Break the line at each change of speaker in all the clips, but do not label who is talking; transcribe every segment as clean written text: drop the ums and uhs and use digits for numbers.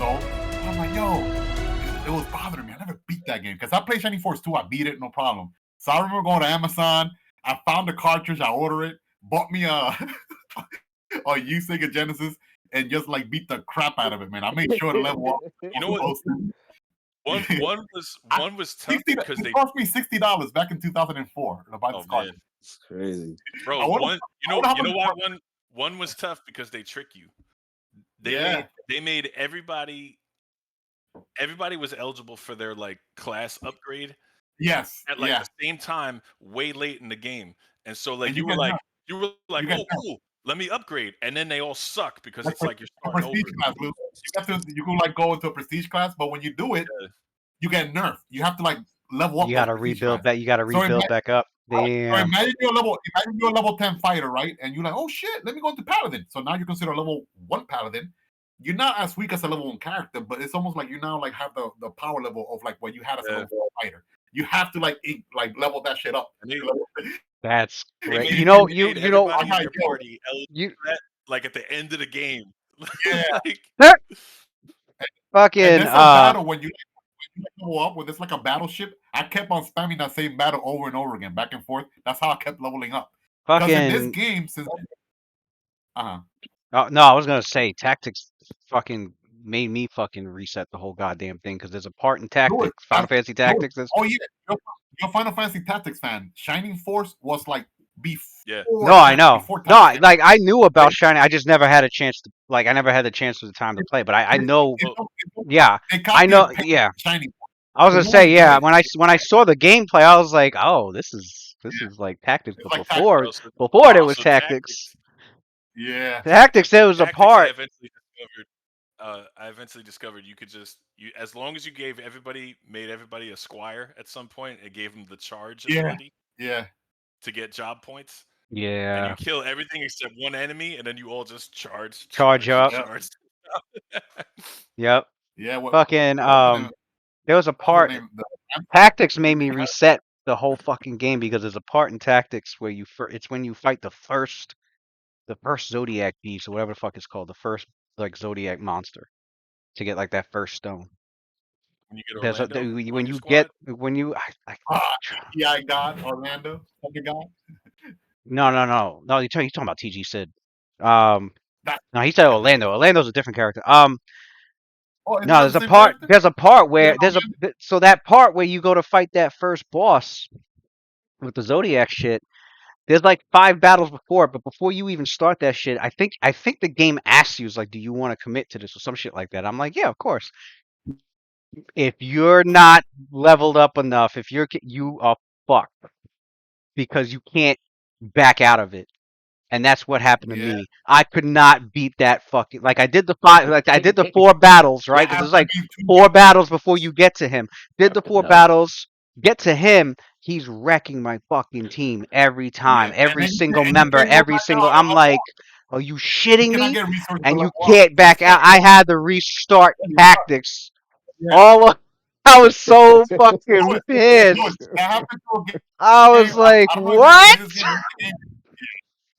old. I'm like, yo, it was bothering me. I never beat that game because I played Shining Force 2. I beat it, no problem. So I remember going to Amazon. I found the cartridge. I ordered it. Bought me a used Sega Genesis and just like beat the crap out of it, man. I made sure to level up.
You know what? One was tough because
it cost me $60 back in 2004 to buy this card.
It's crazy,
bro. You know why one was tough because they trick you. They made everybody was eligible for their like class upgrade.
Yes,
at like the same time, way late in the game, and so like you were like, oh cool, let me upgrade, and then they all suck because it's like you're starting over.
Class, you can like go into a prestige class, but when you do it, you get nerfed. You have to like level up.
You gotta rebuild back. You gotta rebuild back up. Damn.
So imagine you're a level 10 fighter, right? And you're like, oh shit, let me go into Paladin. So now you consider a level 1 Paladin. You're not as weak as a level 1 character, but it's almost like you now like have the power level of like what you had as a level 4 fighter. You have to like level that shit up.
That's great. You know,
party like at the end of the game.
Yeah.
Fucking
battle when you level up when it's like a battleship. I kept on spamming that same battle over and over again, back and forth. That's how I kept leveling up. Because in this game, since
no, I was gonna say Tactics fucking made me fucking reset the whole goddamn thing because there's a part in Tactics, Final Fantasy Tactics.
Oh yeah, you're a Final Fantasy Tactics fan. Shining Force was like before.
Yeah.
No, I know. No, like I knew about Shining. I just never had a chance to I never had the chance or the time to play. But I know. Yeah, I know. Yeah. I was gonna say yeah. When I saw the gameplay, I was like, oh, this is like Tactics. But before there was Tactics.
Yeah.
Tactics, there was a part.
I eventually discovered you could just as long as you made everybody a squire at some point, it gave them the charge ability.
Yeah.
To get job points.
Yeah.
And you kill everything except one enemy, and then you all just charge
up. Yep.
Yeah.
Fucking there was a part. Tactics made me reset the whole fucking game because there's a part in Tactics where it's when you fight the first Zodiac beast or whatever the fuck it's called, the first like Zodiac monster to get like that first stone.
When you get
Orlando, fucking God.
No. You're talking about TG Sid. No, he said Orlando. Orlando's a different character. No, there's a part. Character? There's a part where so that part where you go to fight that first boss with the Zodiac shit. There's like 5 battles before it, but before you even start that shit, I think the game asks you, like, do you want to commit to this or some shit like that? I'm like, yeah, of course. If you're not leveled up enough, you are fucked because you can't back out of it, and that's what happened to me. I could not beat that fucking I did the 4 battles, right? Because there's like 4 battles before you get to him. Did the 4 battles, get to him. He's wrecking my fucking team every time, every single member, every single. I'm like, are you shitting me? And you can't back out. I had to restart Tactics. I was so fucking pissed. I was like, what?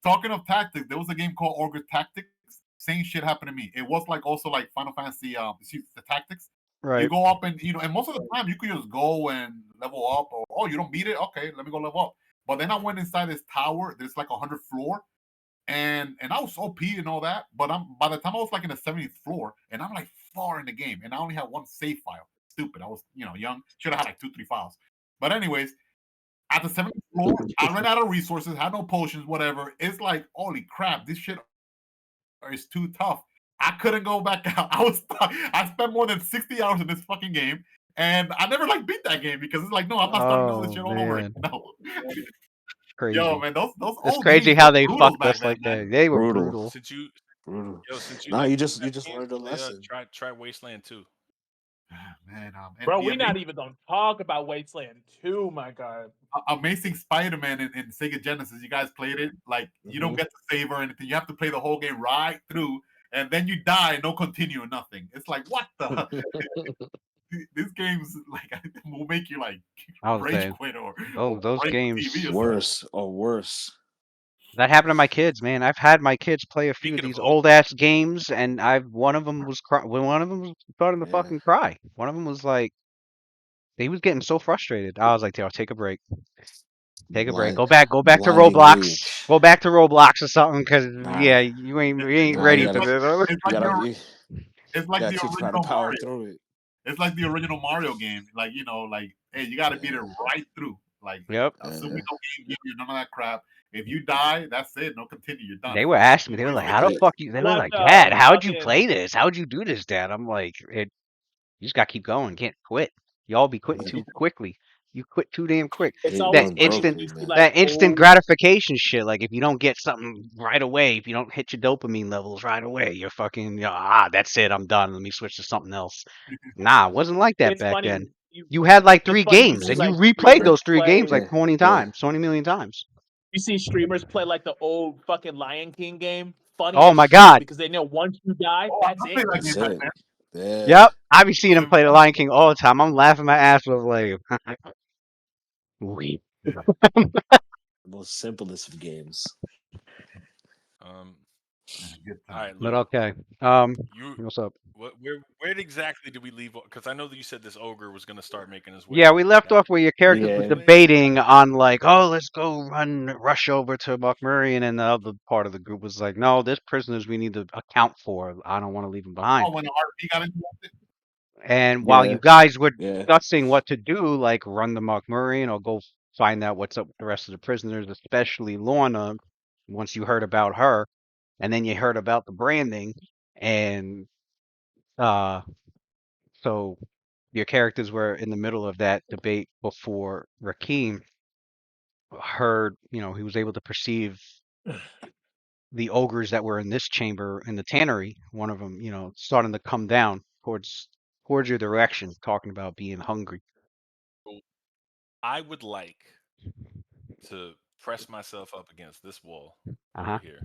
Talking of Tactics, there was a game called Ogre Tactics. Same shit happened to me. It was like also like Final Fantasy, the Tactics.
Right.
You go up and and most of the time you could just go and level up, or you don't beat it. Okay, let me go level up. But then I went inside this tower. There's like 100th floor, and I was OP and all that. But by the time I was like in the 70th floor, and I'm like far in the game, and I only had 1 save file. Stupid. I was young. Should have had like 2-3 files. But anyways, at the 70th floor, I ran out of resources, had no potions, whatever. It's like, holy crap, this shit is too tough. I couldn't go back out. I spent more than 60 hours in this fucking game, and I never beat that game because it's like, no, I'm not starting all this shit all over again. No.
Crazy.
Yo, man, those
it's crazy how they fucked us like that. They were brutal.
Since you
just learned a lesson.
Try Wasteland 2.
Man,
bro, we're not even gonna talk about Wasteland 2, my God.
Amazing Spider-Man in Sega Genesis. You guys played it? Like, you don't get to save or anything. You have to play the whole game right through, and then you die, no continue or nothing. It's like, what the? This game's like will make you like rage quit or
those games
worse or worse.
That happened to my kids, man. I've had my kids play a few of
Speaking of
these
ogres,
old ass games, and one of them was one of them was starting to
Yeah.
fucking cry. One of them was like, he was getting so frustrated. I was like, "Yo, take a break. Take a break.
Blind,
Go back to
blinding
Roblox.
rage.
Go back to Roblox or something, cause
Nah,
yeah, you ain't
nah. You
ready
it's
for
gotta,
like
this."
it's
you
like
gotta,
the
you
it's like
gotta
the
teach him how to
original
power
Mario.
through it.
It's like the original Mario game. Like like hey, you got to beat
Yeah.
it right through. Like
Yep.
assuming no game give you none of that crap. If you die, that's it. No continue. You're done.
They were asking me. They
Or
were
you
like,
finish
"How the
Yeah.
it.
fuck you?" They were
Watch
like, "Dad, how'd you
fucking
play this? How'd you do this, Dad?" I'm like, "It. You just gotta keep going. Can't quit. Y'all be quitting too quickly. You quit too damn quick.
it's
That
always
One
funny
broke
when
instant,
me,
you see
man.
like
that instant
old
gratification shit. Like if you don't get something right away, if you don't hit your dopamine levels right away, you're fucking, that's it. I'm done. Let me switch to something else. Nah, it wasn't like that
it's
back
funny
then.
when you
You had like
it's
three
funny when you
games,
see
and you
like
replayed
streamers
those three games
play
like
Yeah.
20
Yeah.
times, 20 million times.
you see streamers play like the old fucking Lion King game. Funny
Oh
as
my
shit
God.
because they know once you die,
Oh,
that's
I played
it.
that game
That's
back
it.
then.
Yeah.
Yep. I be seeing him play the Lion King all the time. I'm laughing my ass off like, weep.
The most simplest of games.
um,
Good
all
time.
right,
But
Lou,
okay.
you
What's up?
where exactly did we leave? Because I know that you said this ogre was gonna start making his
Yeah,
way
we left
down.
off where your characters were
Yeah.
debating on like, oh, let's go rush over to Murray, and then the other part of the group was like, no, there's prisoners we need to account for. I don't want to leave them behind.
Oh, when the RP got into
And while you
Yeah.
guys were
Yeah.
discussing what to do, like run the Murray or go find out what's up with the rest of the prisoners, especially Lorna, once you heard about her, and then you heard about the branding, and uh, so your characters were in the middle of that debate before Rakim heard, he was able to perceive the ogres that were in this chamber in the tannery. One of them, starting to come down towards your direction, talking about being hungry.
I would like to press myself up against this wall
Uh-huh.
right here,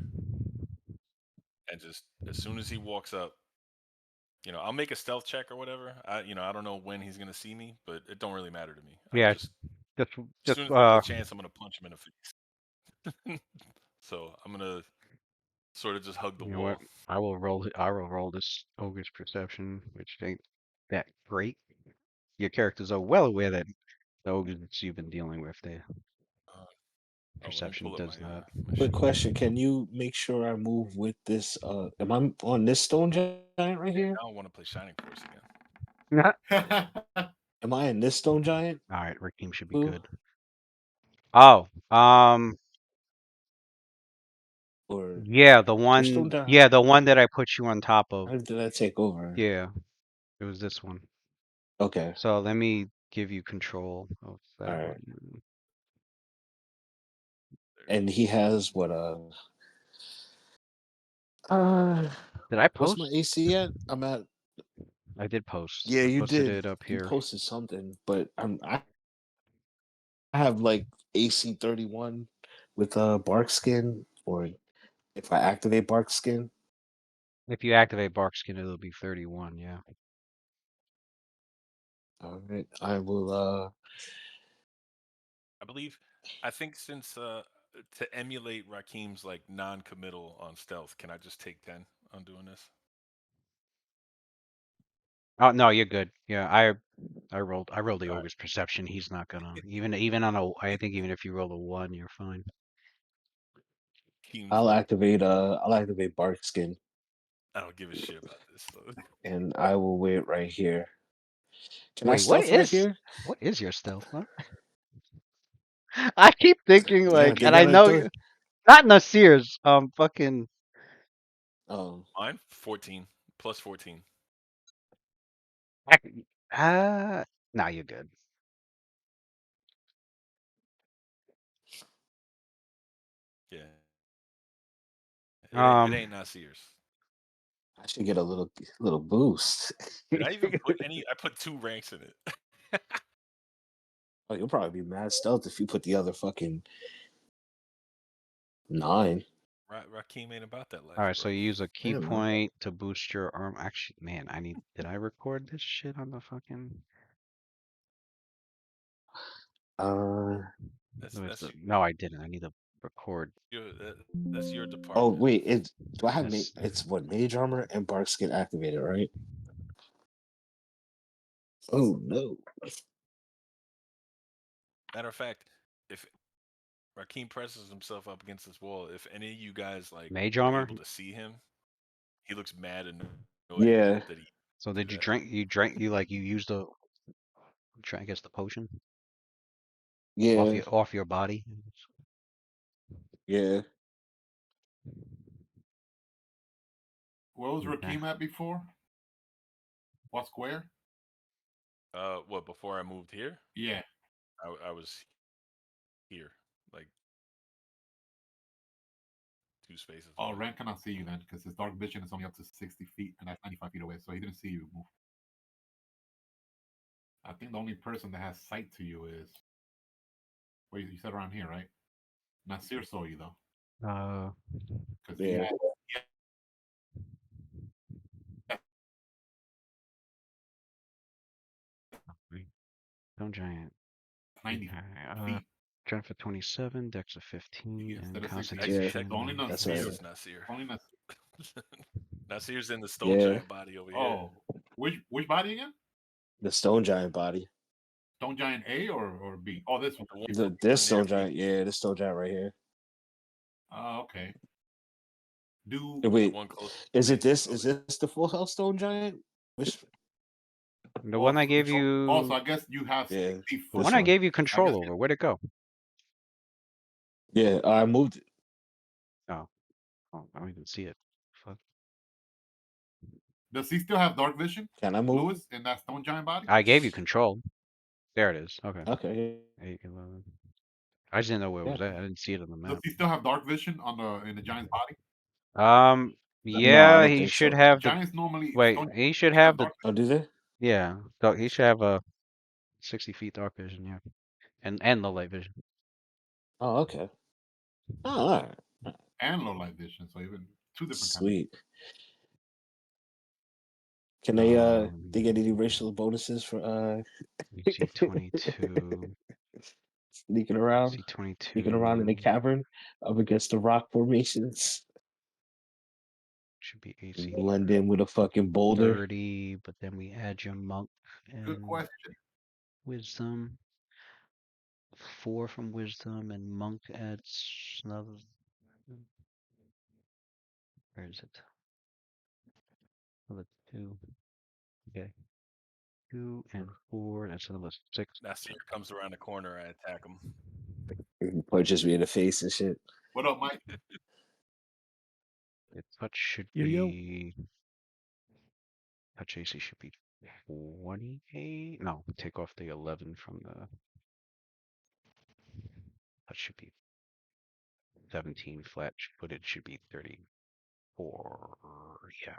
and just as soon as he walks up, I'll make a stealth check or whatever. I don't know when he's gonna see me, but it don't really matter to me. I'm
Yeah,
just
just
as
just
soon as I get a chance, I'm gonna punch him in the face. So I'm gonna sort of just hug the
you know what?
wall.
I will roll this ogre's perception, which ain't that great. Your characters are well aware that the ogres that you've been dealing with, their
Let me
perception
pull up
does not.
my
Quick
sheet.
question. Can you make sure I move with this? Am I on this stone giant right here?
I don't want to play Shining Force again.
it.
Am I in this stone giant?
All right, Rakim should be
Lou?
good. Oh,
Or
yeah,
which stone giant?
yeah, the one that I put you on top of.
How did I take over?
Yeah, it was this one.
Okay.
So let me give you control of
All
that
right.
one.
And he has what?
Did I
What's my
post?
AC at? I'm at.
I did post.
Yeah,
I
you
posted
did.
it up
You
here.
posted something, but I have like AC 31 with bark skin, or if I activate bark skin.
If you activate Barkskin, it'll be 31. Yeah.
All right, I will.
I think since to emulate Rakim's like non-committal on stealth, can I just take 10 on doing this?
Oh no, you're good. Yeah, I rolled the
All right.
ogre's perception. He's not gonna even on a. I think even if you roll a 1, you're fine.
Keem's
I'll
like,
activate. I'll activate bark skin,
I don't give a shit about this. So.
and I will wait right here. Can I
Wait,
stealth right here?
what is your stealth? Huh? I keep thinking
Yeah,
like,
they
and I
gotta
know
do.
not Nasir's. Fucking.
Mine 14 plus 14.
Nah, you're good.
Yeah, it
Um,
ain't Nasir's.
I should get a little boost.
Did I even put any? I put 2 ranks in it.
Oh, you'll probably be mad stealth if you put the other fucking 9.
Rakim ain't about that
all
life,
right, so
bro.
you use a key
Yeah, man.
point to boost your arm. Actually, man, did I record this shit on the fucking?
Uh,
That's you.
No, I didn't. I need to Record.
That's your
Oh
department.
wait, do I have
Yes.
it's what mage armor and bark skin activated, right? Oh no.
Matter of fact, if Rakeem presses himself up against this wall, if any of you guys like
Mage
were
armor.
able to see him, he looks mad and annoyed
Yeah.
that he.
So
do
did you
that.
drink? You drank? You like you used the? I guess the potion
Yeah.
off your body.
Yeah.
Where was
Okay.
Rakeem at before? What square?
What before I moved here?
Yeah.
I was here, like 2 spaces
Oh,
away.
Ren cannot see you then because his dark vision is only up to 60 feet and that's 95 feet away, so he didn't see you move. I think the only person that has sight to you is. Wait, you said around here, right? Nasir saw you though, because he
Yeah.
had
Stone giant.
90
Okay,
feet
strength for 27, dex of 15,
instead
and
of 60 feet.
Yeah.
constitution.
So only
That's
Nasir.
right.
Nasir.
Only Nasir.
Nasir's in the stone
Yeah.
giant body over here.
Oh, which body again?
The stone giant body.
Stone Giant A or B? Oh, this one.
This stone
near me.
giant, yeah, this stone giant right here.
Oh, okay. Do
Wait,
The one close
is
to
it
me
this?
over
Is
there.
this the full health stone giant? Which?
The one I gave you.
so I guess you have
Yeah,
60
The
foot.
one I gave you control
guess-
over. Where'd it go?
Yeah, I moved it.
Oh, I don't even see it. Fuck.
Does he still have dark vision,
Can I move
Lewis, in that Stone Giant body?
I gave you control. There it is. Okay.
it? Okay.
8, 11. I just didn't know where it
Yeah.
was at. I didn't see it on the
Does
map.
he still have dark vision on in the Giant's body?
No, I
Yeah,
don't
he
think
should
so.
have the.
Giants normally
Wait,
Stone
he should
Giants
have the.
dark
Oh, do they?
Yeah, he should have a 60 feet dark vision. Yeah, and low light vision.
Oh, okay. Oh, all right.
and low light vision, so even two different kinds.
Sweet. Can they get any racial bonuses for
AC 22.
sneaking around?
AC 22.
Sneaking around in the cavern up against the rock formations?
Should be AC
Blend in with a fucking boulder.
30, but then we add your monk and
Good question.
wisdom. 4 from wisdom, and monk adds another. Where is it? Another 2. Okay. 2 and 4. That's another 6.
Nasir comes around the corner, I attack him.
He punches me in the face and shit.
What up, Mike?
The touch should be. Touch AC should be 28. No, take off the 11 from the. That should be 17 flat, but it should be 34. Yeah.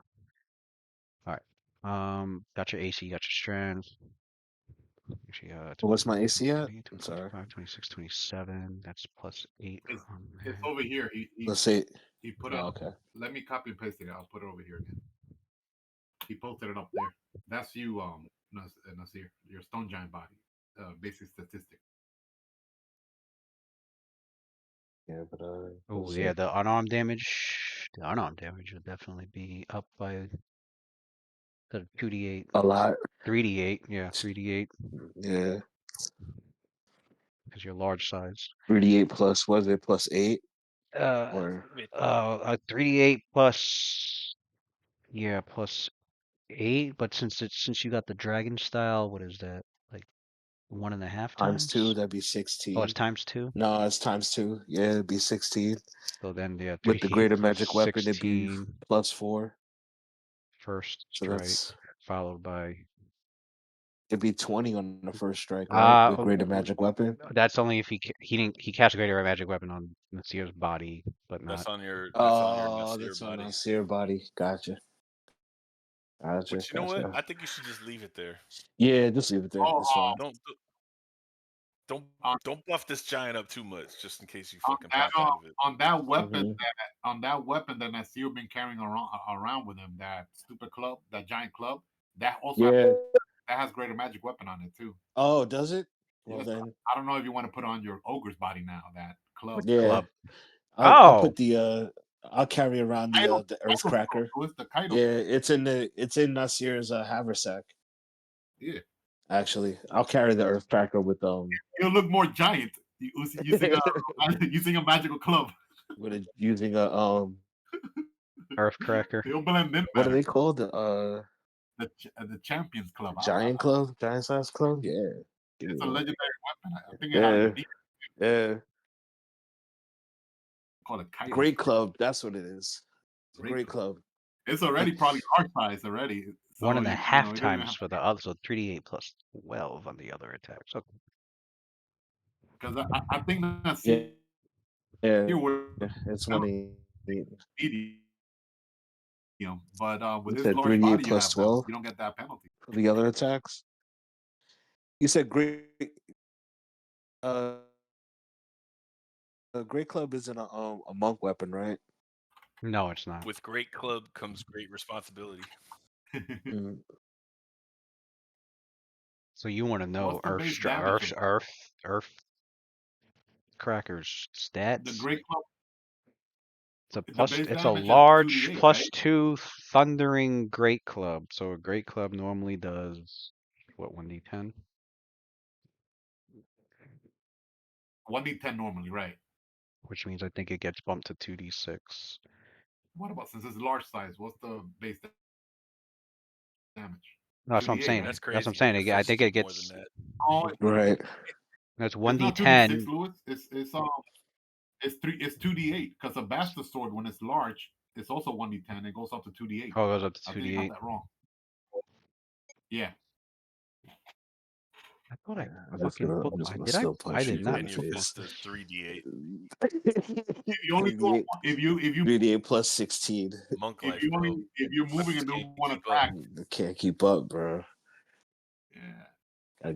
All right. Got your AC, got your strength. Actually,
What's my AC at?
20,
I'm sorry.
25, 26, 27. That's plus 8 from
It's
that.
over here.
Let's say.
He put
Oh,
up.
okay.
Let me copy and paste it. I'll put it over here again. He posted it up there. That's you, Nasir. Your Stone Giant body. Basic statistic.
Yeah, but
Oh yeah, the unarmed damage. The unarmed damage would definitely be up by the 2d8.
a lot.
3d8. Yeah, 3d8.
Yeah.
Because you're large size.
38 plus, was it plus 8?
A 3d8 plus. Yeah, plus 8. But since you got the dragon style, what is that? Like 1.5
Times 2,
times?
that'd be 16.
Oh, it's times 2.
No, it's times 2. Yeah, it'd be 16.
So then, yeah,
With the
3d8
greater
plus
magic weapon, it'd be
16
plus 4.
first
So
strike, followed by.
it'd be 20 on the first strike, right? With greater magic weapon.
That's only if he cast a greater magic weapon on Nasir's body, but not.
That's on your
That's
Nasir
on
body.
Nasir body. Gotcha.
But you know what? I think you should just leave it there.
Yeah, just leave it there. It's fine.
Don't buff this giant up too much, just in case you fucking pop out of it.
On that weapon, that Nasir been carrying around with him, that stupid club, that giant club, that also that has greater magic weapon on it too.
Oh, does it?
Well, then I don't know if you want to put on your ogre's body now. That club.
Yeah.
Club.
I'll
Oh,
put the I'll carry around the Earth Cracker.
What's the Kaido?
Yeah, it's in Nasir's haversack.
Yeah.
Actually, I'll carry the Earth Cracker with
It'll look more giant using a magical club.
using a
Earth Cracker.
It'll blend in
what are
better.
they called?
The Champions Club.
Giant club, giant size club. Yeah, give
It's
me
a
one.
legendary weapon. I think it
Yeah,
has unique.
yeah.
Call it Kaido.
Great club. That's what it is. It's a great club.
It's already probably our size already. So
1.5 times for the other, so 3d8 plus 12 on the other attacks. Okay.
Because I think that's
Yeah,
here with
it's 1
medium, but with
You
this
said
large
3d8
body you
plus
have now,
12
you don't get that penalty.
for the other attacks. You said great. Great club isn't a monk weapon, right?
No, it's not.
With great club comes great responsibility.
Mm.
So you want to know
What's the base damage?
Earth Cracker's stats?
The Great Club.
It's a large
2d8,
+2 thundering great club. So a great club normally does what, 1d10?
1d10 normally, right?
Which means I think it gets bumped to 2d6.
What about since it's large size? What's the base damage?
No, that's what I'm
2d8,
saying.
right?
That's crazy.
That's what I'm saying.
Your
I
fists
think
do
it
more
gets.
than that.
Oh,
Right.
That's
it's not
1d10.
2d6, Louis. It's 2d8 because a bastard sword when it's large, it's also 1d10. It goes up to 2d8.
Oh, it goes up to
I think I
2d8.
got that wrong. Yeah.
I thought I
I'm just
fucking
gonna,
booked.
I'm just gonna
Did I?
still
I
punch
did
people
not.
in
And
the
your
face.
fist does 3d8.
You only do
3d8,
if you
3d8 plus 16.
Monk life, bro.
if you're moving and do
Can't
one
keep up.
attack.
I can't keep up, bro.
Yeah.
Gotta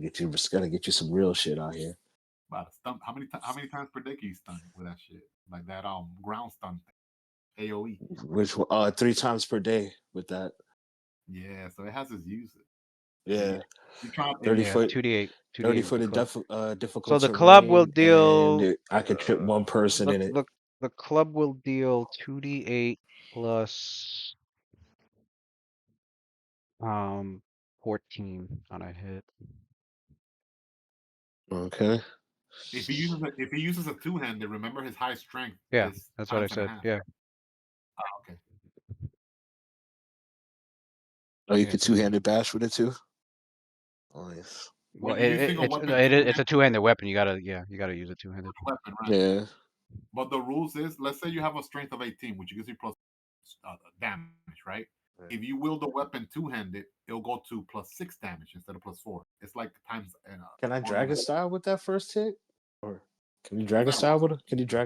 get you some real shit out here.
About a stun. How many times per day can you stun with that shit? Like that ground stun thing. AoE.
Which 3 times per day with that.
Yeah, so it has its uses.
Yeah.
You trying
30
Yeah,
foot
2d8.
30
2d8 with
foot
the
of
club.
difficult
So the club will
terrain,
deal.
and I could trip one person in it.
The club will deal 2d8 plus 14 on a hit.
Okay.
if he uses a two-handed, remember his high strength.
Yeah,
is
that's what I
times and a
said.
half.
Yeah.
Okay.
Oh, you
Yeah,
could
so then-
two-handed bash with it too. Nice.
Well,
When you're using a weapon
it's a two-handed weapon. You gotta use it two-handed.
weapon, right?
Yeah.
But the rules is, let's say you have a strength of 18, which gives you plus damage, right?
Right.
If you wield the weapon two-handed, it'll go to +6 damage instead of +4. It's like times.
Can I drag a style with that first hit? Or can you drag a
Sorry,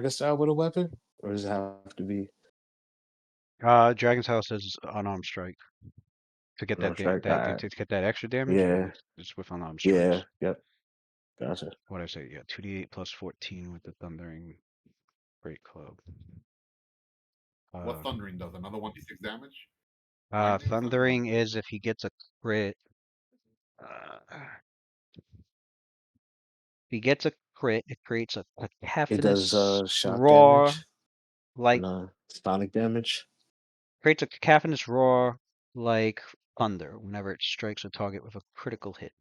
style with a weapon? Or does it have to be
Dragon's House is unarmed strike. To get
unarmed strike?
to get that extra damage,
Yeah.
it's with unarmed
Yeah.
strikes.
Yep. Gotcha.
What I say? Yeah, 2d8 plus 14 with the thundering great club.
What thundering does? Another 1d6 damage? Lightning or something?
Thundering is if he gets a crit. If he gets a crit, it creates a
It does
cacophonous
shock
roar,
damage.
like
Sonic damage.
creates a cacophonous roar like thunder whenever it strikes a target with a critical hit.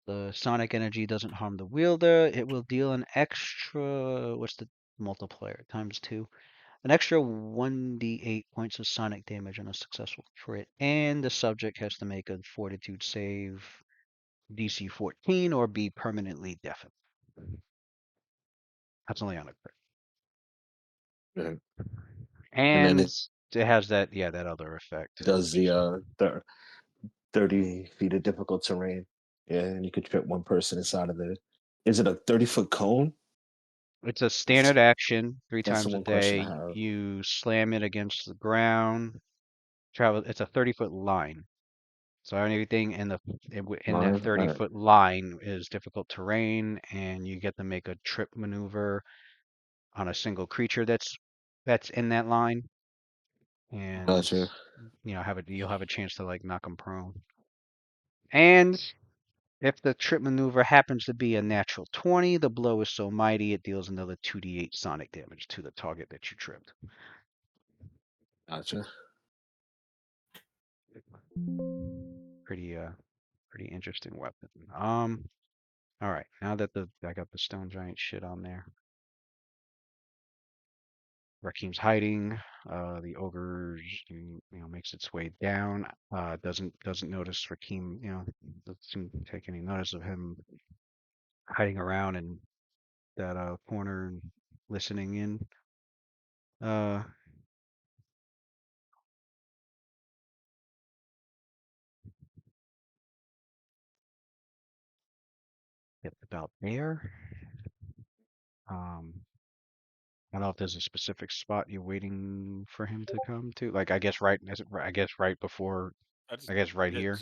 The sonic energy doesn't harm the wielder. It will deal an extra, what's the multiplier? ×2. An extra 1d8 points of sonic damage on a successful crit, and the subject has to make a fortitude save DC 14 or be permanently deafened. That's only on a crit.
Yeah.
And
then
it has that other effect.
It does the 30 feet of difficult terrain. Yeah, and you could trip one person inside of it. Is it a 30-foot cone?
It's a standard action, 3
That's
times
the
a
one question I
day.
have.
You slam it against the ground. It's a 30-foot line. So anything in that 30-foot line is difficult terrain, and you get to make a trip maneuver on a single creature that's in that line, and
Gotcha.
you'll have a chance to like knock them prone. And If the trip maneuver happens to be a natural 20, the blow is so mighty it deals another 2d8 sonic damage to the target that you tripped.
Gotcha.
Pretty interesting weapon. All right, now that I got the stone giant shit on there. Rakim's hiding. The ogre, makes its way down. Doesn't notice Rakim. Doesn't take any notice of him hiding around in that corner and listening in. It's about there. I don't know if there's a specific spot you're waiting for him to come to. Like, I guess right before. I guess right here.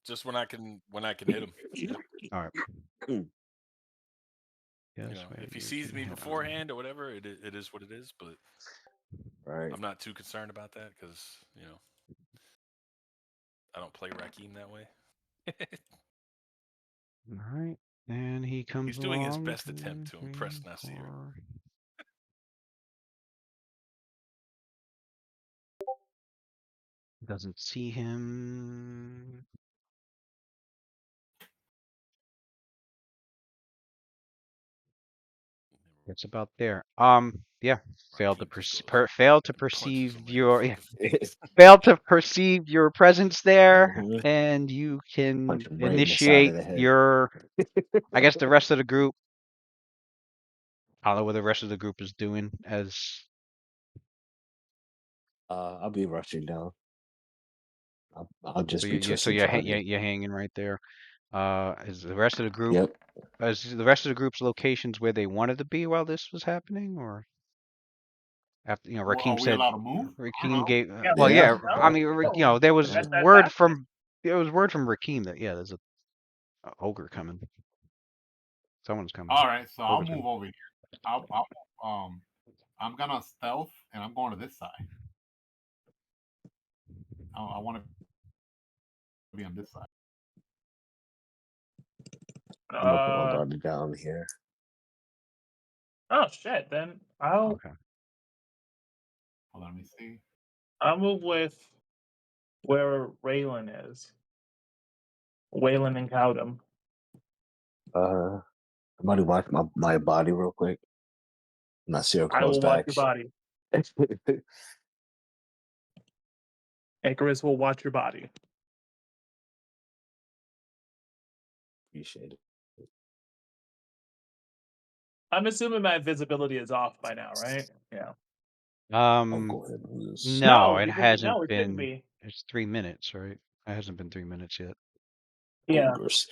Just when I can hit him. Yep.
All right.
Yes, if he sees me beforehand or whatever, it is what it is. But
right,
I'm not too concerned about that because I don't play Rakim that way.
All right, and he comes.
He's doing his best attempt to impress Nasir.
Doesn't see him. It's about there. Yeah. Failed to perceive your failed to perceive your presence there, and you can initiate your. I guess the rest of the group. I don't know what the rest of the group is doing as.
I'll be rushing down. I'll just be
so you're hanging right there. Is the rest of the group?
Yep.
Is the rest of the group's locations where they wanted to be while this was happening, or after Rakim said?
Allowed to move?
Rakim gave.
Yeah.
I mean, there was word from Rakim that there's a ogre coming. Someone's coming.
All right, so I'll move over here. I'm gonna stealth, and I'm going to this side. I want to be on this side.
I'm gonna put down here.
Oh shit! Then I'll.
Okay.
Hold on, let me see.
I'll move with where Raylan is. Waylon and Cowdham.
Somebody watch my body real quick. Nasir
I will
calls back.
watch your body. Icarus will watch your body.
Appreciate it.
I'm assuming my visibility is off by now, right? Yeah.
Go ahead and lose.
No, it hasn't
no, it
been.
shouldn't be.
It's 3 minutes, right? It hasn't been 3 minutes yet.
Yeah.
Ogres.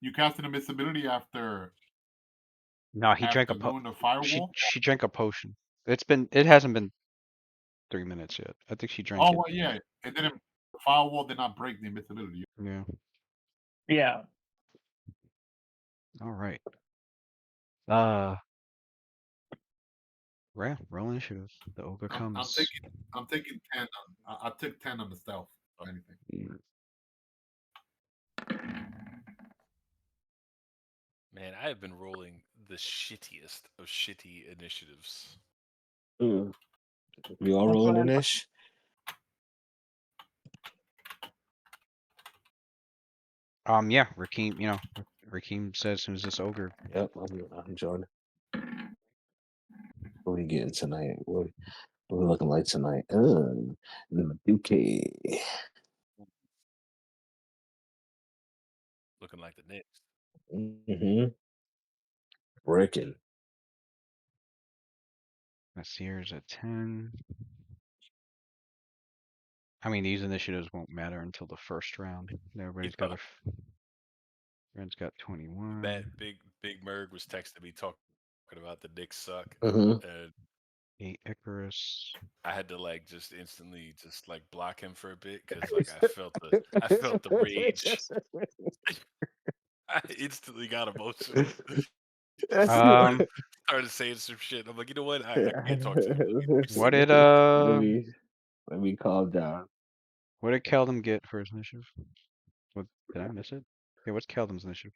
You casted invisibility after.
No, he drank a
doing the firewall.
She drank a potion. It hasn't been 3 minutes yet. I think she drank it.
Oh well, yeah, it didn't. The firewall did not break the invisibility.
Yeah.
Yeah.
All right. Roll initiative. The ogre comes.
I'm taking 10. I took 10 on the stealth. Or anything.
Man, I have been rolling the shittiest of shitty initiatives.
We all rolling in this?
Yeah, Rakim, Rakim says, who's this ogre?
Yep, I'm joining. What are we getting tonight? What are we looking like tonight? Okay.
Looking like the Knicks.
Mm-hmm. Breaking.
Nasir's at 10. I mean, these initiatives won't matter until the first round. Everybody's got Ren's got 21.
That big Merg was texting me talking about the Knicks suck.
Mm-hmm.
And
8 Icarus.
I had to just instantly block him for a bit because I felt the rage. I instantly got emotional. Started saying some shit. I'm like, you know what? I can't talk to him.
What did
let me calm down.
What did Keldon get for his initiative? What, did I miss it? Okay, what's Keldon's initiative?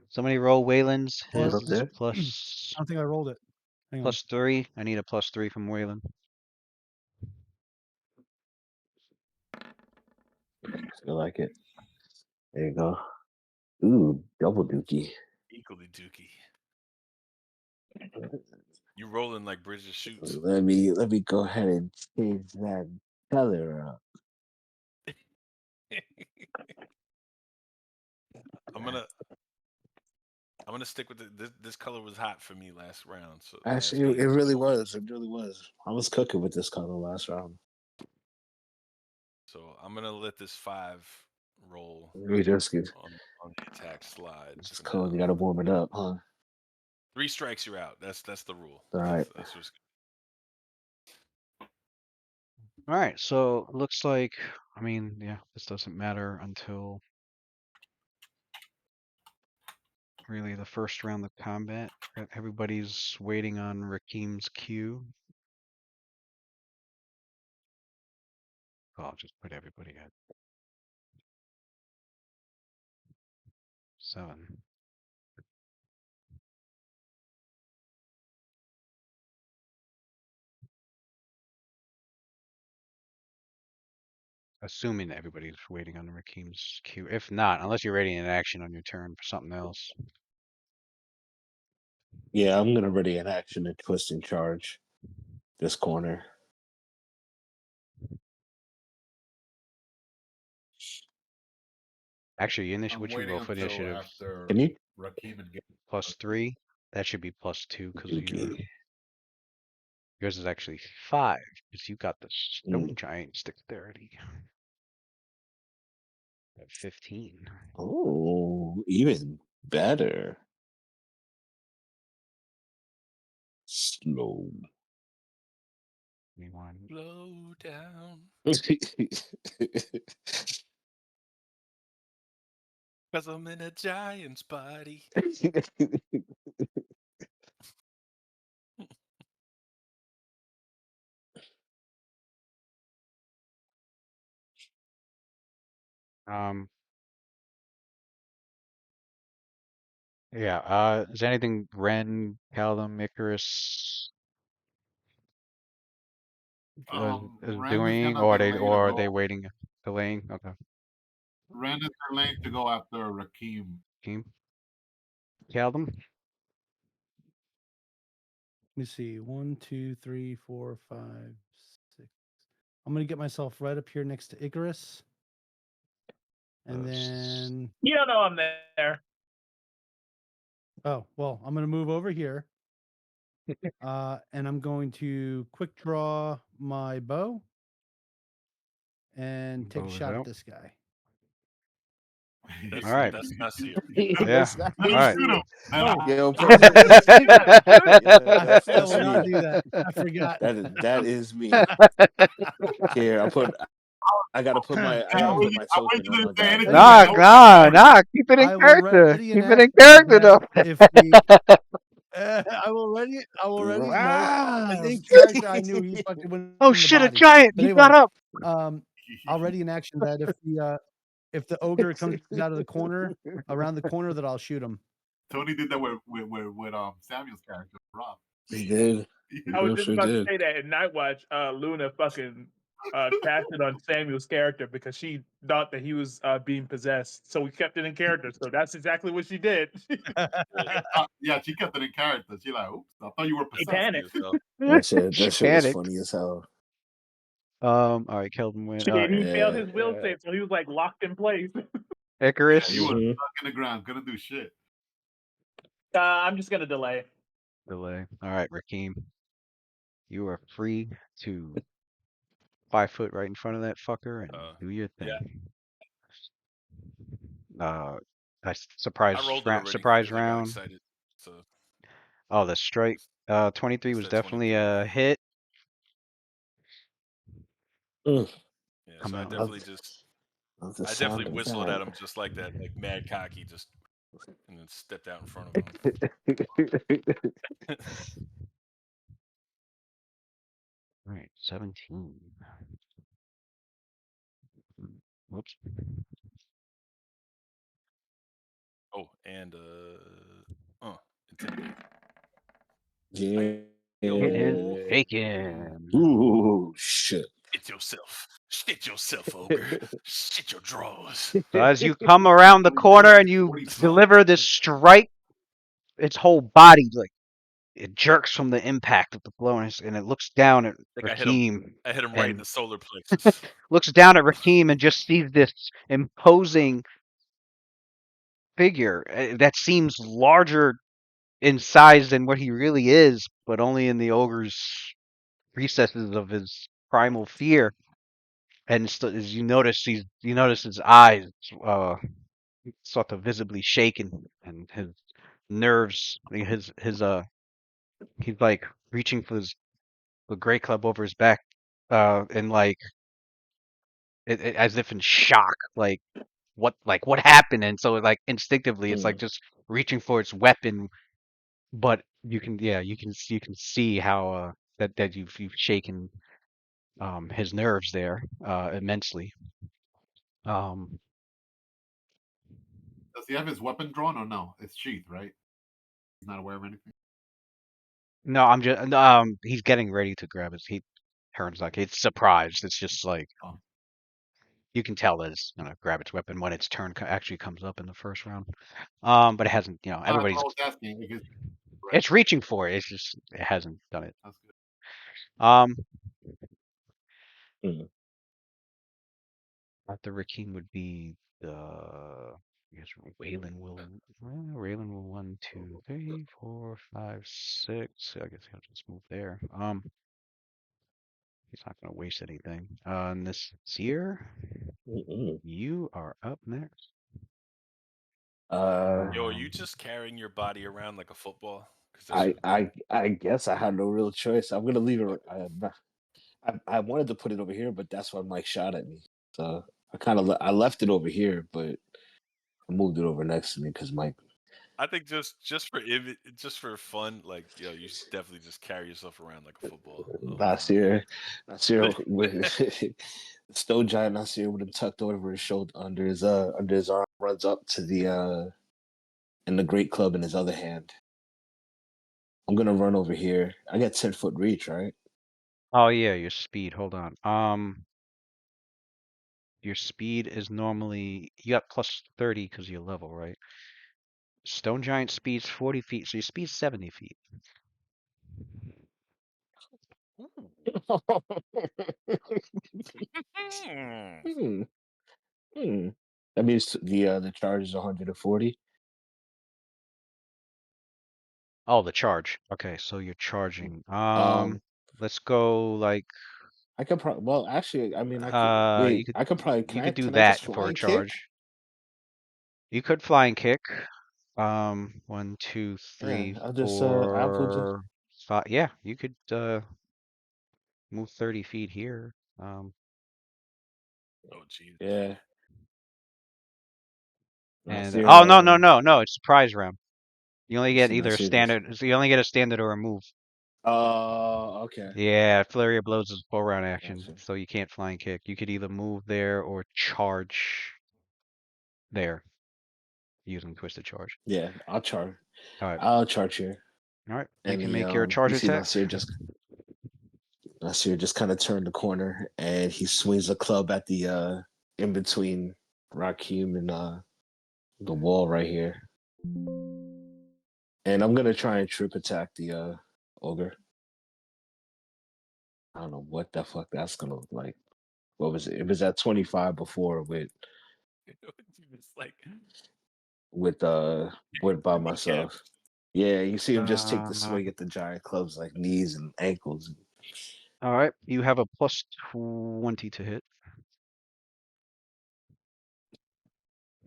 Somebody roll Wayland's.
Is it
His
up
is
there?
I
plus
don't think I rolled it. Hang on.
+3. I need a +3 from Wayland.
I like it. There you go. Ooh, double dookie.
Equally dookie. You rolling like Bridges shoots.
Let me go ahead and change that color up.
I'm gonna stick with this color was hot for me last round. So
Actually, it really was. It really was. I was cooking with this color last round.
So I'm gonna let this 5 roll
We just get
on the attack slide.
this color. You got to warm it up, huh?
3 strikes, you're out. That's the rule.
All right.
That's what's
All right, so looks like, I mean, yeah, this doesn't matter until really the first round of combat. Everybody's waiting on Rakim's cue. I'll just put everybody at 7. Assuming that everybody's waiting on Rakim's cue. If not, unless you're ready in action on your turn for something else.
Yeah, I'm gonna ready an action and twist and charge this corner.
Actually,
I'm
what you
waiting
roll for
until
initiative?
after
Can you?
Rakim and get
+3. That should be +2 because
Dookie.
yours is actually 5 because you got the stone
Mm.
giant's dexterity at 15.
Oh, even better. Slow.
21.
slow down. Cause I'm in a giant's body.
Yeah, is anything Ren, Callum, Icarus is
Ren is
doing,
gonna
or
delay to
are they
go.
waiting, delaying? Okay.
Ren is delaying to go after Rakim.
Team. Callum?
Let me see. 1, 2, 3, 4, 5, 6. I'm gonna get myself right up here next to Icarus. And then
You don't know I'm there.
oh well, I'm gonna move over here. And I'm going to quick draw my bow and take a
Bow is
shot at
out.
this guy.
That's
All right.
that's not you.
Yeah.
That's not
All right.
Shoot him.
Oh,
Yo,
I
that's
will not
me.
do that. I forgot.
That is me. Here, I gotta put my
I wish
token
you
on my
didn't say anything.
dagger.
Nah. Keep it in
I will
character.
ready
Keep
an
it in
action
character,
that
though.
if the I will ready no. In character, I knew he fucking went
Oh
in the
shit! A
body.
giant!
But
He got
anyway,
up.
I'll ready an action that if the ogre comes out of the corner around the corner, that I'll shoot him.
Tony did that with Samuel's character, Rob.
He did.
I was just
Sure
about to
did.
say that in Night Watch, Luna fucking cast it on Samuel's character because she thought that he was being possessed. So we kept it in character. So that's exactly what she did.
Yeah, she kept it in character. She like, oops, I thought you were
He
possessed.
panicked.
That
She
shit was
panicked.
funny as hell.
All right, Kelvin went.
She did. He failed
Yeah.
his will save, so he was like locked in place.
Icarus.
You was
Mhm.
stuck in the ground, couldn't do shit.
I'm just gonna delay.
Delay. All right, Rakeem. You are free to 5 foot right in front of that fucker and do your thing.
Yeah.
Surprise
I rolled it already
surprise
because I got
round.
excited. So
Oh, the strike. 23 was
said
definitely
23.
a hit.
Mm.
Yeah, so
Come
I
out.
definitely I definitely whistled at him just like that, like mad cocky, just and then stepped out in front of him.
All right, 17. Whoops.
Oh, and intimidate.
Yeah.
Getting shaken.
Ooh, shit.
Shit yourself. Shit yourself, ogre. Shit your drawers.
So as you come around the corner and you deliver this strike, its whole body like it jerks from the impact of the blow, and it looks down at Raheem.
I hit him right in the solar plexus.
Looks down at Raheem and just sees this imposing figure that seems larger in size than what he really is, but only in the ogre's recesses of his primal fear. And as you notice, his eyes sort of visibly shaken, and his nerves, he's like reaching for the great club over his back, and like as if in shock, like what happened, and so like instinctively, it's like just reaching for its weapon, but you can see how that you've shaken his nerves there immensely.
Does he have his weapon drawn or no? It's sheath, right? He's not aware of anything.
No, I'm just he's getting ready to grab his. He turns like it's surprised. It's just like you can tell that it's gonna grab its weapon when its turn actually comes up in the first round. But it hasn't. Everybody's.
I was asking because,
It's reaching for it. It's just it hasn't done it.
That's good.
After Rakim would be the. I guess Waylon will. Waylon will 1, 2, 3, 4, 5, 6. I guess he'll just move there. He's not gonna waste anything. And this Seer, you are up next.
Yo, are you just carrying your body around like a football?
I guess I had no real choice. I'm gonna leave it. I wanted to put it over here, but that's why Mike shot at me. So I left it over here, but I moved it over next to me because Mike.
I think just for fun, like you should definitely just carry yourself around like a football.
Last year with Stone Giant last year with him tucked over his shoulder under his arm, runs up to the and the great club in his other hand. I'm gonna run over here. I got 10-foot reach, right?
Oh yeah, your speed. Hold on. Your speed is normally you got plus 30 because you're level, right? Stone Giant speed's 40 feet, so your speed's 70 feet.
That means the charge is 140.
Oh, the charge. Okay, so you're charging. Let's go like.
I could probably. Well, actually, I mean, I could wait. I could probably.
You could do
Can I
that
just
for
fly
a
and kick?
charge. You could fly and kick. 1, 2, 3,
Yeah, I'll just
4, 5. Yeah, you could move 30 feet here.
Oh jeez.
Yeah.
And no, it's surprise round. You only get either a standard. So you only get a standard or a move.
Oh, okay.
Yeah, flurry of blows is a 4-round action,
Gotcha.
so you can't fly and kick. You could either move there or charge there using twisted charge.
Yeah, I'll charge.
All right.
I'll charge here.
All right. You can make your charge attack.
Nasir just kind of turned the corner and he swings a club at the in between Rakim and the wall right here. And I'm gonna try and trip attack the ogre. I don't know what the fuck that's gonna look like. What was it? It was at 25 before with by myself. Yeah, you see him just take the swing at the giant clubs like knees and ankles.
All right, you have a plus 20 to hit.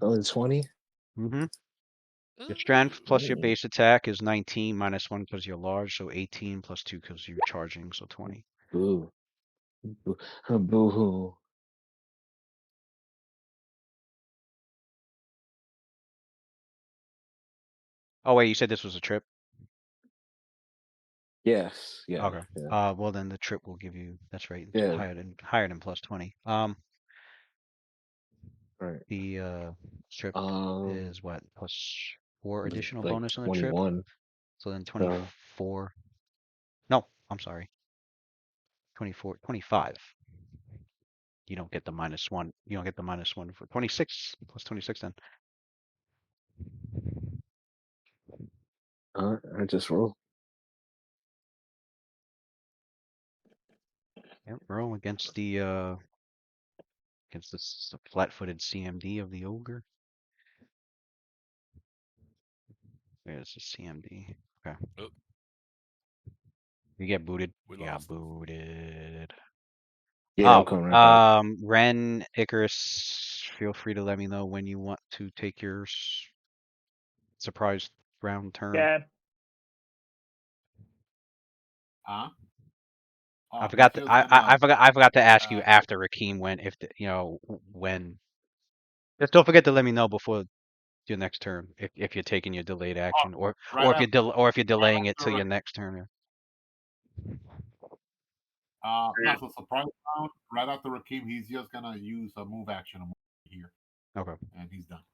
Only 20?
Mm-hmm. Your strength plus your base attack is 19 minus 1 because you're large, so 18 plus 2 because you're charging, so 20.
Boo. Boo-hoo.
Oh wait, you said this was a trip?
Yes. Yeah.
Okay.
Yeah.
Well then the trip will give you. That's right.
Yeah.
Higher than plus 20.
Right.
The strip is what, +4
it's
additional
like
bonus on the trip.
21.
So then
So
24. No, I'm sorry. 24, 25. You don't get the -1. You don't get the -1 for 26 plus 26 then.
I just roll.
Yep, roll against the flat-footed CMD of the ogre. There's the CMD. Okay.
Oh.
You get booted.
We
You got
lost.
booted.
Yeah, I'm coming right back.
Ren, Icarus, feel free to let me know when you want to take your surprise round turn.
Yeah.
Huh?
I forgot to, I forgot to ask you after Rakeem went if when. Just don't forget to let me know before your next turn if you're taking your delayed action or if you're delaying it till your next turn.
No, so surprise round, right after Rakeem, he's just gonna use a move action here.
Okay.
And he's done.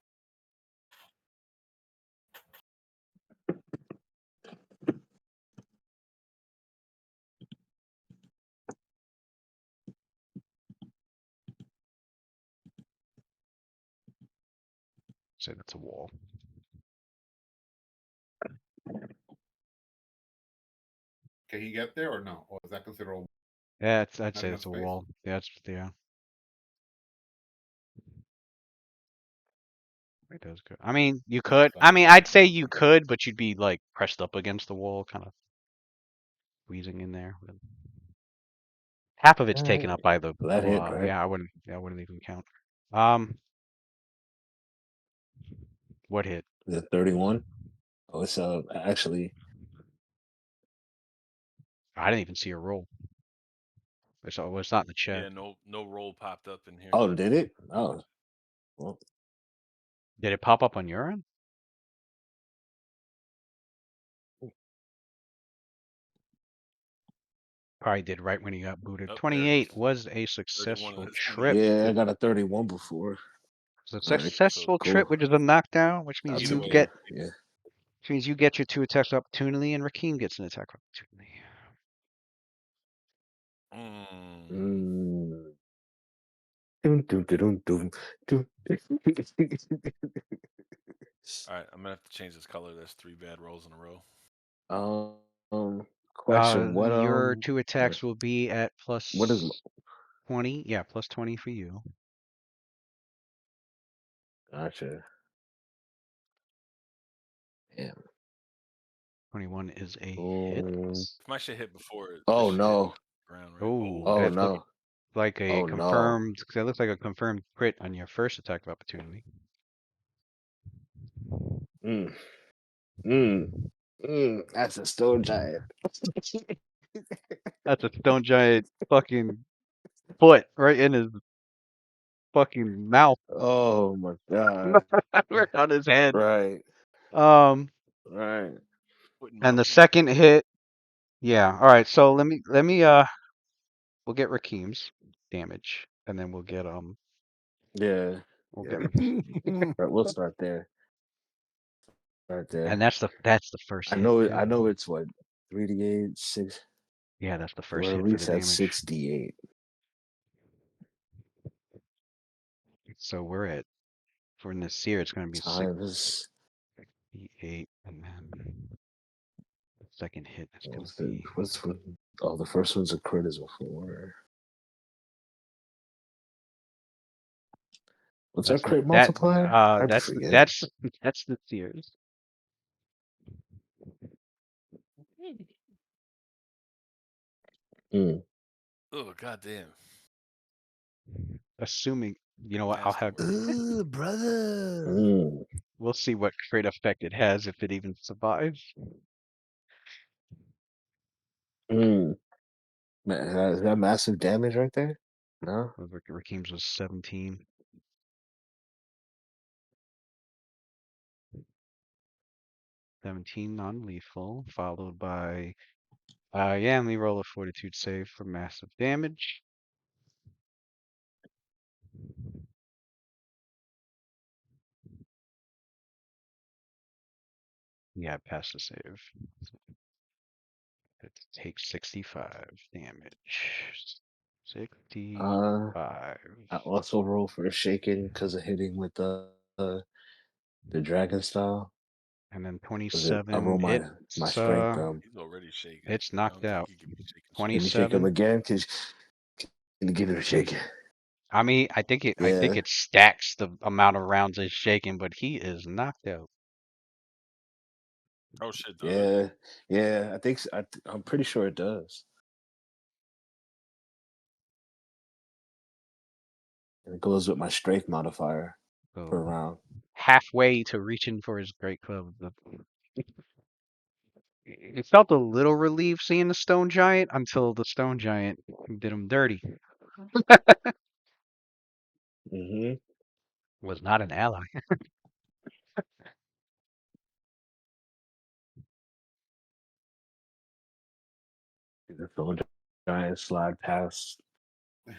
Say that's a wall.
Can he get there or no? Or is that considered a wall?
Yeah, I'd
Not
say
enough
it's a
space?
wall. Yeah, yeah. It does good. I mean, you could.
so
I mean, I'd say you could, but you'd be like pressed up against the wall, kind of squeezing in there. Half of it's taken up by the.
That hit, right?
Yeah, I wouldn't even count. What hit?
Is it 31? Oh, it's actually.
I didn't even see a roll. It's not in the chat.
Yeah, no roll popped up in here.
Oh, did it? Oh, well.
Did it pop up on your end? Probably did right when he got booted.
Oh,
28 was a successful trip.
Yeah, I got a 31 before.
It's a
All right,
successful
cool.
trip, which is a knockdown, which means
That's
you
okay.
get.
Yeah.
Which means you get your 2 attacks opportunity, and Rakeem gets an attack opportunity.
Dun, dun, dun, dun, dun.
All right, I'm gonna have to change this color. There's 3 bad rolls in a row.
Question. What
your 2 attacks will be at
what is
+20. Yeah, +20 for you.
Gotcha. Damn.
21 is a hit.
If my shit hit before,
Oh
this
no.
Ground, right?
Oh, that's
no.
like a
Oh,
confirmed. That looks like a confirmed crit on your first attack of opportunity.
That's a stone giant.
That's a stone giant fucking foot right in his fucking mouth.
Oh my god.
Right on his head.
Right.
Right. And the second hit, yeah. All right. So let me we'll get Rakeem's damage, and then we'll get
Yeah.
we'll
Yeah.
get.
Right, we'll start there. Right there.
And that's the first hit.
I know it's what 3d8 6.
Yeah, that's the first
We're
hit
at
for
least
the
at
damage.
68.
So we're at for Nasir, it's going to be
Times
68, and then the second hit is going to be.
the first one's a crit as before. What's our crit multiplier? I forget.
That's the Sears.
Oh goddamn!
Assuming, you know what, I'll have.
Ooh, brother.
We'll see what crit effect it has if it even survives.
Is that massive damage right there? No.
Rakeem's was 17. 17 non-lethal, followed by yeah, let me roll a fortitude save for massive damage. Yeah, pass the save. It takes 65 damage. 65.
I also roll for a shaken because of hitting with the dragon style.
And then
I
27.
roll my strength.
He's already shaking.
It's
I
knocked
don't
out.
think he could be shaking.
27.
Can you shake him again? Can you give it a shake?
I mean, I think it stacks the amount of rounds it's shaking, but he is knocked out.
Oh shit! Does it?
Yeah. I think so. I'm pretty sure it does. And it goes with my strength modifier per round.
Halfway to reaching for his great club. It felt a little relieved seeing the stone giant until the stone giant did him dirty.
Mm-hmm.
Was not an ally.
The stone giant slide past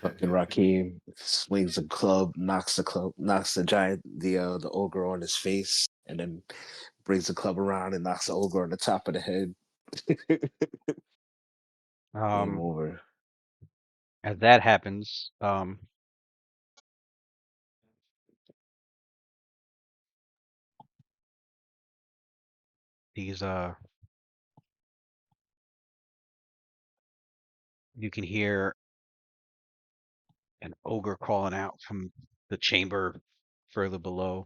fucking Rakim, swings a club, knocks the giant, the ogre on his face, and then brings the club around and knocks the ogre on the top of the head. Game over.
As that happens, these you can hear an ogre calling out from the chamber further below.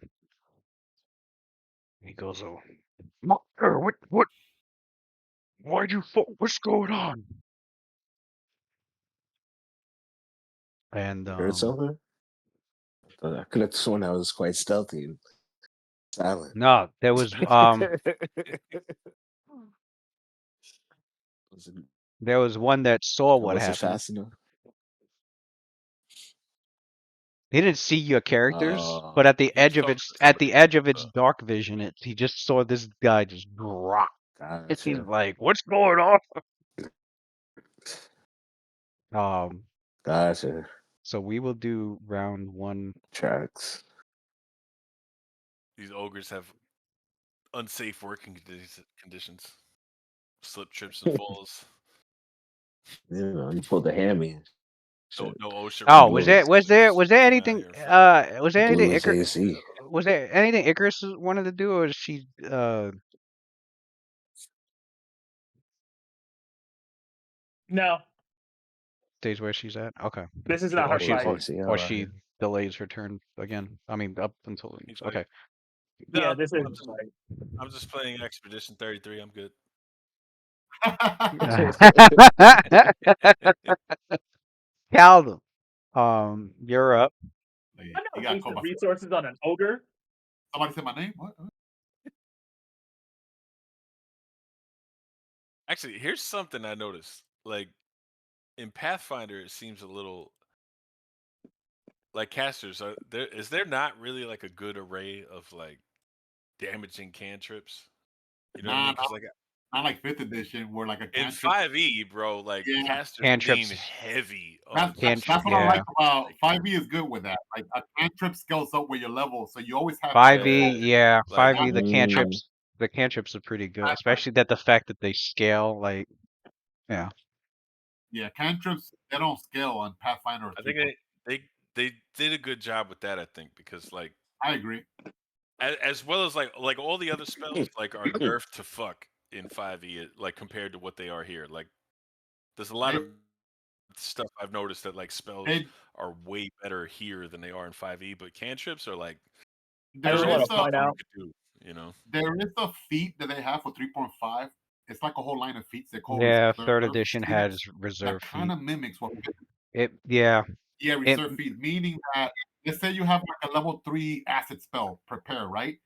He goes, "Oh, why'd you fall? What's going on?" And
You heard something? I could have sworn that was quite stealthy and silent.
no, there was there was one that saw what
Was it
happened.
fast enough?
He didn't see your characters,
Oh,
but at the
He was
edge of
talking
its
to somebody.
dark vision, he just saw this guy just drop. He's
gotcha.
like, "What's going on?"
Gotcha.
So we will do round 1.
Tracks.
These ogres have unsafe working conditions. Slip, trips, and falls.
You know, you pulled the hammy.
No OSHA
Oh, was
regulations.
there
Get
anything
out here fighting.
was there
Blew
anything
his AC.
was there anything Icarus wanted to do, or is she
No,
stays where she's at? Okay.
this is not her
Blew his
fight.
AC.
Or
All
she
right.
delays her turn again. I mean, up until
He's
okay.
No,
Yeah, this is
I'm
her
just,
fight.
I'm just playing Expedition 33. I'm good.
Calvin, you're up.
I
He
don't
got
waste
caught
the
by
resources on an ogre.
somebody said my name. What?
Actually, here's something I noticed. Like in Pathfinder, it seems a little like casters. Is there not really like a good array of like damaging cantrips? You know what I mean?
Nah,
Because like
not like fifth edition where like a
in
cantrip.
5e, bro, like
Yeah,
casters lean
Cantrips.
heavy on
that's what I
Yeah.
like about 5e is good with that. Like a cantrip scales up with your level, so you always have
5e,
Yeah,
yeah.
like
5e,
Mm,
the cantrips are pretty good,
that-
especially that the fact that they scale, like, yeah.
yeah, cantrips they don't scale on Pathfinder or
I
3.
think they did a good job with that. I think because like
I agree.
as well as like all the other spells like are nerfed to fuck in 5e like compared to what they are here. Like there's a lot
They,
of stuff I've noticed that like spells
they,
are way better here than they are in 5e, but cantrips are like
I just
there
showing
is
want to
stuff
point
you
out.
could do, you know.
there is a feat that they have for 3.5. It's like a whole line of feats they call
Yeah,
reserve
3rd edition
feat
has
that
reserve
kind
feet.
of mimics what
Yeah.
reserve feat, meaning that let's say you have like a level 3 acid spell prepare, right?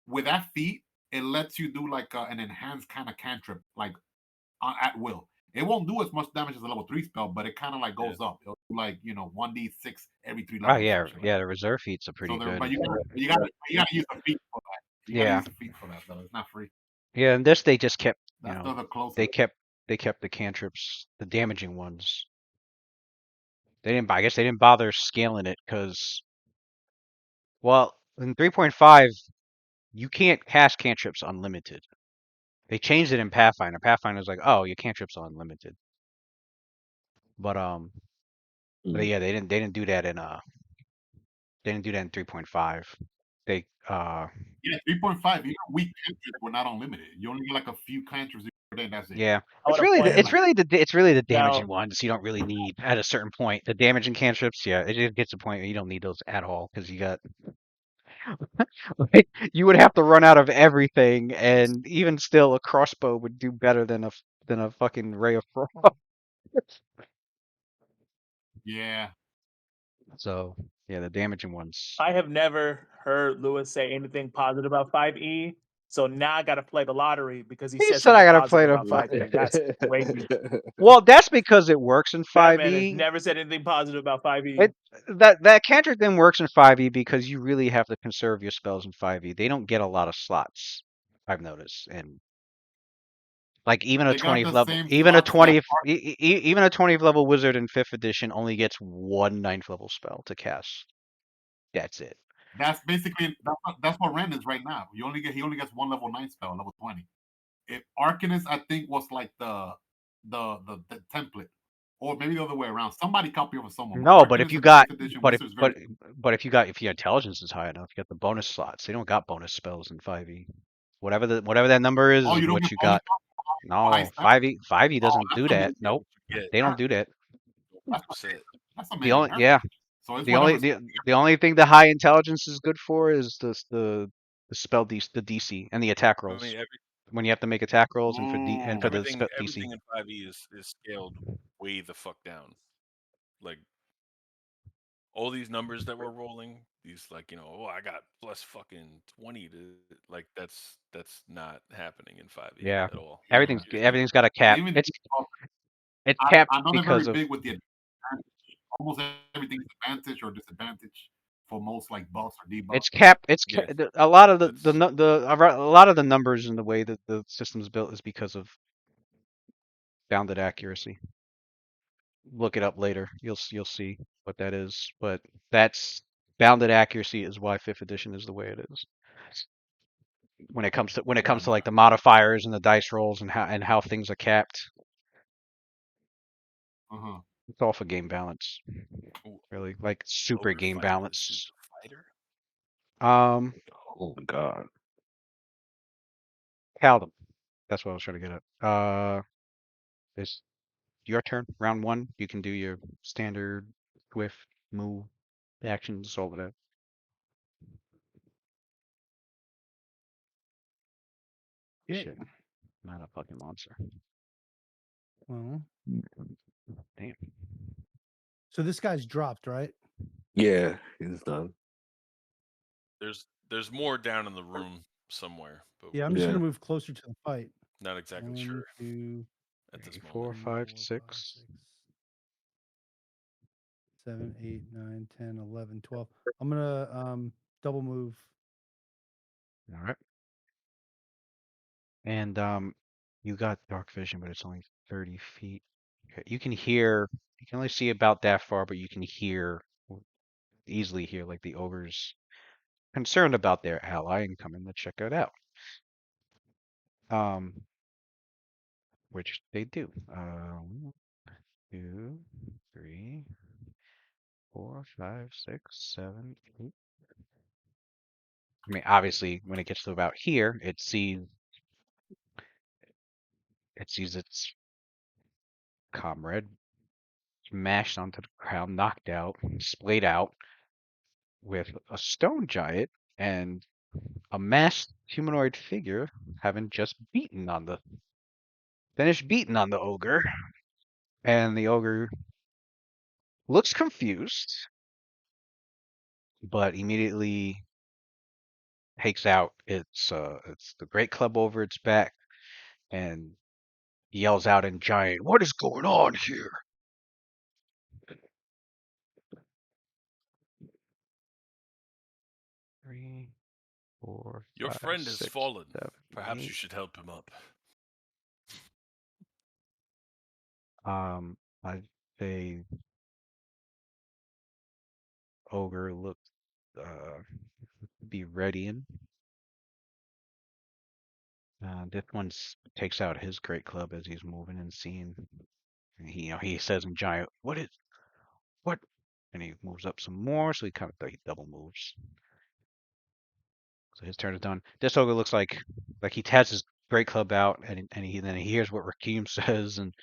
With that feat, it lets you do like an enhanced kind of cantrip, like at will. It won't do as much damage as a level 3 spell, but it kind of like
Yeah.
goes up. It'll do like 1d6 every 3
Oh
levels.
yeah,
Or something like
yeah, the reserve feats are
that.
pretty
So there,
good.
but you gotta use a feat for that. You gotta
Yeah.
use a feat for that, though. It's not free.
Yeah, and this they just kept,
That's the
they
closest.
kept the cantrips, the damaging ones. I guess they didn't bother scaling it because, well, in 3.5, you can't cast cantrips unlimited. They changed it in Pathfinder. Pathfinder's like, oh, your cantrips are unlimited. But yeah, they didn't do that in 3.5. They
Yeah, 3.5. Even weak cantrips were not unlimited. You only get like a few cantrips per day. That's it.
yeah.
I
It's
wanna
really
point
the it's really the
Now-
damaging ones you don't really need at a certain point. The damaging cantrips, yeah, it just gets to a point where you don't need those at all because you got like, you would have to run out of everything, and even still, a crossbow would do better than a fucking ray of frost.
Yeah.
So yeah, the damaging ones.
I have never heard Lewis say anything positive about 5e. So now I got to play the lottery because he
He
said
said I
something
gotta play
positive
the
about 5e. That's crazy.
Well, that's because it works in
That man has
5e.
never said anything positive about 5e.
That cantrip thing works in 5e because you really have to conserve your spells in 5e. They don't get a lot of slots, I've noticed, and like even a
They got
20th
the
level,
same
even a
slots that
20th, even a 20th level wizard in 5th edition only gets one 9th level spell to cast. That's it.
That's basically that's what Ren is right now. He only gets one level 9 spell, level 20. If Arcanist, I think, was like the template, or maybe the other way around. Somebody copy over someone.
No, but if
Arcanist
you
in
got,
5th edition
but if,
Wizards
but,
very
but if your intelligence is high enough, you got the bonus slots. They don't got bonus spells in 5e. Whatever that number is
oh, you don't
what
get
you
bonus
got.
high
No,
spell.
5e
Oh,
doesn't
that's
do that.
amazing.
Nope,
Yeah,
they don't do that.
That's
percent.
that's a
The
mega
only
nerf.
yeah,
So it's
the only
whatever.
the only thing the high intelligence is good for is the spell the DC and the attack
I
rolls.
mean,
When you have to make attack rolls and for the
everything
spell DC.
in 5e is scaled way the fuck down. Like all these numbers that we're rolling, these like oh I got plus fucking 20 to like that's not happening in 5e
Yeah,
at all.
everything's got a cap.
Even
It's capped
I know they're very
because of
big with the advantage. Almost everything is advantage or disadvantage for most like buffs or debuffs.
it's capped.
Yeah,
A lot of
that's
a lot of the numbers in the way that the system's built is because of bounded accuracy. Look it up later. You'll see what that is. But that's bounded accuracy is why 5th edition is the way it is. When it comes to like the modifiers and the dice rolls and how things are capped,
Uh-huh.
it's all for game balance.
ooh,
Really, like super
ogre
game
fighter versus
balance.
fighter.
Oh God.
Caldum. That's what I was trying to get at. It's your turn. Round 1. You can do your standard swift move actions, all of that.
Yeah.
Shit, not a fucking monster.
Well,
Damn.
so this guy's dropped, right?
Yeah, he's done.
There's more down in the room somewhere, but
Yeah, I'm just
Yeah.
gonna move closer to the fight.
not exactly
1,
sure
2,
at this
3,
moment.
4, 5, 6.
7, 8, 9, 10, 11, 12. I'm gonna double move.
All right. And you got dark vision, but it's only 30 feet. Okay, you can hear. You can only see about that far, but you can easily hear like the ogres concerned about their ally and coming to check it out. Which they do. 1, 2, 3, 4, 5, 6, 7, 8. I mean, obviously, when it gets to about here, it sees its comrade smashed onto the ground, knocked out, splayed out, with a stone giant and a masked humanoid figure having just finished beating on the ogre. And the ogre looks confused, but immediately takes out it's the great club over its back and yells out in giant, "What is going on here?" 3, 4,
Your
5,
friend has
6,
fallen.
7,
Perhaps
8.
you should help him up.
I say ogre looks be readying This one takes out his great club as he's moving and seeing. And he says in giant, what? And he moves up some more, so he double moves. So his turn is done. This ogre looks like he has his great club out, and then he hears what Rakim says, and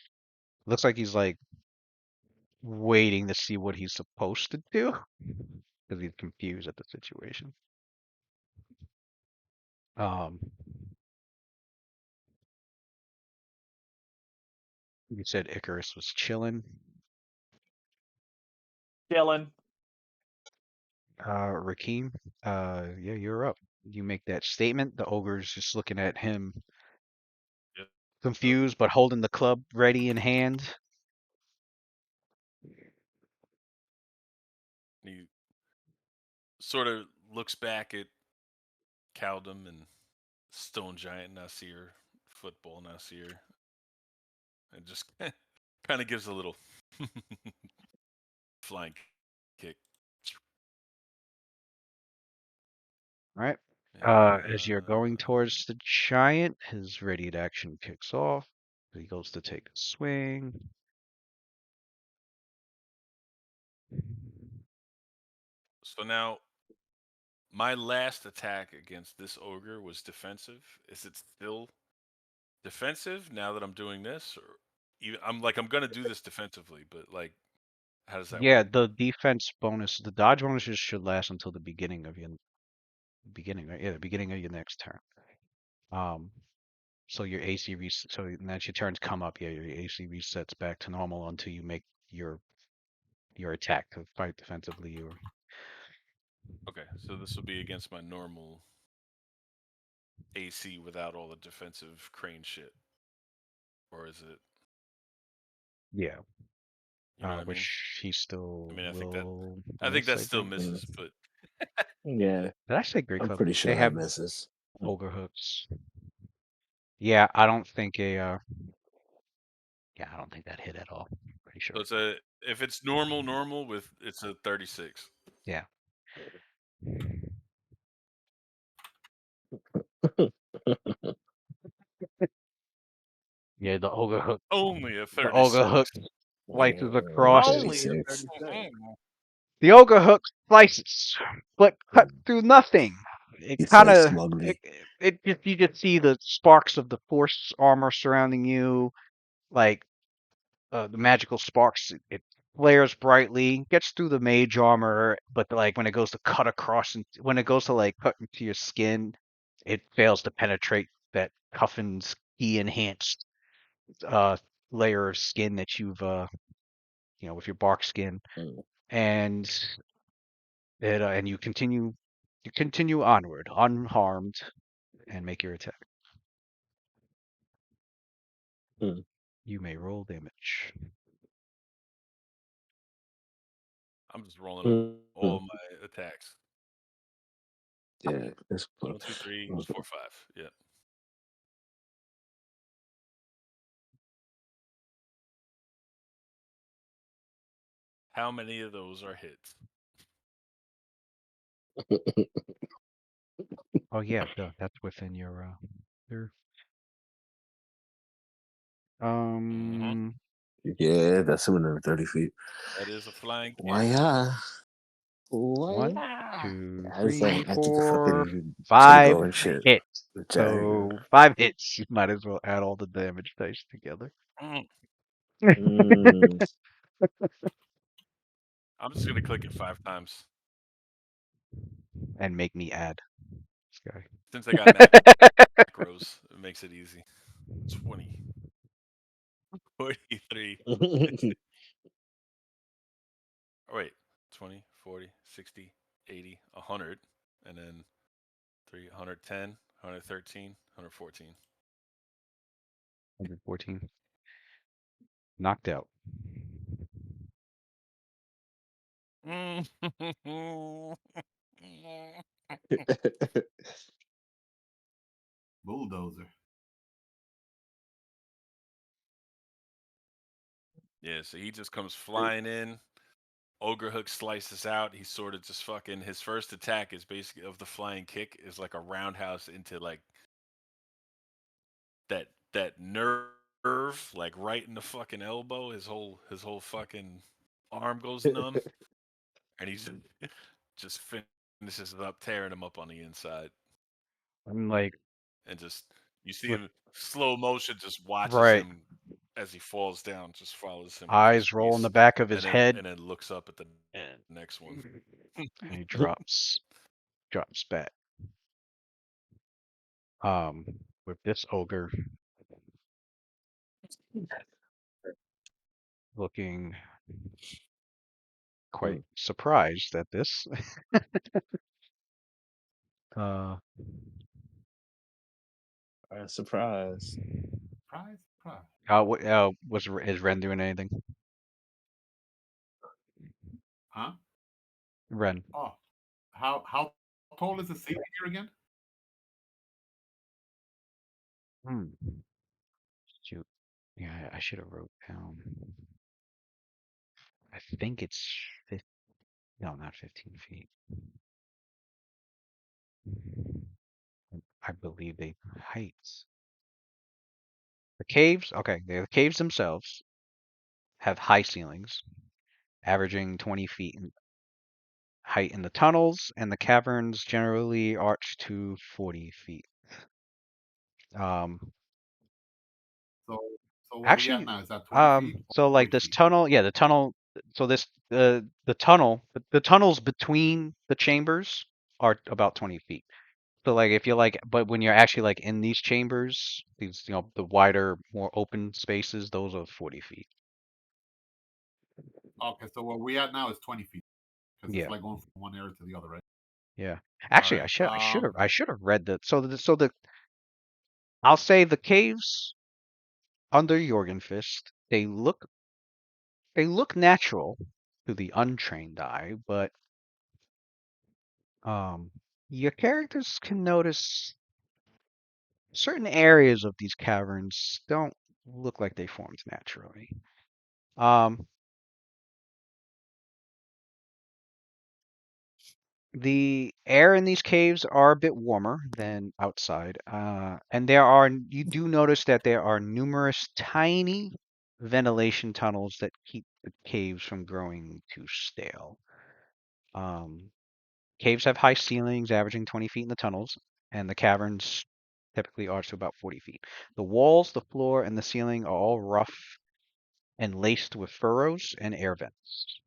looks like he's like waiting to see what he's supposed to do because he's confused at the situation. You said Icarus was chilling.
Chilling.
Rakim, yeah, you're up. You make that statement. The ogre's just looking at him,
Yep.
confused, but holding the club ready in hand.
He sort of looks back at Caldum and Stone Giant Nasir, Football Nasir, and just kind of gives a little flying kick.
All right. As you're going towards the giant, his radiant action kicks off. He goes to take a swing.
So now, my last attack against this ogre was defensive. Is it still defensive now that I'm doing this, or I'm gonna do this defensively, but like, how does that
Yeah,
work?
the defense bonus, the dodge bonuses should last until the beginning of your right? Yeah, the beginning of your next turn. So your AC so as your turns come up, yeah, your AC resets back to normal until you make your attack to fight defensively. Or
Okay, so this will be against my normal AC without all the defensive crane shit, or is it?
yeah,
You know what I mean?
which he still
I mean,
will.
I think that
say
still
great.
misses, but
Yeah,
Did I say great
I'm
club?
pretty sure
They
that
have
misses.
ogre hooks. Yeah, I don't think yeah, I don't think that hit at all. Pretty sure.
so if it's normal with it's a 36.
Yeah. Yeah, the ogre hook.
Only a
The ogre
36.
hook slices
Only
across.
Only a
36.
36.
The ogre hook slices, but cut through nothing. It
He
kind
says
of
smugly.
you just see the sparks of the force armor surrounding you, like the magical sparks. It flares brightly, gets through the mage armor, but like when it goes to cut across and when it goes to like cut into your skin, it fails to penetrate that Cuffin's key enhanced uh layer of skin that you've with your bark skin,
Mm.
and you continue onward unharmed and make your attack.
Mm.
You may roll damage.
I'm just rolling
Mm.
all my attacks.
Yeah, it's
1, 2, 3, 4, 5. Yeah. How many of those are hits?
Oh yeah, that's within your your um
Yeah, that's within 30 feet.
That is a flying kick.
Why yeah? Why
1,
yeah?
2,
I was
3,
like, I get the
4,
fucking
5
jingle and shit.
hits.
The Jagger.
So 5 hits. You might as well add all the damage dice together.
Mm.
Mm.
I'm just gonna click it 5 times
And make me add this guy.
since I got macros. It makes it easy. 20, 43. Oh, wait, 20, 40, 60, 80, 100, and then 110, 113, 114.
114. Knocked out.
Bulldozer.
Yeah, so he just comes flying in. Ogre Hook slices out. He sort of just fucking. His first attack is basically of the flying kick is like a roundhouse into like that nerve, like right in the fucking elbow. His whole fucking arm goes numb, and he's just finishes it up, tearing him up on the inside,
I'm like,
and just you see
with
him slow motion, just watches
right
him as he falls down, just follows him with his
eyes roll in the
face,
back of his head,
and then looks up at the
and
next one.
he drops back. With this ogre looking quite surprised at this. uh,
Surprise.
Surprise.
is Ren doing anything?
Huh?
Ren.
Oh, how tall is the ceiling here again?
Shoot. Yeah, I should have wrote down. I think it's no, not 15 feet. I believe they heights. The caves, okay, the caves themselves have high ceilings, averaging 20 feet in height in the tunnels, and the caverns generally arch to 40 feet.
So where we at
Actually,
now? Is that 20 feet or
so like
40
this
feet?
tunnel, yeah, the tunnel. So this the tunnel, the tunnels between the chambers are about 20 feet. So like if you're like, but when you're actually like in these chambers, these the wider, more open spaces, those are 40 feet.
Okay, so where we at now is 20 feet because it's
Yeah,
like going from one area to the other, right?
yeah.
All
Actually,
right.
I should have read that. So the I'll say the caves under Jorgenfist, they look natural to the untrained eye, but your characters can notice certain areas of these caverns don't look like they formed naturally. The air in these caves are a bit warmer than outside, and you do notice that there are numerous tiny ventilation tunnels that keep the caves from growing too stale. Caves have high ceilings, averaging 20 feet in the tunnels, and the caverns typically arch to about 40 feet. The walls, the floor, and the ceiling are all rough and laced with furrows and air vents.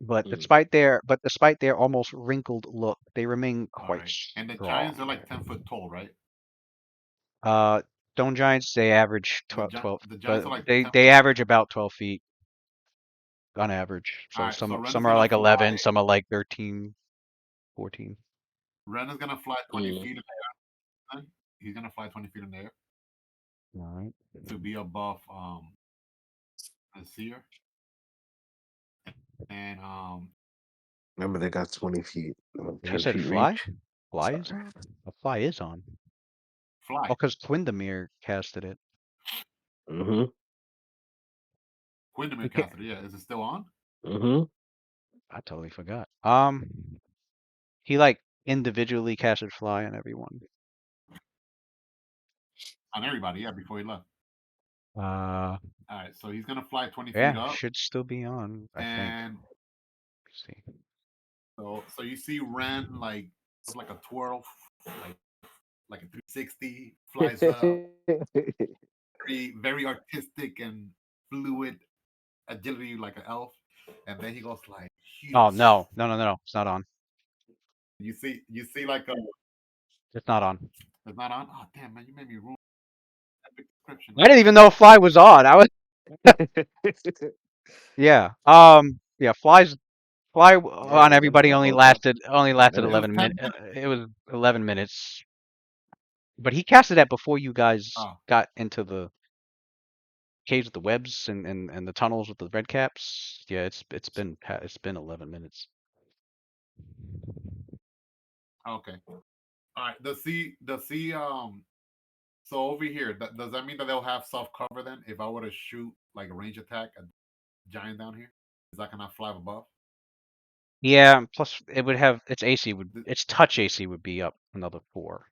But despite their almost wrinkled look, they remain
All
quite
right. And the giants are
strong.
like 10 foot tall, right?
Stone giants, they average
The
12,
the giants
but
are like
they
10
they
foot
average
tall.
about 12 feet on average.
All
So
right. So Ren is
some are
gonna
like
fly.
11, some are like 13, 14.
Ren is gonna fly 20 feet in the air. He's gonna fly 20 feet in the air
All right.
to be above the seer. And
Remember, they got 20 feet,
You
10
said
feet
fly?
reach.
Fly is on? A fly is on.
fly.
Oh, because Quindamir casted it.
Mm-hmm.
Quindamir
He can't.
casted. Yeah, is it still on?
Mm-hmm.
I totally forgot. He like individually casted fly on everyone.
On everybody, yeah, before he left.
Uh,
All right, so he's gonna fly 20 feet
yeah,
up,
should still be on, I think.
and
Let's see.
so you see Ren like does like a twirl, like a 360, flies up, very artistic and fluid agility like an elf, and then he goes like,
Oh
huge.
no, it's not on.
You see like a.
It's not on.
It's not on. Oh damn, man, you made me ruin epic description.
I didn't even know fly was on. I was yeah. Yeah. Fly on everybody only lasted
Minutes.
11
10
minutes.
minutes.
It was 11 minutes. But he casted that before you guys
Oh,
got into the caves with the webs and the tunnels with the red caps. Yeah, it's been 11 minutes.
okay. All right. The sea. So over here, does that mean that they'll have soft cover then? If I were to shoot like a range attack a giant down here, is that gonna fly above?
Yeah, plus it would have its touch AC would be up another 4.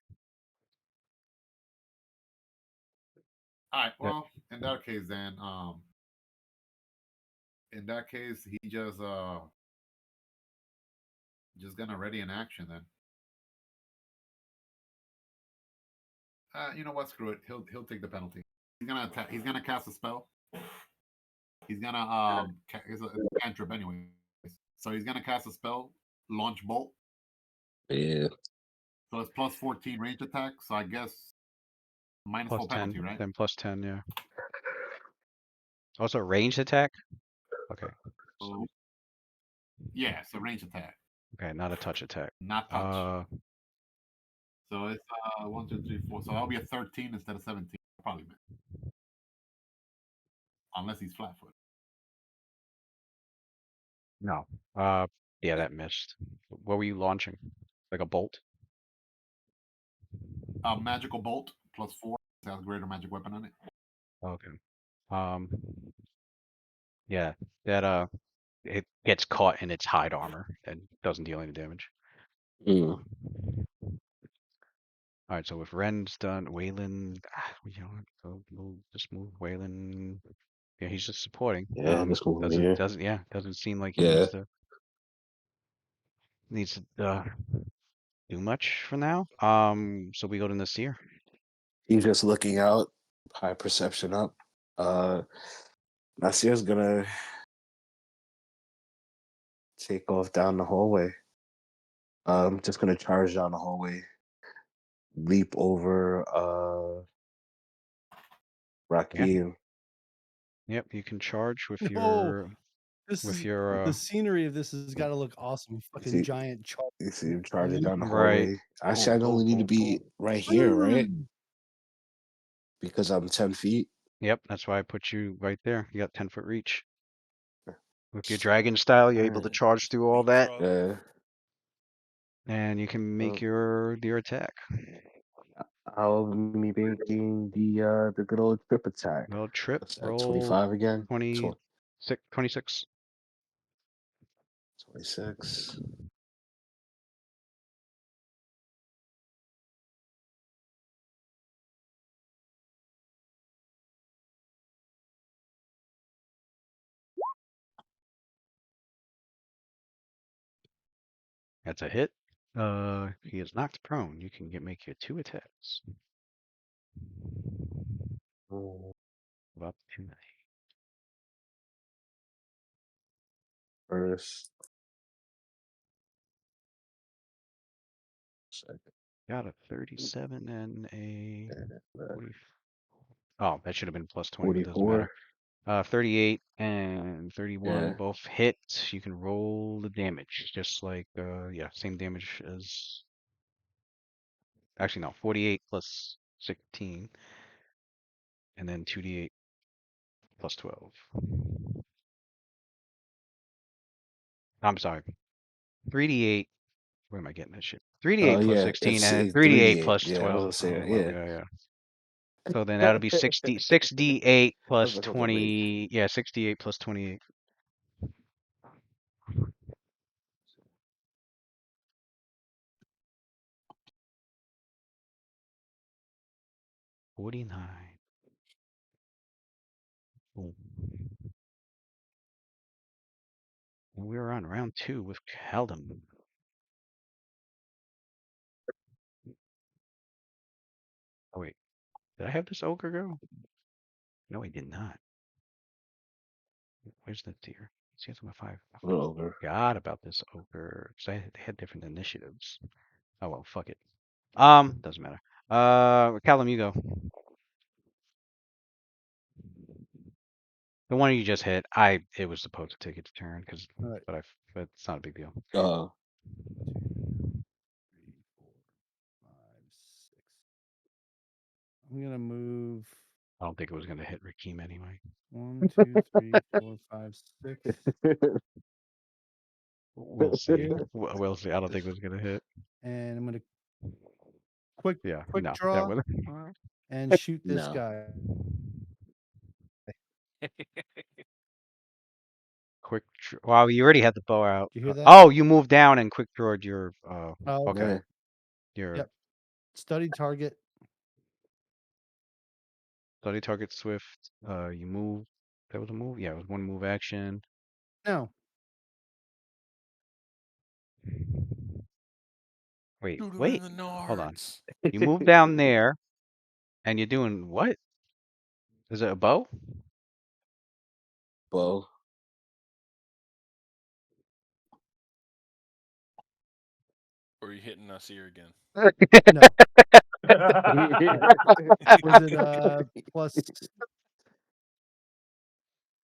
right. Well, in that case, then, in that case, he just gonna ready in action then. You know what? Screw it. He'll take the penalty. He's gonna attack. He's gonna cast a spell. He's gonna it's a cantrip anyways. So he's gonna cast a spell, launch bolt.
Yeah.
So it's plus 14 range attack. So I guess minus
Plus
4 penalty,
10,
right?
then plus 10, yeah. Also ranged attack? Okay.
So, yeah, it's a range attack.
Okay, not a touch attack.
Not touch. So it's 1, 2, 3, 4. So that'll be a 13 instead of 17. Probably miss. Unless he's flat foot.
No. Yeah, that missed. What were you launching? Like a bolt?
Magical bolt plus 4. It has greater magic weapon on it.
Okay. Yeah, that it gets caught in its hide armor and doesn't deal any damage.
Mm.
All right, so if Ren's done, Waylon, you know, so we'll just move Waylon. Yeah, he's just supporting.
Yeah, let's move him here.
Doesn't seem like he
Yeah.
needs to do much for now. So we go to Nasir.
He's just looking out, high perception up. Nasir's gonna take off down the hallway. Just gonna charge down the hallway, leap over Rakim.
Yep, you can charge with
No,
your
this
with
is
your
the scenery of this has got to look awesome. Fucking giant chart.
You see him charging down the
Right.
hallway. Actually, I only need to be right here, right? Because I'm 10 feet.
Yep, that's why I put you right there. You got 10-foot reach. With your dragon style, you're able to charge through all that,
Yeah.
and you can make your attack.
I'll be making the good old trip attack.
Well, trip,
What's that,
roll
25 again?
26.
26.
That's a hit. He is knocked prone. You can make your 2 attacks. About 2
First. Second.
Got a 37 and a 40. Oh, that should have been plus 20, but doesn't matter. 38 and 31 both hit. You can roll the damage, just like yeah, same damage as. Actually, no, 48 plus 16, and then 2d8 plus 12. I'm sorry, 3d8. Where am I getting that shit? 3d8 plus 16 and 3d8 plus 12.
Yeah, I was gonna say,
yeah. So then that'll be 6d8 plus 20. Yeah, 68 plus 28. $49. Boom. And we're on round 2 with Kaldum. Oh wait, did I have this ogre go? No, I did not. Where's the deer? See, it's my 5. I forgot about this ogre because I had different initiatives. Oh well, fuck it. Doesn't matter. Callum, you go. The one you just hit, it was supposed to take its turn but it's not a big deal.
2, 3, 4, 5, 6. I'm gonna move.
I don't think it was gonna hit Rakim anyway.
1, 2, 3, 4, 5, 6.
We'll see. We'll see. I don't think it was gonna hit.
And I'm gonna quick
no,
draw and shoot this guy.
Quick. Wow, you already had the bow out.
You hear that?
Oh, you moved down and quick drawed your. Okay.
Yep. Study target.
Study target swift. You move. That was a move? Yeah, it was one move action.
No.
Wait,
Shoot him
wait.
in the
Hold on.
nards.
You move down there, and you're doing what? Is it a bow?
Bow.
Or are you hitting Nasir again?
No. Was it plus?
I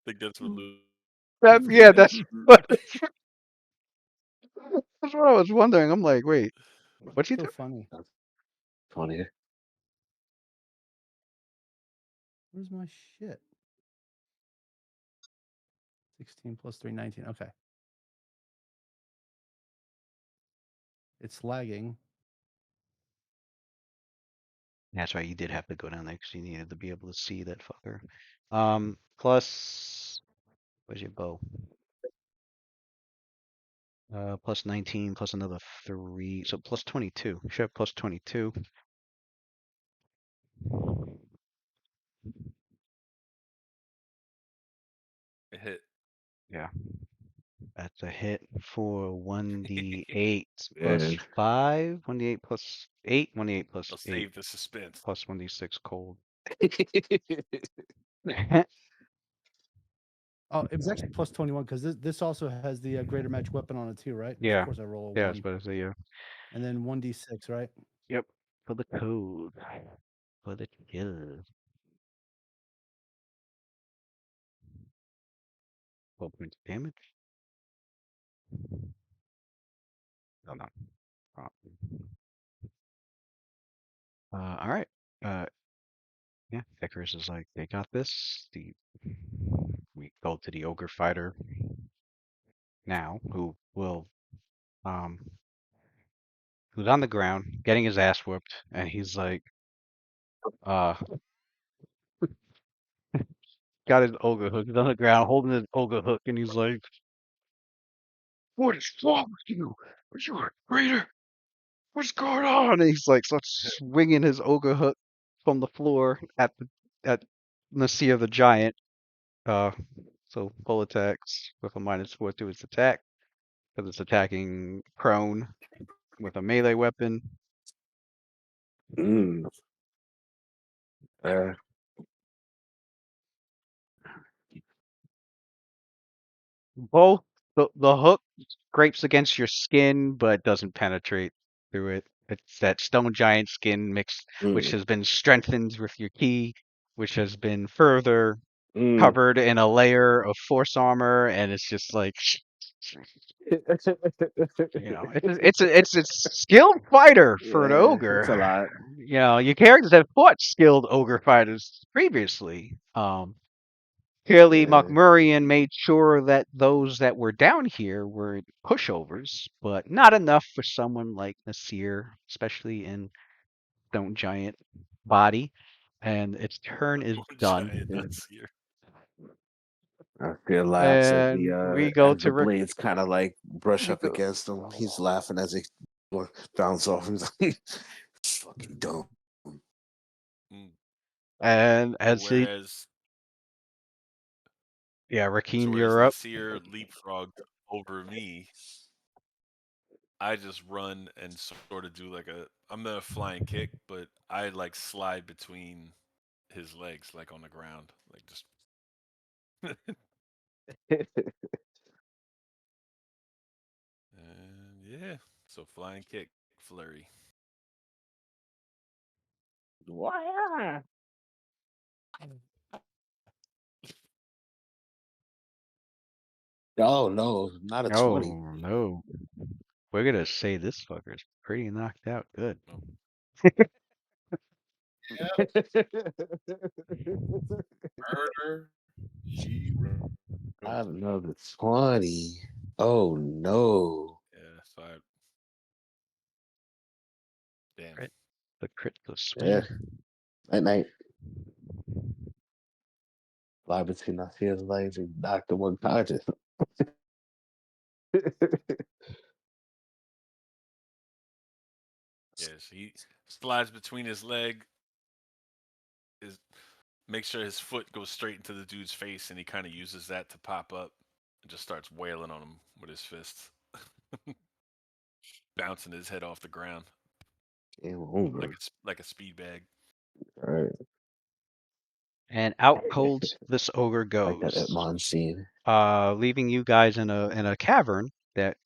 think that's what Lou.
Yeah, that's what that's what I was wondering. I'm like, wait, what's he
So
do?
funny.
Funny.
Where's my shit? 16 plus 3, 19. Okay. It's lagging.
That's right. You did have to go down there because you needed to be able to see that fucker. Plus, where's your bow? Plus 19, plus another 3, so plus 22. You should have plus 22.
It hit.
Yeah. That's a hit for 1d8 plus
Man.
5, 1d8 plus 8, 1d8 plus
I'll
8,
save the suspense.
plus 1d6 cold.
Oh, it was actually plus 21 because this also has the greater match weapon on it too, right? Which
Yeah.
of course I roll a
Yeah, I
1.
was about to say, yeah.
And then 1d6, right?
Yep. For the code. For the kill. 12 points of damage. Oh no. All right. Yeah, Icarus is like, they got this. We go to the ogre fighter now, um who's on the ground, getting his ass whooped, and he's like, uh, got his ogre hook. He's on the ground holding his ogre hook, and he's like, "What is wrong with you? Are you a traitor? What's going on?" And he's like, starts swinging his ogre hook from the floor at Nasir the giant. So full attacks with a -4 to its attack because it's attacking prone with a melee weapon.
Mm.
Both the hook scrapes against your skin, but doesn't penetrate through it. It's that stone giant skin mixed, which
Mm.
has been strengthened with your key, which has been further
Mm.
covered in a layer of force armor, and it's just like, it's a skilled fighter for an
Yeah, it's a
ogre.
lot.
Your characters have fought skilled ogre fighters previously. Clearly,
Yeah.
Mokmurian made sure that those that were down here were pushovers, but not enough for someone like Nasir, especially in Stone Giant body. And its turn is
Giant
done.
Nasir.
Nasir laughs as
And we go
as the
to
blades kind of like brush
we
up
go,
against him. He's laughing as they bounce off. He's like, "Fucking dumb."
Mm.
and
So
as he, Rakeem,
whereas
you're up.
Nasir leapfrogged over me, I just run and sort of do like I'm gonna flying kick, but I like slide between his legs, like on the ground, like just. And yeah, so flying kick flurry.
Why? Oh no, not a 20.
Oh no, we're gonna say this fucker's pretty knocked out. Good.
Oh,
Murder. She wrote.
Another 20. Oh no.
yeah, so damn.
Crit. The crit, the
Yeah.
swing.
Night night. Fly between Nasir's legs and knock the one conscious.
Yes, he slides between his leg. Is makes sure his foot goes straight into the dude's face, and he kind of uses that to pop up and just starts wailing on him with his fists, bouncing his head off the ground
Game over.
like a speed bag.
All right.
And out cold this ogre
Like that
goes,
Edmond scene.
leaving you guys in a cavern that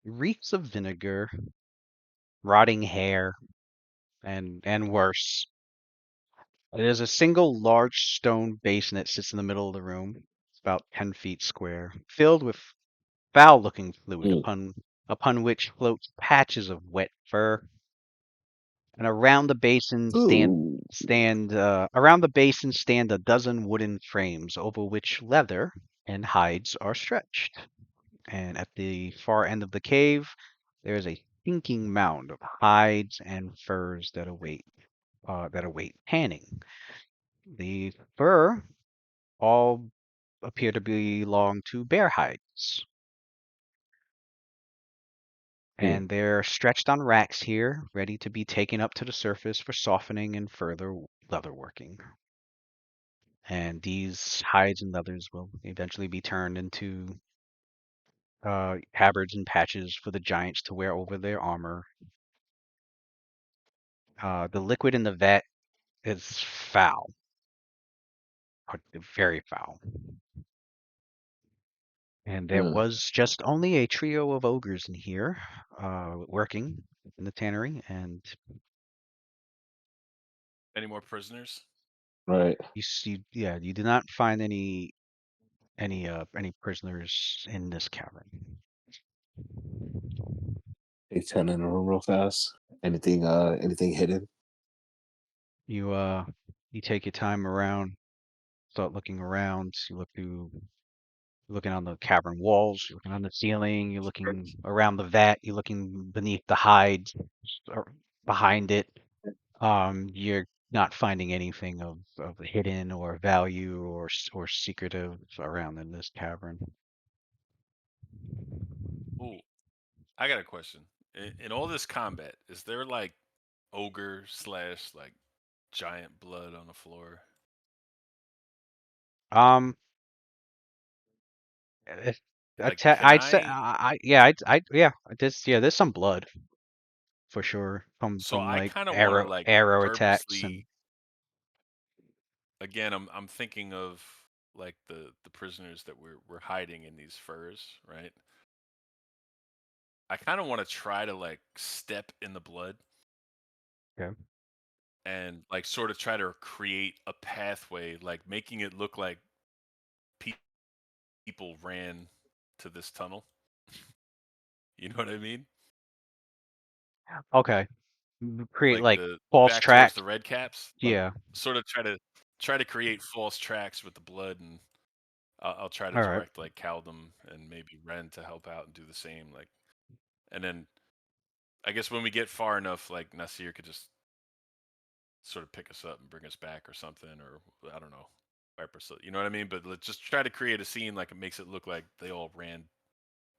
reeks of vinegar, rotting hair, and worse. It is a single large stone basin that sits in the middle of the room. It's about 10 feet square, filled with foul-looking fluid, upon which floats patches of wet fur. And around the basin stand a dozen wooden frames over which leather and hides are stretched. And at the far end of the cave, there is a stinking mound of hides and furs that await tanning. The fur all appear to belong to bear hides. And they're stretched on racks here, ready to be taken up to the surface for softening and further leatherworking. And these hides and leathers will eventually be turned into haberds and patches for the giants to wear over their armor. The liquid in the vat is foul, very foul. And there was just only a trio of ogres in here, working in the tannery, and
Any more prisoners?
Right.
you do not find any prisoners in this cavern.
Take 10 in a room real fast. Anything hidden?
You take your time around, start looking around. Looking on the cavern walls, you're looking on the ceiling, you're looking around the vat, you're looking beneath the hides, or behind it. You're not finding anything of hidden or value or secretive around in this cavern.
Ooh, I got a question. In all this combat, is there like ogre / like giant blood on the floor? Like,
I'd say, there's some blood for sure from
so I
like
kind of want to like
arrow attacks and.
purposely. Again, I'm thinking of like the prisoners that we're hiding in these furs, right? I kind of want to try to like step in the blood.
Okay.
And like sort of try to create a pathway, like making it look like people ran to this tunnel. You know what I mean?
Okay. Create like
the
false
back
track.
towards the red caps.
Yeah.
Sort of try to create false tracks with the blood, and I'll try to
All right.
direct like Caldum and maybe Ren to help out and do the same. Like, and then I guess when we get far enough, like Nasir could just sort of pick us up and bring us back or something, or I don't know, wipe us. You know what I mean? But let's just try to create a scene like it makes it look like they all ran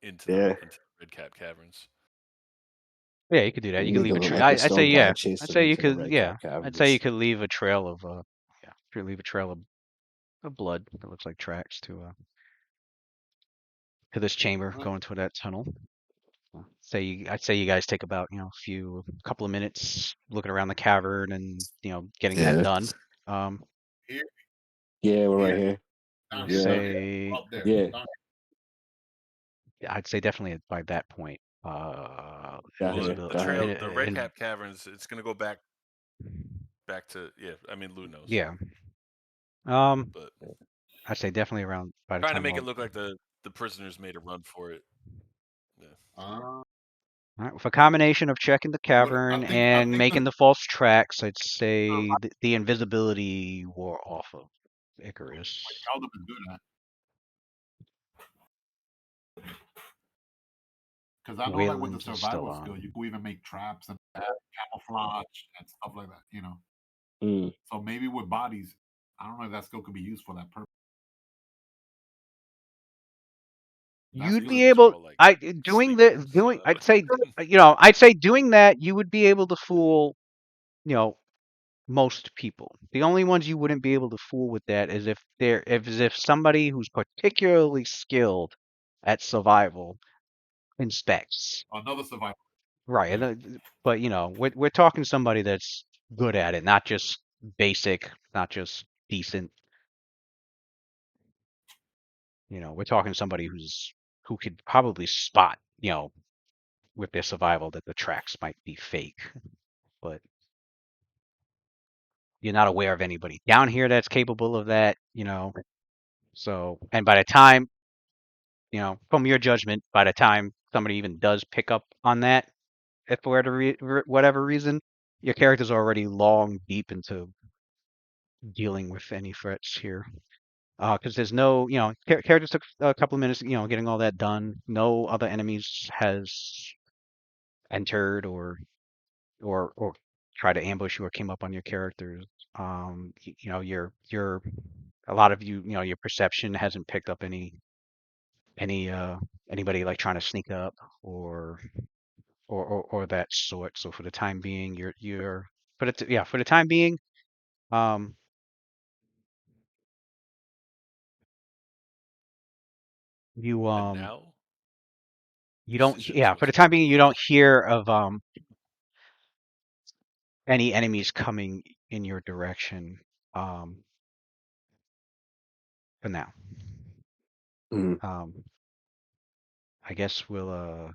into the red cap caverns.
Yeah, you could do that. You could leave a trail.
Like
I'd say yeah.
I'd say you could
leave a trail of leave a trail of blood that looks like tracks to this chamber going to that tunnel. I'd say you guys take about a couple of minutes looking around the cavern and getting that done.
Yeah, we're right here.
I'd say definitely by that point.
The red cap caverns. It's gonna go back to I mean, Lou knows.
Yeah.
But
I'd say definitely around by the time.
Trying to make it look like the prisoners made a run for it. Yeah.
All right, with a combination of checking the cavern and making the false tracks, I'd say the invisibility wore off of Icarus.
Because I know that with the survival skill, you can even make traps and camouflage and stuff like that. So maybe with bodies, I don't know if that skill could be used for that purpose.
You'd be able. I'd say doing that, you would be able to fool, most people. The only ones you wouldn't be able to fool with that is if somebody who's particularly skilled at survival inspects.
Another survivor.
Right, but we're talking somebody that's good at it, not just basic, not just decent. We're talking somebody who could probably spot, with their survival that the tracks might be fake, but you're not aware of anybody down here that's capable of that, So, and by the time, from your judgment, by the time somebody even does pick up on that, if for whatever reason, your character's already long deep into dealing with any threats here. Because there's no, characters took a couple of minutes, getting all that done. No other enemies has entered or try to ambush you or came up on your characters. Your a lot of your perception hasn't picked up any anybody like trying to sneak up or or that sort. So for the time being, you're for the time being, um, you
And now
you don't
decisions
for the
must be
time being you
made.
don't hear of any enemies coming in your direction for now.
Mm.
I guess we'll I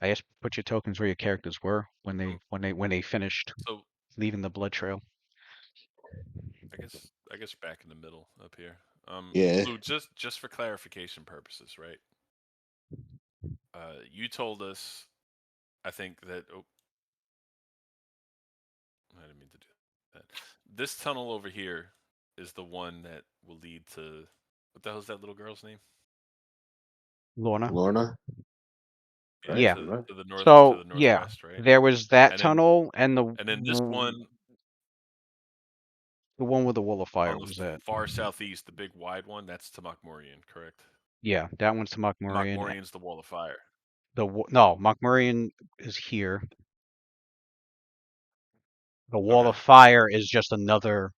guess put your tokens where your characters were when they finished
So
leaving the blood trail.
I guess back in the middle up here.
Yeah.
Lou, just for clarification purposes, right? You told us, I think that. Oh, I didn't mean to do that. This tunnel over here is the one that will lead to. What the hell is that little girl's name?
Lorna.
Lorna.
Yeah,
Right.
Yeah.
Right.
to
So
the
yeah,
northwest, right?
there was that
And then
tunnel and
this one
the one with the wall of fire
on the
was that.
far southeast, the big wide one, that's to Mokmurian, correct?
Yeah, that one's to Mokmurian.
Mokmurian's the wall of fire.
No, Mokmurian is here. The wall
Okay,
of fire is just another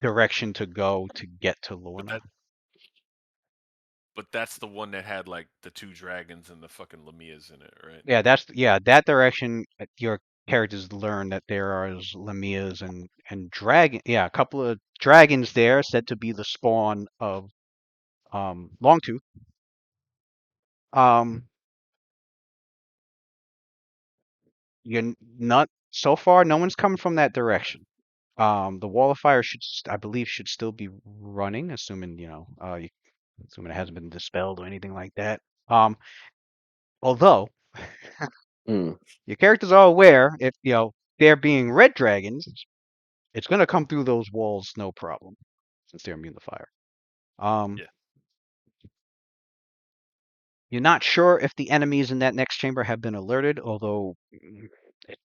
direction to go to get to
but
Lorna.
that's the one that had like the two dragons and the fucking Lamias in it, right?
Yeah, that direction. Your characters learn that there are Lamias and dragon. Yeah, a couple of dragons there said to be the spawn of Longtooth. Um, you're not so far. No one's coming from that direction. The wall of fire I believe, should still be running, assuming assuming it hasn't been dispelled or anything like that. Although
Mm.
your characters are aware, if they're being red dragons, it's gonna come through those walls no problem, since they're immune to fire.
Yeah.
You're not sure if the enemies in that next chamber have been alerted, although it's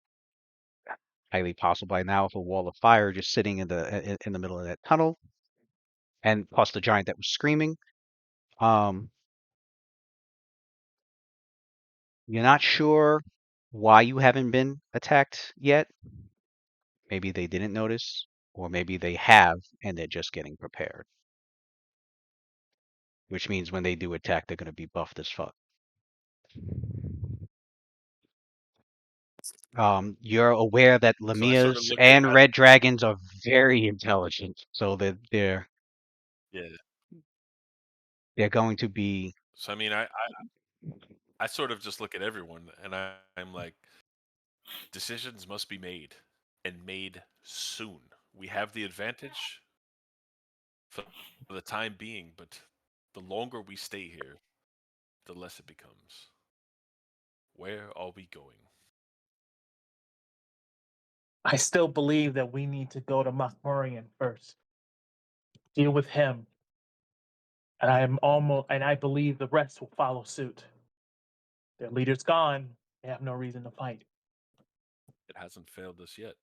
highly possible by now with a wall of fire just sitting in the middle of that tunnel, and plus the giant that was screaming. You're not sure why you haven't been attacked yet. Maybe they didn't notice, or maybe they have and they're just getting prepared. Which means when they do attack, they're going to be buffed as fuck. You're aware that
So I sort of
Lamias
look at
and red dragons are very intelligent, so that
yeah.
they're going to be.
So I mean, I sort of just look at everyone and I'm like, decisions must be made and made soon. We have the advantage for the time being, but the longer we stay here, the less it becomes. Where are we going?
I still believe that we need to go to Mokmurian first. Deal with him. And I believe the rest will follow suit. Their leader's gone. They have no reason to fight.
It hasn't failed us yet.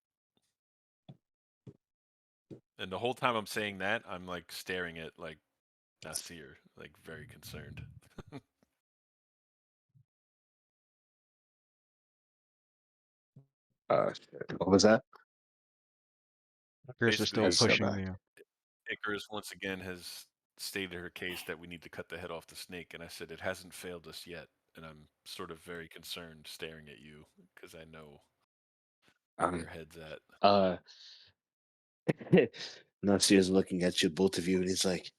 And the whole time I'm saying that, I'm like staring at like Nasir, like very concerned.
What was that?
Icarus is still
Basically,
pushing you.
Icarus once again has stated her case that we need to cut the head off the snake, and I said it hasn't failed us yet, and I'm sort of very concerned staring at you because I know where your head's at.
Nasir's looking at you, both of you, and he's like,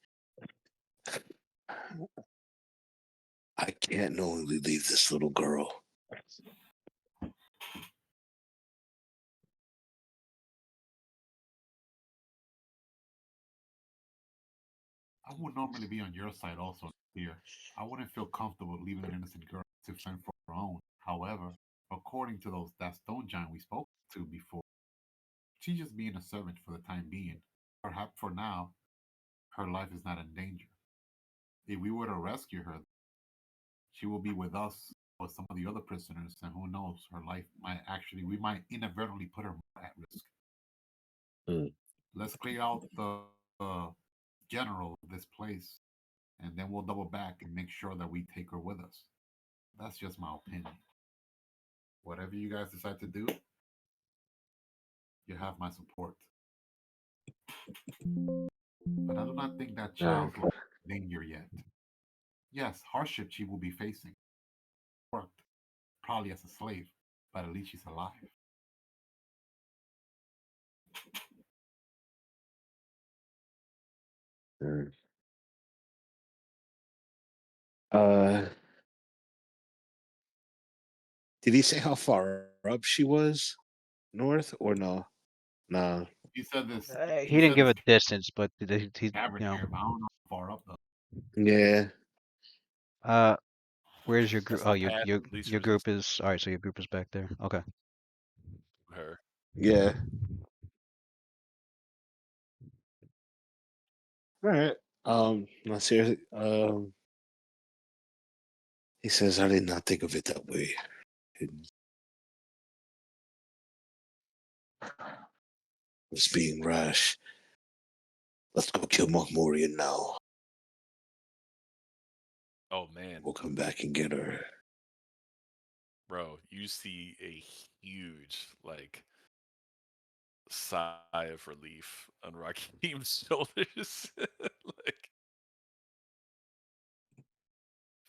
I can't knowingly leave this little girl.
I would normally be on your side also here. I wouldn't feel comfortable leaving an innocent girl to fend for her own. However, according to that stone giant we spoke to before, she's just being a servant for the time being. Perhaps for now, her life is not in danger. If we were to rescue her, she will be with us or some of the other prisoners, and who knows, her life we might inadvertently put her at risk.
Mm.
Let's clear out the general of this place, and then we'll double back and make sure that we take her with us. That's just my opinion. Whatever you guys decide to do, you have my support. But I do not think that child's life is in danger yet. Yes, hardship she will be facing. Worked, probably as a slave, but at least she's alive.
Mm. Did he say how far up she was? North or no? No.
He said this.
He didn't give a distance, but he,
Cavern
you know.
here, but I don't know how far up though.
Yeah.
Where's your group?
That's
Oh,
the path of least
your group
resistance.
is all right. So your group is back there. Okay.
Her.
Yeah. All right. Nasir, he says, I did not think of it that way. It was being rash. Let's go kill Mokmorian now.
Oh man.
We'll come back and get her.
Bro, you see a huge sigh of relief on Raheem's shoulders.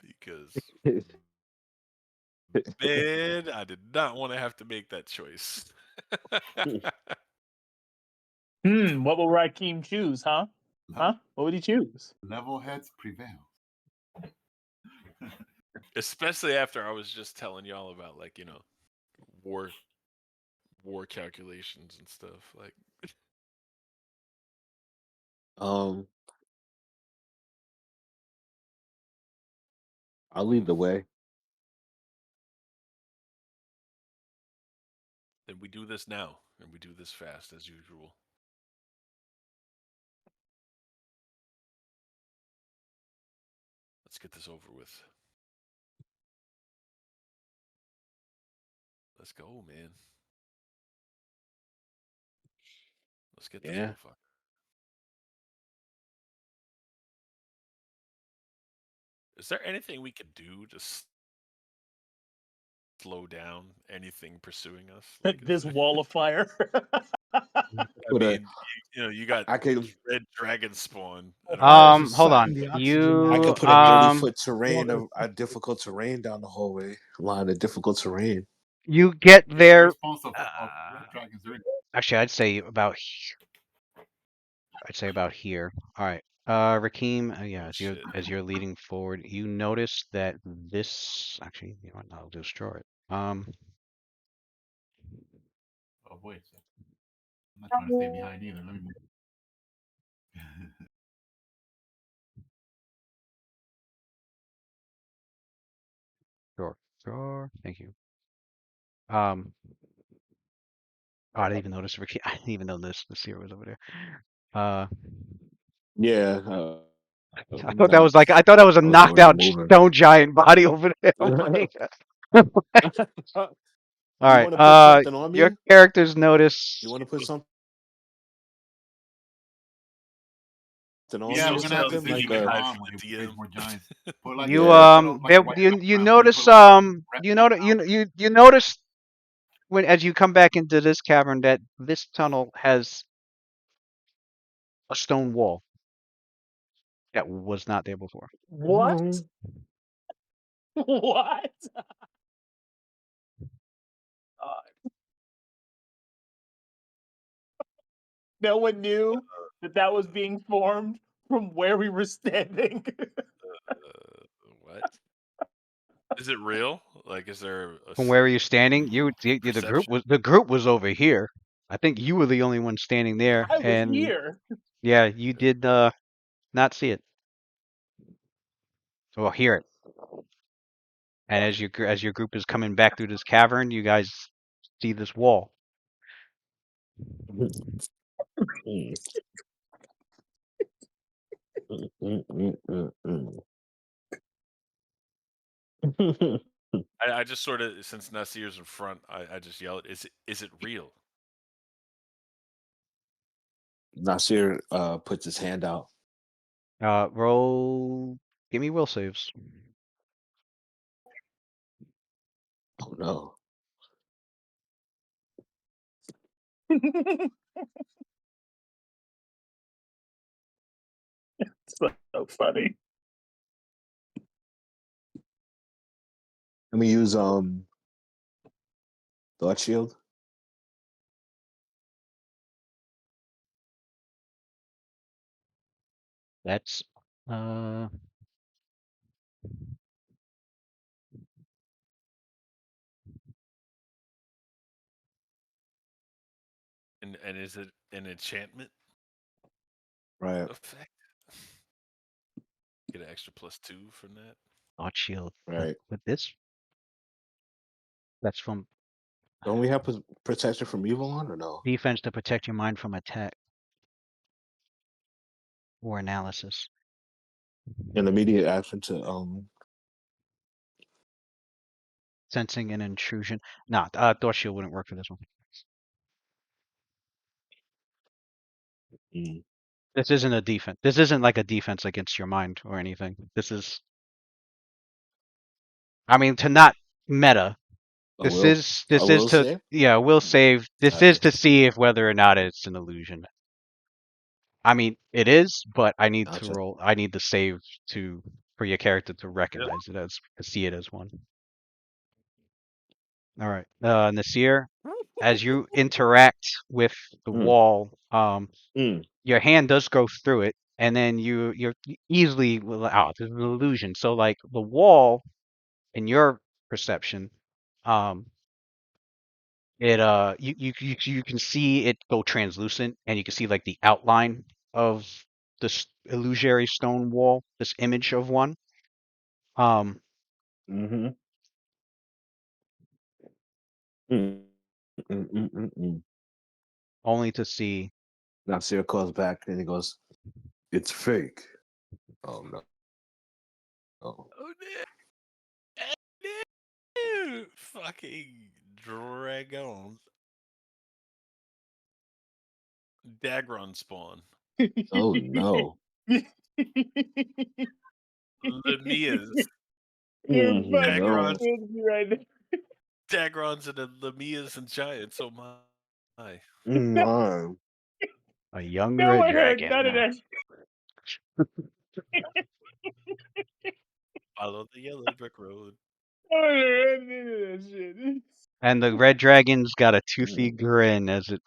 Because man, I did not want to have to make that choice.
What will Raheem choose, huh? Huh? What would he choose?
Level heads prevail.
Especially after I was just telling y'all about war calculations and stuff.
I'll lead the way.
Then we do this now, and we do this fast as usual. Let's get this over with. Let's go, man. Let's get this motherfucker. Is there anything we could do to slow down anything pursuing us?
This wall of fire.
I mean, you got red dragon spawn.
Hold on. You
I could put a 30-foot terrain, a difficult terrain down the hallway. Line of difficult terrain.
You get there. Actually, I'd say about here. All right. Rakeem, yeah, as you're leading forward, you notice that this actually, you know what, I'll destroy it.
Oh wait, I'm not trying to stay behind either. Let me move.
Sure. Thank you. Oh, I didn't even notice Rakeem. I didn't even know this. The seer was over there.
Yeah.
I thought that was a knocked out stone giant body over there. I'm like, all right.
Want to put something on me?
Your characters notice.
You want to put something on
Yeah,
me?
we're gonna have to
Like
more giants.
You notice you notice as you come back into this cavern, that this tunnel has a stone wall that was not there before.
What?
Mhm.
What? No one knew that was being formed from where we were standing.
What? Is it real? Like, is there a
From where are you standing? The group was over here. I think you were the only one standing there,
I was
and
here.
yeah, you did not see it or hear it. And as your group is coming back through this cavern, you guys see this wall.
I just sort of, since Nasir's in front, I just yell, is it real?
Nasir puts his hand out.
Give me will saves.
Oh no.
So funny.
Let me use thought shield.
That's
And is it an enchantment
Right.
effect? Get an extra +2 from that.
thought shield.
Right.
With this, that's from
Don't we have protection from evil on or no?
defense to protect your mind from attack or analysis.
An immediate action to
Sensing an intrusion. Nah, thought shield wouldn't work for this one.
mm.
This isn't a defense. This isn't like a defense against your mind or anything. This is, I mean, to not meta.
A will
To
save?
will save. This is
Gotcha.
to see if whether or not it's an illusion. I mean, it is, but I need to
Gotcha.
roll. I need the save for your character to recognize it as to see it as one. All right, Nasir, as you interact with the
Mm.
wall,
Mm.
your hand does go through it, and then you're easily there's an illusion. So like the wall, in your perception, it you can see it go translucent, and you can see like the outline of this illusory stone wall, this image of one.
Mm-hmm. Mm.
Only to see.
Nasir calls back and he goes, "It's fake." Oh no. Oh.
Oh no! Fucking dragons. Dagron spawn.
Oh no.
Lamias.
You're
Mm,
fucking
no.
kidding me right now.
Dagrons and the Lamias and giants. Oh my.
No.
A young
No
red
one heard
dragon.
none of that.
Follow the yellow brick road.
No one heard none of that shit.
And the red dragon's got a toothy
Mm.
grin as it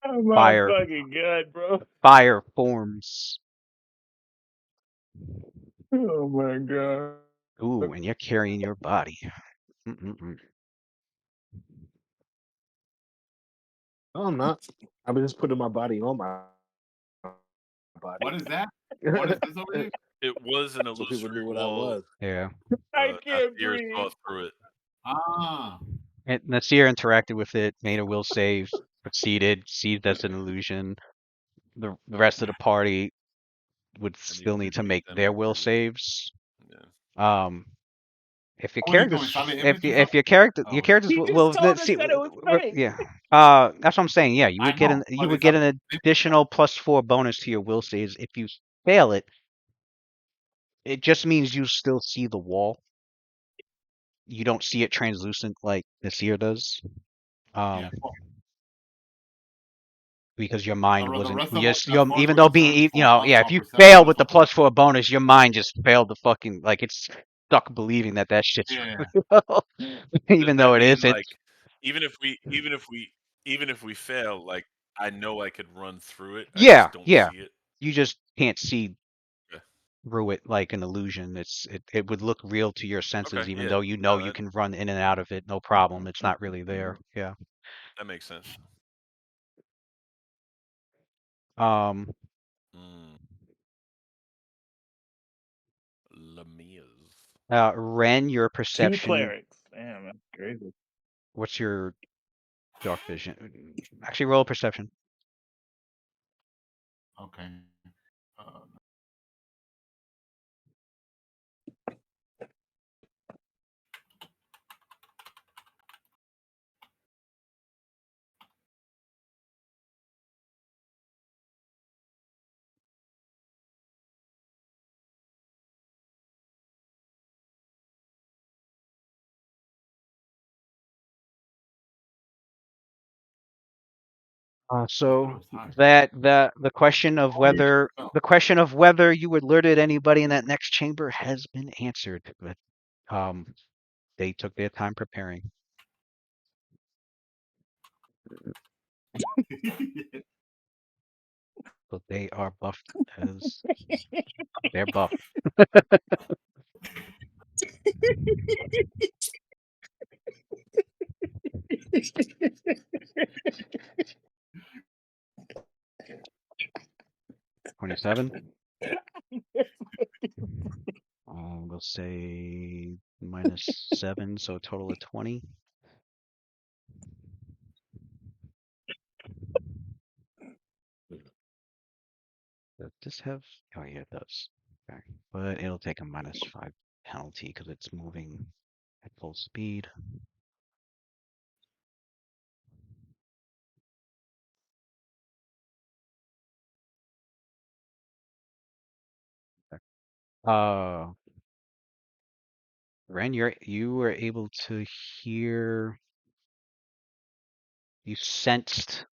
Oh my
fire
fucking god, bro.
fire forms.
Oh my god.
Ooh, and you're carrying your body. Mm-mm-mm.
No, I'm not. I've been just putting my body on my body.
What is that? What is this over here?
It was an
So people knew
illusory
what I
wall.
was.
Yeah.
I can't
Nasir
breathe.
saw through it.
Ah,
And Nasir interacted with it, made a will save, proceeded, seized as an illusion. The rest of the party would
And
still
he
need to
did
make
then
their will
through.
saves.
Yeah.
If your
what are you doing?
character's
Silent image or
if your
Oh,
character's
He just
well,
told us
see,
that it was fake.
yeah. That's what I'm saying. Yeah, you
I
would get
know,
you
but
would
it's
get
silent
an
image.
additional +4 bonus to your will saves. If you fail it, it just means you still see the wall. you don't see it translucent like the seer does.
Yeah.
Because your mind
The
wasn't
rest of
just
as far as
even
we're
though
concerned,
being
for us
if
on
you
perception,
fail
that's
with the
what we're
+4 bonus, your mind just failed to fucking like it's stuck believing that shit's
Yeah.
real, even
Does
though
that
it
mean
isn't.
like even if we fail, like I know I could run through it. I
Yeah,
just don't
yeah.
see it.
You just can't see
Okay.
through it like an illusion. It would look real to your senses,
Okay.
even
Yeah.
though you
No,
you can run in and out of it, no problem. It's not really there. Yeah.
that makes sense.
Um.
Lamia's.
Ren, your
2
perception.
clerics. Damn, that's crazy.
What's your dark vision? Actually, roll a perception.
Okay.
So
high.
the question of
Oh, you
whether you alerted anybody in that next chamber has been answered, but they took their time preparing. So they are buffed as they're buffed. 27. We'll say -7, so a total of 20. Does this have? Oh yeah, it does. Okay. But it'll take a -5 penalty because it's moving at full speed. Ren, you were able to hear. You sensed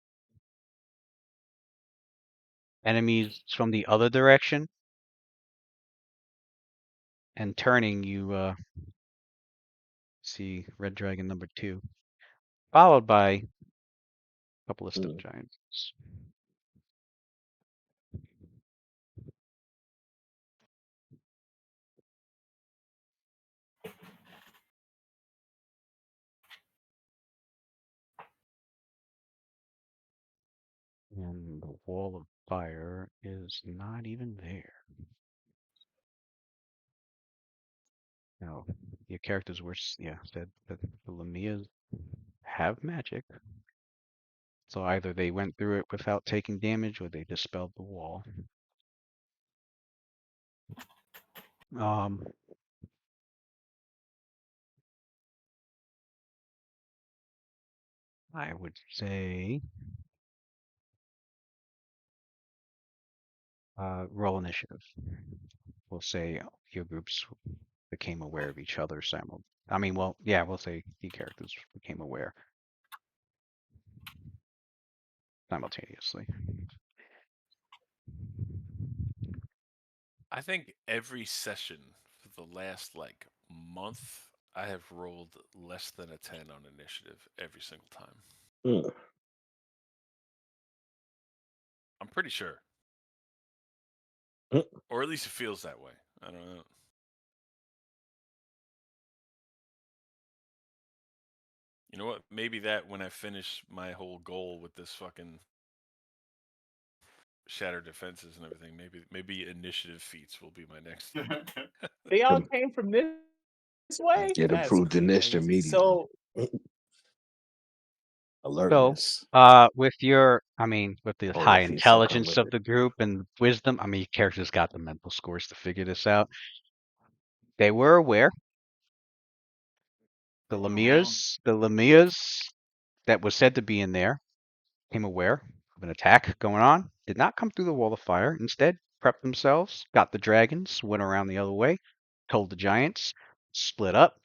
enemies from the other direction, and turning, you see Red Dragon number 2, followed by a couple of stone giants. And the wall of fire is not even there. No, your characters were said that the Lamias have magic. So either they went through it without taking damage, or they dispelled the wall. I would say roll initiative. We'll say your groups became aware of each other we'll say the characters became aware simultaneously.
I think every session for the last like month, I have rolled less than a 10 on initiative every single time. I'm pretty sure. Or at least it feels that way. I don't know. You know what? Maybe that when I finish my whole goal with this fucking shattered defenses and everything, maybe initiative feats will be my next thing.
They all came from this way?
Get
That's
improved initiative
crazy.
immediately.
So
Alertness.
With the
Oh,
high
if you suck
intelligence of
unlimited.
the group and wisdom, your characters got the mental scores to figure this out. They were aware. The Lamias that was said to be in there became aware of an attack going on, did not come through the wall of fire, instead prepped themselves, got the dragons, went around the other way, told the giants, split up,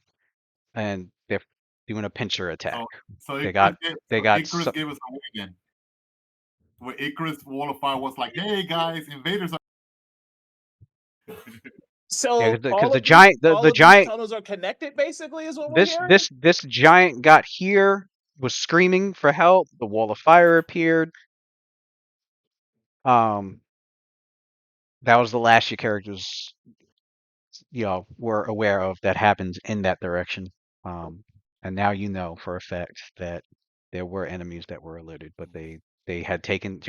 and they're doing a pincer attack.
So
They
Icarus
got
gave us away again. Where Icarus Wall of Fire was like, "Hey guys, invaders are."
So
because the giant the giant
tunnels are connected, basically, is what we're hearing.
this giant got here, was screaming for help. The Wall of Fire appeared. That was the last your characters, were aware of that happened in that direction. And now you know for a fact that there were enemies that were alerted, but they had taken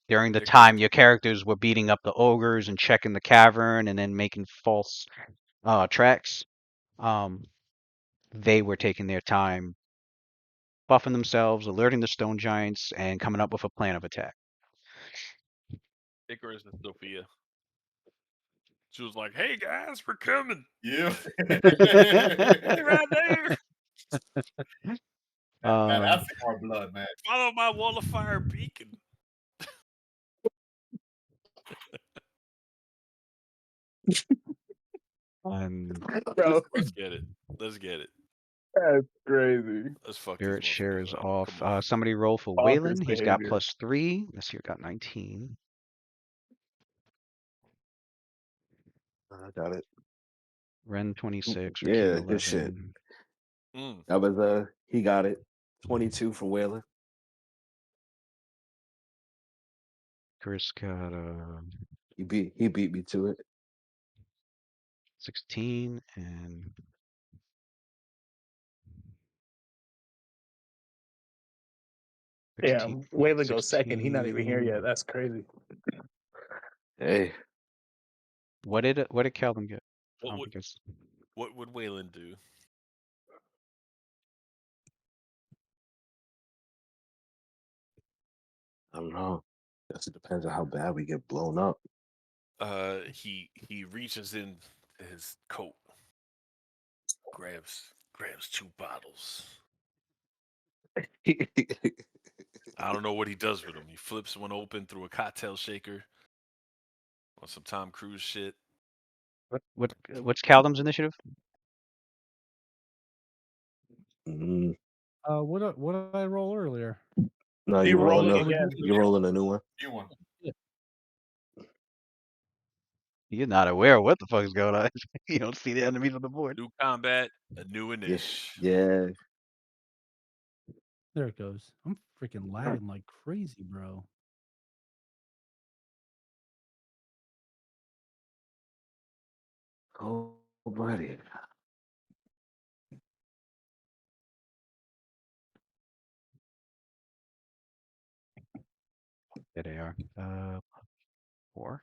during the time your characters were beating up the ogres and checking the cavern and then making false tracks. They were taking their time buffing themselves, alerting the stone giants, and coming up with a plan of attack.
Icarus and Sophia. She was like, "Hey guys, we're coming."
Yeah.
Hey, right there.
That's our blood, man.
Follow my Wall of Fire beacon.
Bro,
Let's get it. Let's get it.
that's crazy.
Let's fuck
Spirit
these
shares
motherfuckers up.
off.
Come on.
Somebody roll for
Bonkers
Waylon. He's got
behavior.
+3. This here got 19.
I got it.
Ren 26.
Yeah,
Rakita
good shit.
11.
That was he got it. 22 for Whaler.
Chris got
He beat me to it.
16 and
Yeah,
16.
Waylon goes second. He's not even here
16.
yet. That's crazy.
Hey,
What did Calvin get?
What would Waylon do?
I don't know. Guess it depends on how bad we get blown up.
He reaches in his coat, grabs 2 bottles. I don't know what he does with them. He flips one open through a cocktail shaker on some Tom Cruise shit.
What's Caldum's initiative?
Mm,
What did I roll earlier?
no,
You rolling again.
You're rolling a new one.
New one.
You're not aware of what the fuck is going on. You don't see the enemies on the board.
New combat, a new inish.
Yeah.
There it goes. I'm freaking lagging like crazy, bro.
Oh, buddy.
There they are. 4.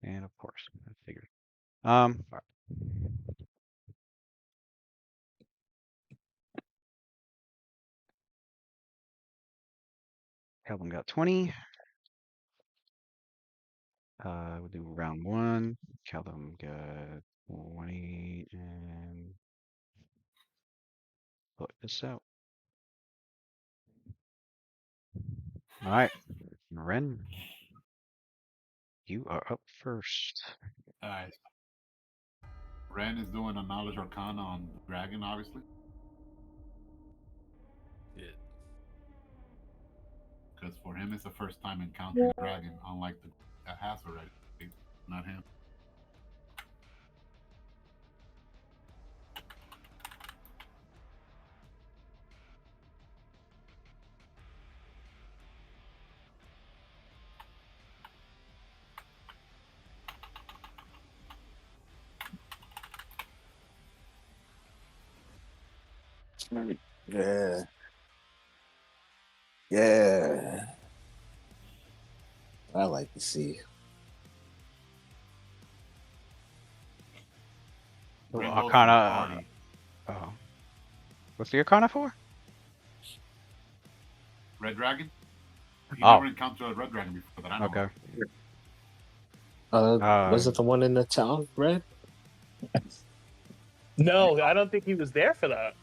And of course, I figured. All right. Calvin got 20. We'll do round 1. Calvin got 20 and put this out. All right, Ren, you are up first.
All right. Ren is doing a knowledge arcana on the dragon, obviously.
Yeah.
Because for him, it's the first time encountering a dragon, unlike that has already. Not him.
Yeah. Yeah. I like to see.
Ren
Well,
goes to the
Arcana.
party.
What's the Arcana for?
Red dragon? He
Oh.
never encountered a red dragon before that I know of.
Okay.
Was it the one in the town, Red?
No, I don't think he was there for that.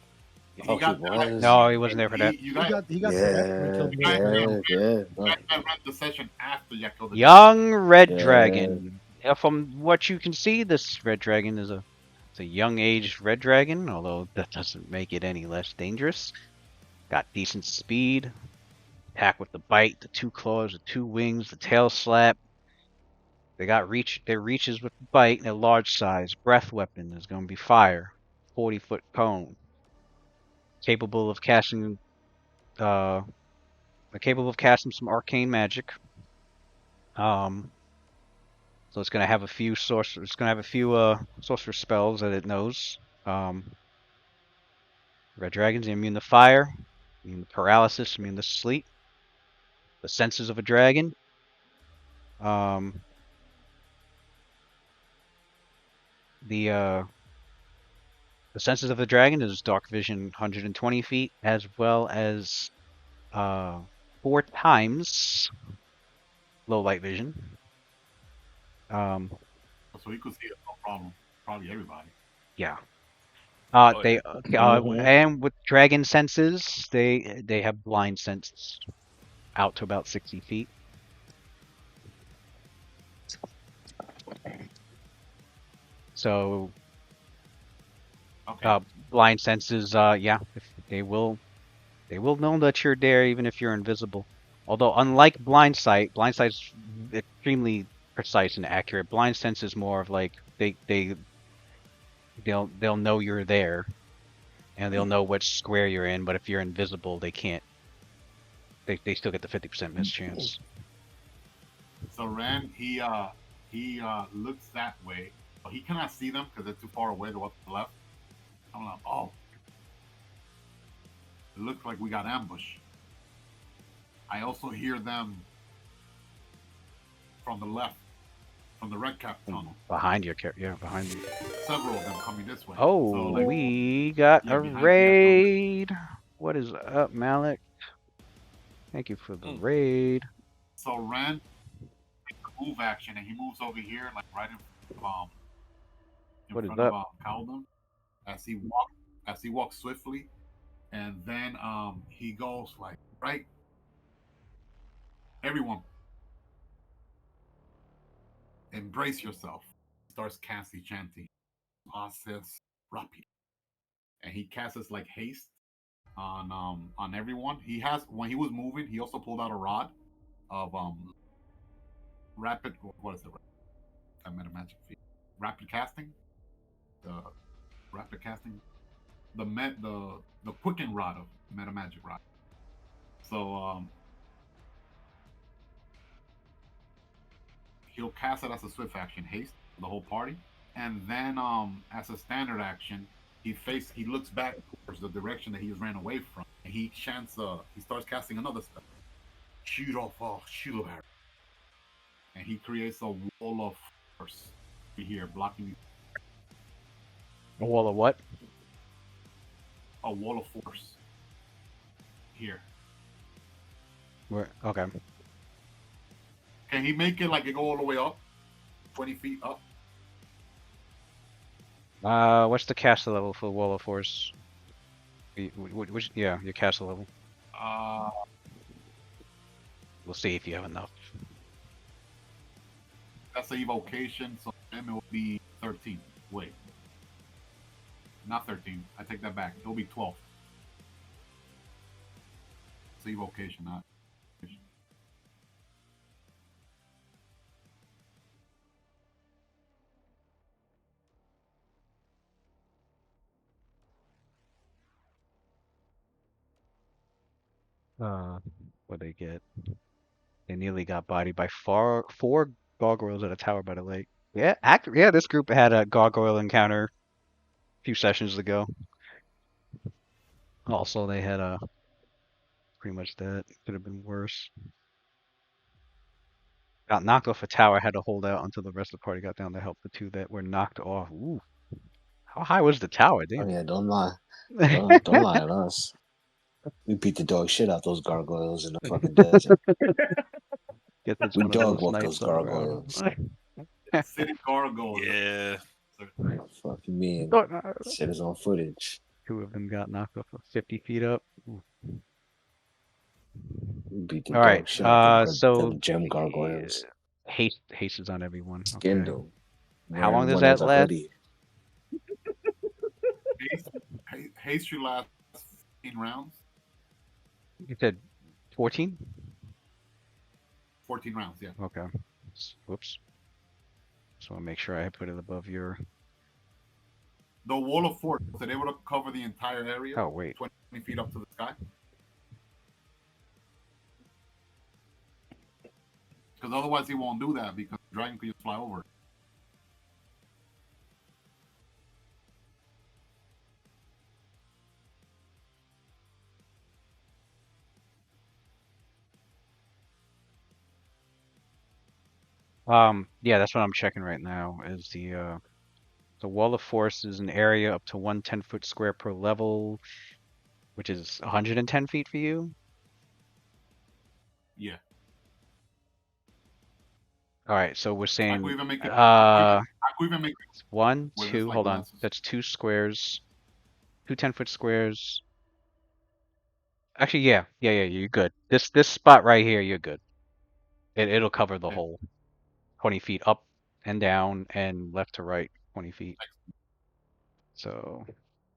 Oh, he
got
was.
No, he wasn't there for that.
you
He got the death where he killed the
Yeah,
dragon.
yeah.
I ran the session after you killed the
Young red
Yeah.
dragon. Yeah, from what you can see, this red dragon is it's a young aged red dragon, although that doesn't make it any less dangerous. Got decent speed. Attack with the bite, the 2 claws, the 2 wings, the tail slap. They got their reaches with the bite, and their large size. Breath weapon is going to be fire. 40-foot cone. Capable of casting some arcane magic. So it's gonna have a few sorcerer spells that it knows. Red dragons immune to fire, immune to paralysis, immune to sleep. The senses of a dragon. The senses of the dragon is dark vision 120 feet, as well as 4 times low light vision.
So he could see it, no problem. Probably everybody.
Yeah.
Oh,
They
yeah.
and with dragon senses, they have blind sense out to about 60 feet. So,
Okay.
blind senses, yeah, they will know that you're there even if you're invisible. Although, unlike blind sight's extremely precise and accurate. Blind sense is more of like they'll know you're there, and they'll know which square you're in. But if you're invisible, they can't. They still get the 50% miss chance.
So Ren, he looks that way, but he cannot see them because they're too far away to the left. I'm like, oh, it looks like we got ambushed. I also hear them from the left, from the red cap tunnel.
Behind you, behind you.
Several of them coming this way.
Oh,
so, like,
we got a raid. What is up, Malik? Thank you for the raid.
So Ren makes a move action, and he moves over here, like right in front of Caldum, as he walks swiftly, and then he goes like, right, everyone, embrace yourself. He starts casting chanting, Haces Rapid, and he casts like haste on everyone. He has, when he was moving, he also pulled out a rod of rapid. What is it? I made a magic feat. Rapid casting. The rapid casting. The quicken rod of meta magic rod. So he'll cast it as a swift action, haste for the whole party, and then as a standard action, he looks back towards the direction that he ran away from, and he starts casting another spell, shoot off shield arrow, and he creates a wall of force here, blocking.
A wall of what?
A wall of force here.
Where? Okay.
Can he make it like it go all the way up, 20 feet up?
What's the caster level for Wall of Force? Which your caster level. We'll see if you have enough.
That's an evocation, so then it will be 13. Wait. Not 13. I take that back. It'll be 12. It's evocation, not.
What they get? They nearly got bodied by 4 gargoyles at a tower by the lake. Yeah, this group had a gargoyle encounter a few sessions ago. Also, they had pretty much that. Could have been worse. Got knocked off a tower, had to hold out until the rest of the party got down to help the 2 that were knocked off. Ooh. How high was the tower? Damn.
Oh yeah, don't lie. Don't lie at us. We beat the dog shit out those gargoyles in the fucking desert. We dog walk those gargoyles.
City gargoyles.
Yeah.
Fuck you mean? Shit is on footage.
2 of them got knocked off of 50 feet up. Ooh.
Beat the
All right.
dog shit out
So
the gem gargoyles.
haste is on everyone.
Skinned
Okay.
him.
How long
Wearing
does
one
that
as a
last?
hoodie.
Haste should last 15 rounds.
You said 14?
14 rounds, yeah.
Okay. Whoops. Just want to make sure I put it above your.
The wall of force is able to cover the entire area.
Oh wait.
20 feet up to the sky. Because otherwise he won't do that because the dragon could just fly over.
Yeah, that's what I'm checking right now. Is the wall of force is an area up to 1 10-foot square per level, which is 110 feet for you.
Yeah.
All right, so we're
I
saying
could even make it. I could even make it
1,
where
2.
there's, like,
Hold on,
lances.
that's 2 squares, 2 10-foot squares. Actually, yeah, you're good. This spot right here, you're good. It'll cover the
Okay.
whole 20 feet up and down and left to right 20 feet. So,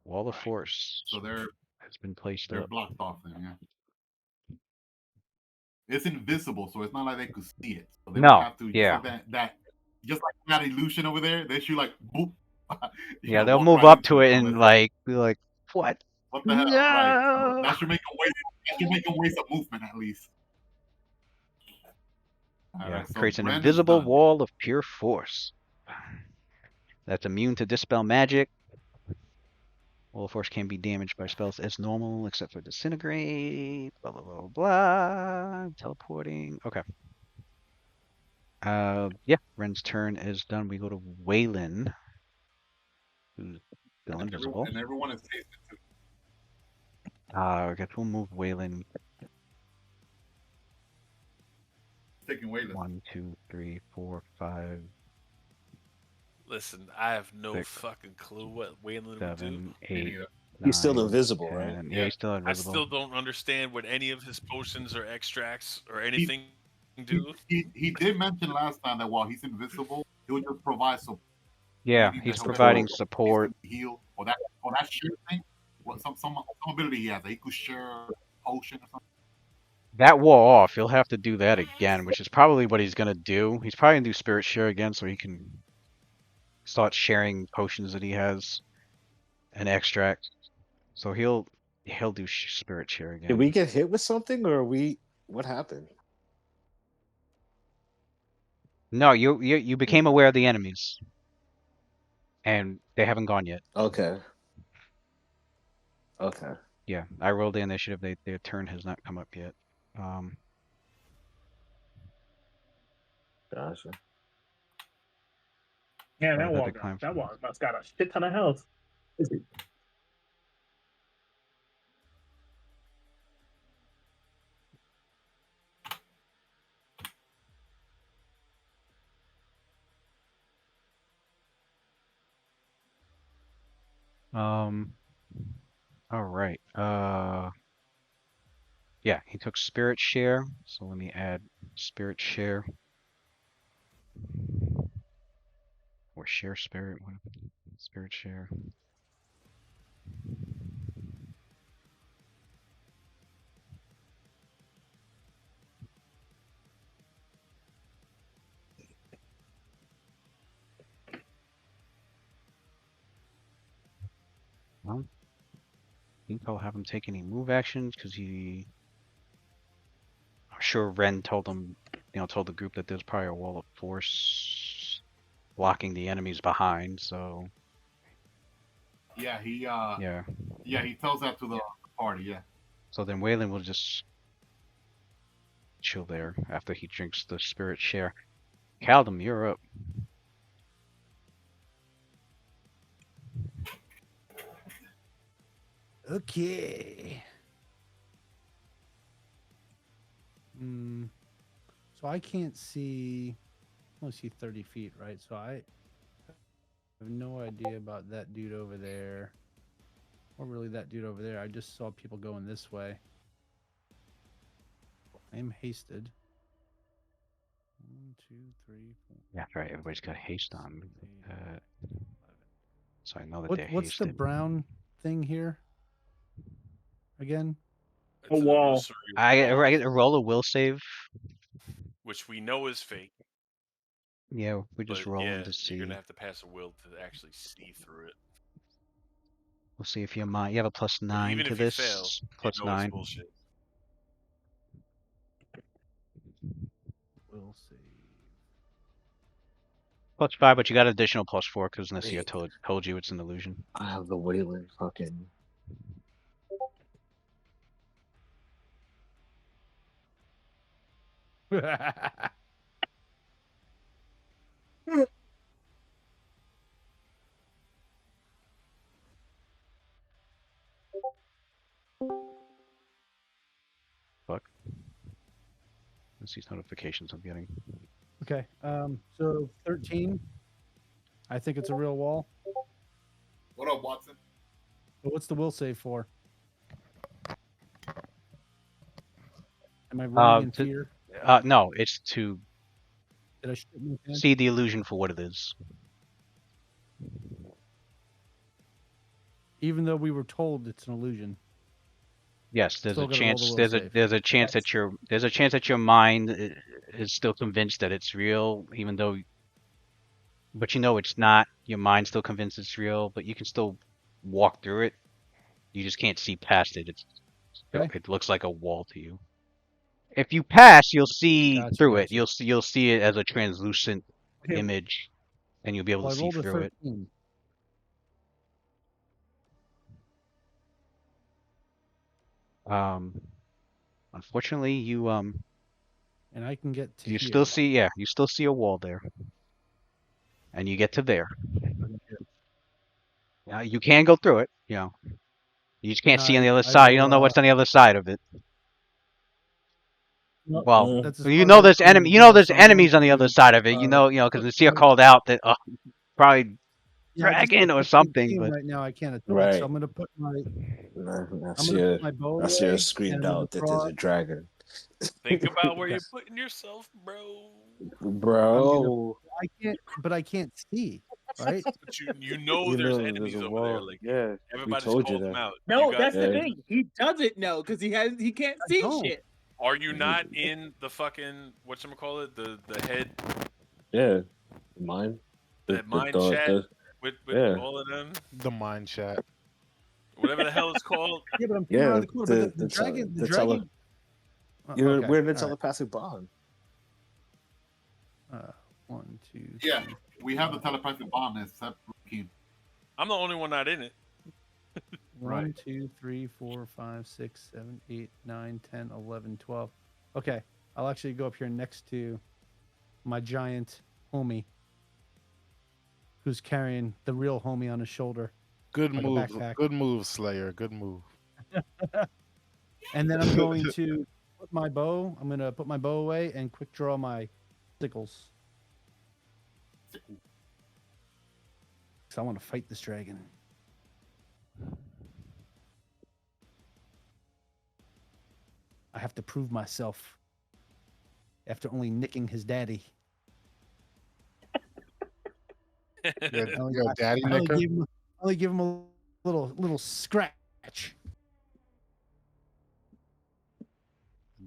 wall of
Right.
force
So they're
has been placed
they're
up.
blocked off then, yeah. It's invisible, so it's not like they could see it. So they would
No,
have to just
yeah.
like that just like that illusion over there, they should like boop.
Yeah, they'll
walk
move
right
up
into
to it
unless
and
they're
like be like, what?
what the hell? Right. So
No.
that should make them waste of movement at least. All
Yeah,
right, so
creates an
Ren is
invisible
done.
wall of pure force. That's immune to dispel magic. Wall of force can be damaged by spells as normal, except for disintegrate. Blah blah blah blah. Teleporting. Okay. Yeah. Ren's turn is done. We go to Waylon, who's still invisible.
And everyone is tasted too.
I guess we'll move Waylon.
Taking Waylon.
1, 2, 3, 4, 5,
Listen, I have no
6,
fucking clue what Waylon would do.
7,
Me
8,
neither.
9,
He's still invisible,
10.
right?
Yeah, he's still
I
invisible.
still don't understand what any of his potions or extracts or anything do.
He did mention last time that while he's invisible, he'll just provide support.
Yeah,
meaning
he's
that he'll
providing
get
support.
heal or that share thing. What some ability he has that he could share a potion or something.
That wall off, he'll have to do that again, which is probably what he's gonna do. He's probably gonna do Spirit Share again so he can start sharing potions that he has and extract. So he'll do Spirit Share again.
Did we get hit with something, or what happened?
No, you became aware of the enemies, and they haven't gone yet.
Okay. Okay.
Yeah, I rolled the initiative. Their turn has not come up yet.
Gotcha.
Yeah,
Sorry,
that
I
wall
had to climb.
that wall must got a shit ton of health.
All right. Yeah, he took Spirit Share. So let me add Spirit Share. Or Share Spirit. Spirit Share. Well, I think I'll have him take any move actions because I'm sure Ren told him, told the group that there's probably a wall of force blocking the enemies behind. So
Yeah, he
yeah,
he tells that to the party. Yeah.
So then Waylon will just chill there after he drinks the Spirit Share. Caldum, you're up.
Okay. So I can't see. I only see 30 feet, right? So I have no idea about that dude over there, Or really that dude over there. I just saw people going this way. I am hasted. 1, 2, 3, 4.
Yeah, right. Everybody's got haste on. So I know that they're
What's the
hasted.
brown thing here? Again?
A wall.
illusory
I
wall,
get a roll a will save.
which we know is fake.
Yeah, we're just
But
rolling
yeah,
to see.
you're gonna have to pass a will to actually see through it.
We'll see if your mind. You have a
But
+9
even
to
if you
this.
fail,
Plus
you know it's
9.
bullshit.
Will save.
+5, but you got additional +4 because Nessia
Wait.
told you it's an illusion.
I have the Wayland fucking.
Fuck. Let's see notifications I'm getting.
Okay. So 13. I think it's a real wall.
What up, Watson?
But what's the will save for? Am I running in
to-
fear?
No, it's to
Did I shoot my pants?
see the illusion for what it is.
Even though we were told it's an illusion.
Yes, there's
Still
a
gotta roll the
chance.
will
There's
save.
a chance that your mind is still convinced that it's real, even though. But you know it's not. Your mind's still convinced it's real, but you can still walk through it. You just can't see past it.
Okay.
It looks like a wall to you. If you pass, you'll see
Gotcha,
through it.
gotcha.
You'll see it as a translucent
Okay.
image, and you'll be able
Well,
to
I
see
rolled a
through it.
13.
Unfortunately, you
And I can get to
you
here.
still see you still see a wall there, and you get to there. You can go through it. You just can't see on the other
I
side. You
will,
don't know what's on the other side of it.
no,
Well,
that's as
you
far
know
as I
there's
can
there's
so I'm going
enemies on the other
to,
side of it. You know because
put
Nasia
my-
called out that probably
Yeah, I just
dragon or
looked up the
something.
game
But
right now I can't attack,
Right.
so I'm gonna put my
Nasir
bow away.
Nasir
and
screamed
I'm gonna
out that there's
draw.
a dragon.
Think about where
Okay.
you're putting yourself, bro.
Bro.
I can't see, right?
But you know
You
there's
know
enemies
there's a
over there.
wall.
Like
Yeah,
everybody's
told you
called them
that.
out.
No,
You
that's
guys,
the
Yeah.
thing. He doesn't know because he can't
I
see
don't.
shit.
are you not in the fucking whatchamacallit? The head
Yeah. Mine.
that mind chat with
yeah.
all of them?
the mind chat.
Whatever the hell it's called.
Yeah, but I'm
Yeah,
around the corner. But the
the
dragon,
the tele-
okay,
we're in a
all right.
telepathic bond.
1, 2,
Yeah,
3.
we have the telepathic bond except Keem.
I'm the only one not in it.
1, 2, 3, 4, 5, 6, 7, 8, 9, 10, 11, 12. Okay, I'll actually go up here next to my giant homie, who's carrying the real homie on his shoulder,
Good
like a
move.
backpack.
Good move, Slayer. Good move.
And then I'm going to put my bow. I'm gonna put my bow away and quick draw my sickles. Because I want to fight this dragon. I have to prove myself after only nicking his daddy.
Your daddy
I
nicker.
only give him a little scratch.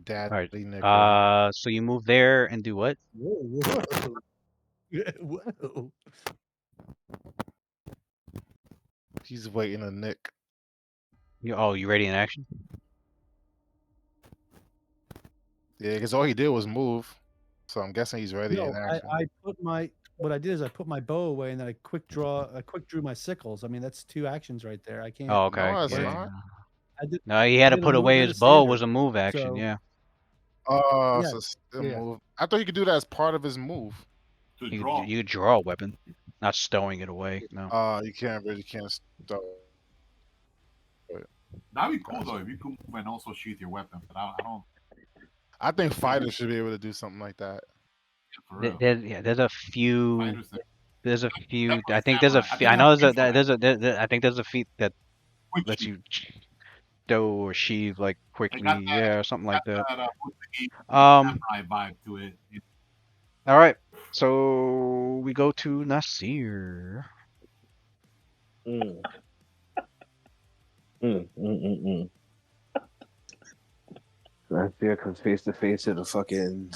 Daddy
all right.
nicker.
So you move there and do what?
Whoa. Whoa.
He's waiting to nick.
You ready in action?
Yeah, because all he did was move. So I'm guessing he's ready
No,
in action.
I put what I did is I put my bow away and then I quick drew my sickles. I mean, that's 2 actions right there. I can't.
Oh, okay.
No, it's
Yeah,
not.
I did.
No, he had to
did a
put
move
away
and
his
a
bow
standard,
was a move action.
so-
Yeah.
Oh,
Yeah,
so still
yeah.
move. I thought you could do that as part of his move.
To
You
draw.
could draw a weapon, not stowing it away. No.
You can't start.
That'd be cool though if you could move and also sheath your weapon. But I don't.
I think fighters should be able to do something like that.
For real.
There's a few.
Fighters that-
There's a few.
Definitely
I think there's a.
samurai. I
few-
think
I know
that's
there's a.
good for
There's a. I think there's a feat that
quick
lets
sheath.
you stow or sheathe like
It
quickly,
got that,
yeah, or something like that.
what's the
Um,
samurai vibe to it.
all right, so we go to Nasir.
Mm. Mm. Nasir comes face to face with the fucking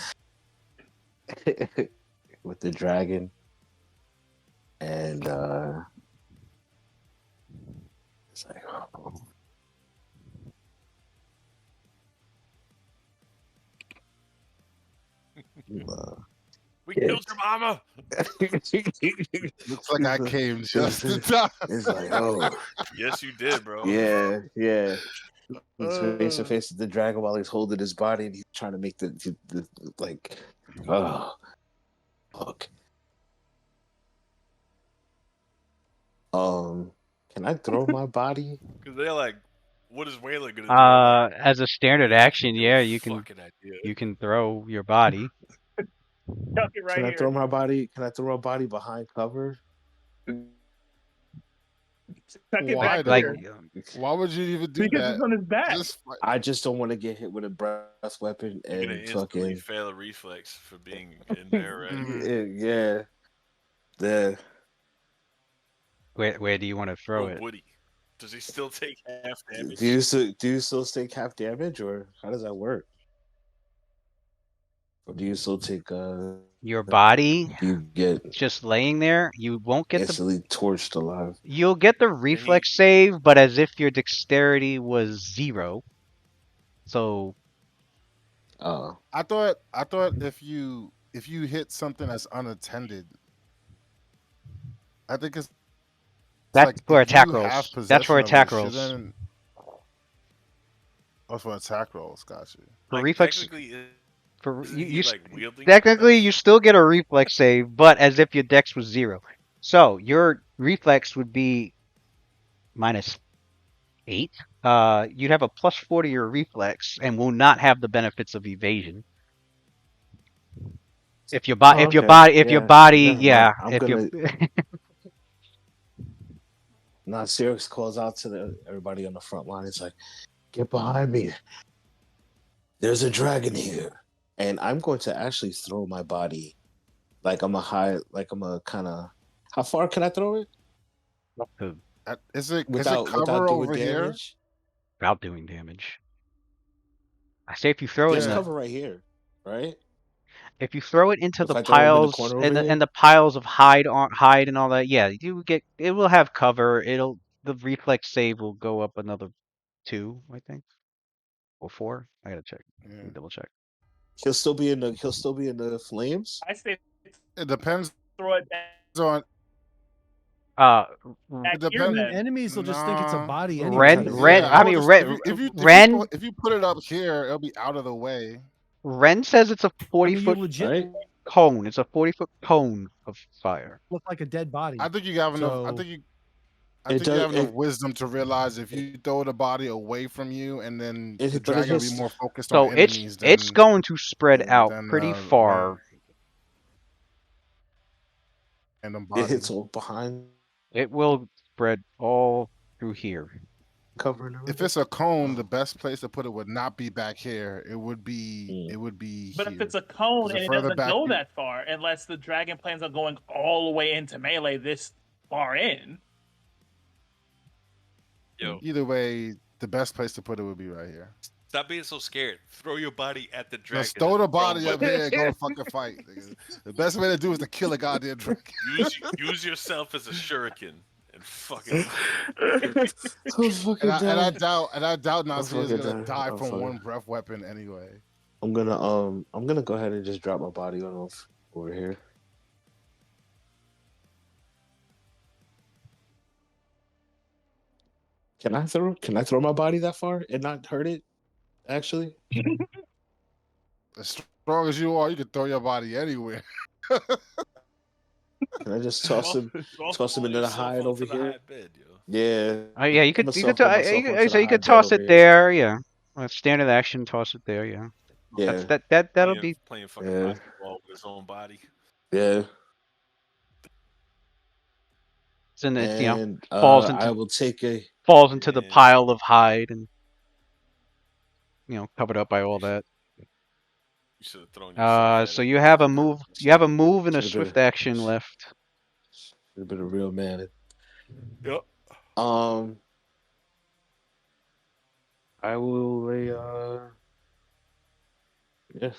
with the dragon, and it's like, oh.
We killed your mama.
Looks like I came just in time.
It's like, oh,
Yes, you did, bro.
yeah. He's face to face with the dragon while he's holding his body, and he's trying to make the like, oh, fuck. Can I throw my body?
Because they're like, what is Waylon gonna do? I'm like,
As a standard action,
no
yeah, you can
fucking idea.
throw your body.
Chuck it right
Can I
here.
throw my body? Can I throw my body behind cover?
Chuck it
Why
back
though?
Like,
here.
Why would you even do
Because
that?
it's on his back.
Just like,
I just don't want to get hit with a breath weapon
You're gonna
and
instantly
fucking
fail a reflex for being in there, right?
yeah. The
where do you want to throw
Or
it?
Woody. Does he still take half damage?
do you still take half damage, or how does that work? Or do you still take
Your body
do you get
just laying there, you won't get the
instantly torched alive?
you'll get the reflex save, but as if your dexterity was 0. So
I thought if you hit something that's unattended, I think it's
that's
like
for
if
attack
you have
rolls. That's for
possession of
attack
it,
rolls.
shouldn't. Oh, for attack rolls, gotcha.
For
Like,
reflex,
technically,
for
isn't
you,
he
you
like wielding
technically
defense?
you still get a reflex save, but as if your dex was 0. So your reflex would be -8. You'd have a +4 to your reflex and will not have the benefits of evasion. If your body,
Never
yeah,
mind. I'm
if you
gonna. Now, Sirius calls out to everybody on the front line. It's like, get behind me. There's a dragon here. And I'm going to actually throw my body. Like I'm a kind of. How far can I throw it?
Is it
Without
cover
doing
over here?
damage?
without doing damage. I say if you throw it
There's
in the
cover right here, right?
if you throw it into
If
the
I throw him in the
piles
corner over here?
and the piles of hide and all that, yeah, it will have cover. The reflex save will go up another 2, I think, or 4. I gotta check. Let me double check.
He'll still be in the flames.
I say
It depends
throw it
on.
back
It
here
depends.
then.
Enemies will just think it's a
Nah.
body anyway.
Yeah.
I mean,
If you put it up here, it'll be out of the way.
Ren says it's a
I
40-foot
mean, you legit
Right?
cone. It's a 40-foot cone of fire.
look like a dead body.
I think you have enough. I
So-
think you
It
have enough
does.
wisdom to realize if you throw the body away from you, and then the
But it
dragon will be
hits.
more focused
So
on enemies than
it's going to spread out
than
pretty far.
random
It
body.
hits all behind
It will spread all through here.
cover.
If it's a cone, the best place to put it would not be back here. It would be. It would be.
But
here.
if it's a cone
The
and it
further
doesn't
back
go
you-
that far, unless the dragon plans on going all the way into melee this far in.
Yo,
Either way, the best place to put it would be right here.
stop being so scared. Throw your body at the dragon.
Just throw the
and
body up
weapons.
here and go to fucking fight. Nigga. The best way to do is to kill a goddamn dragon.
Use yourself as a shuriken and fucking.
And I doubt Nasir is
fucking
gonna
done.
die
I'm
from
fucking-
one breath weapon anyway.
I'm gonna go ahead and just drop my body on over here. Can I throw my body that far and not hurt it? Actually,
As strong as you are, you can throw your body anywhere.
can I just toss him into the hide over here? Yeah.
Yeah, you
I'ma
could
softball myself onto the
you could
hide
toss
bed
it
over
there, yeah. Standard action, toss it there, yeah.
Yeah.
That'll be
playing fucking
Yeah.
basketball with his own body.
Yeah.
it's in it,
And
falls
I
into
will take a
falls into the
And
pile of hide and covered up by all that.
you should have thrown yourself at
So
it.
you have a move. You have a move and a
Should've been
swift action left.
Should have been a real man.
Yep.
I will lay. Yeah.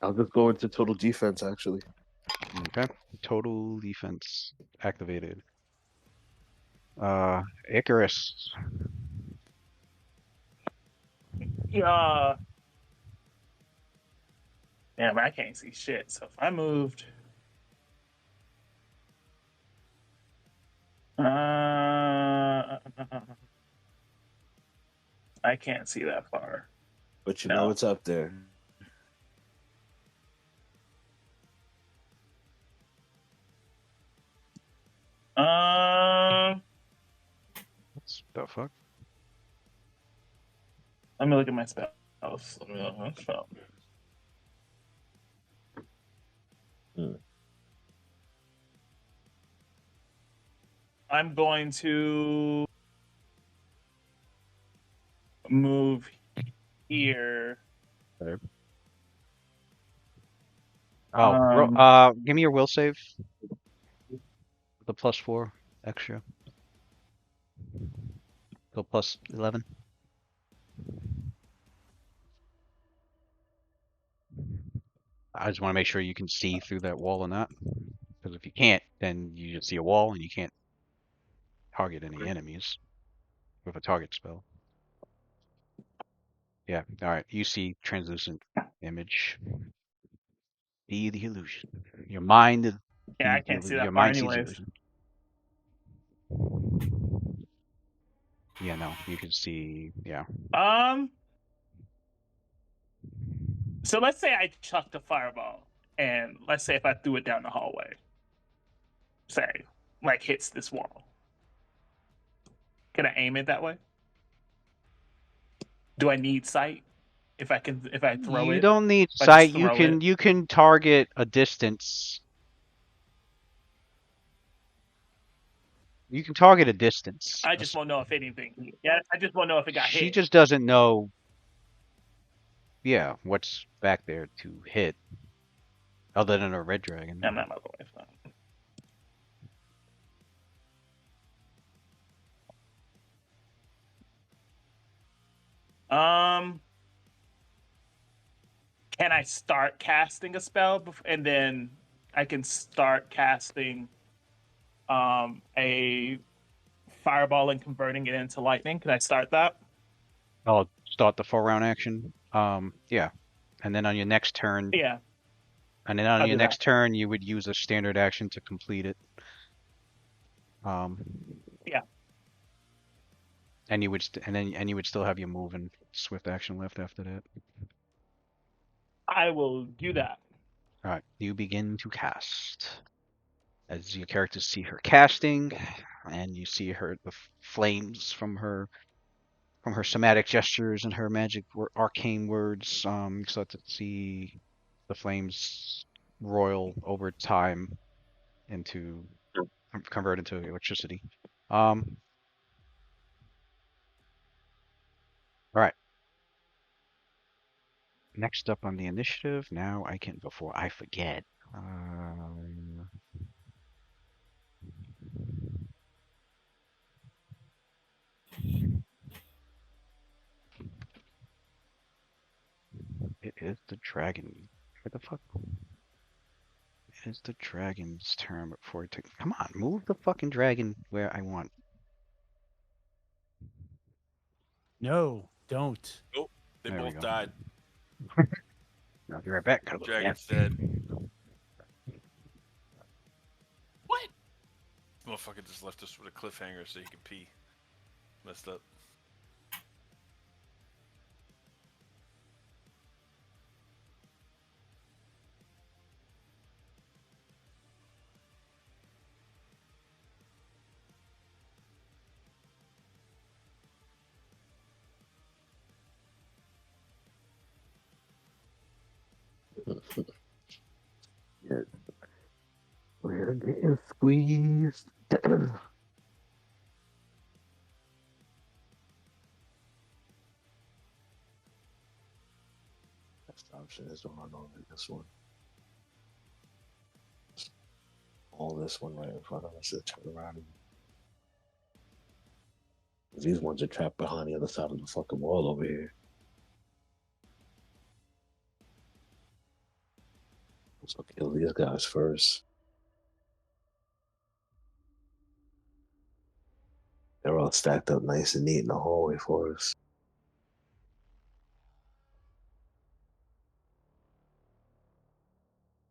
I'll just go into total defense. Actually,
Okay. Total defense activated. Icarus.
Yeah. Damn, I can't see shit. So if I moved, I can't see that far.
but you
No.
know it's up there.
What the fuck?
Let me look at my spells. Let me look at my spell. I'm going to move here.
Okay. Oh, give me your will save. The +4 extra. Go +11. I just want to make sure you can see through that wall or not. Because if you can't, then you just see a wall and you can't target any enemies with a target spell. Yeah, alright. You see translucent image. Be the illusion. Your mind
Yeah, I can't see that
your
far
mind sees the
anyways.
illusion. Yeah, no, you can see, yeah.
So let's say I chucked a fireball, and let's say if I threw it down the hallway, say, like hits this wall. Can I aim it that way? Do I need sight? If I throw it?
You don't need
if I just
sight.
throw it?
You can target a distance. You can target a distance.
I just won't know if anything. Yeah, I just won't know if it got
She
hit.
just doesn't know, yeah, what's back there to hit, other than a red dragon.
I'm not my voice. Can I start casting a spell and then I can start casting a fireball and converting it into lightning? Can I start that?
I'll start the 4-round action. Yeah, and then on your next turn.
Yeah.
And then on
I'll
your
do
next
that.
turn, you would use a standard action to complete it.
Yeah.
And you would you would still have your move and swift action left after that.
I will do that.
All right, you begin to cast. As your characters see her casting, and you see the flames from her somatic gestures and her magic arcane words. You start to see the flames roil over time into convert into electricity. All right. Next up on the initiative. Now I can, before I forget. It is the dragon. What the fuck? It is the dragon's turn before it takes. Come on, move the fucking dragon where I want.
No, don't.
Nope. They
There we
both
go.
died.
I'll be right back.
Dragon's dead. What? Motherfucker just left us with a cliffhanger so he can pee. Messed up.
Yeah. We're getting squeezed. Best option is to run over this one. All this one right in front of us to turn around. These ones are trapped behind the other side of the fucking wall over here. So kill these guys first. They're all stacked up nice and neat in the hallway for us.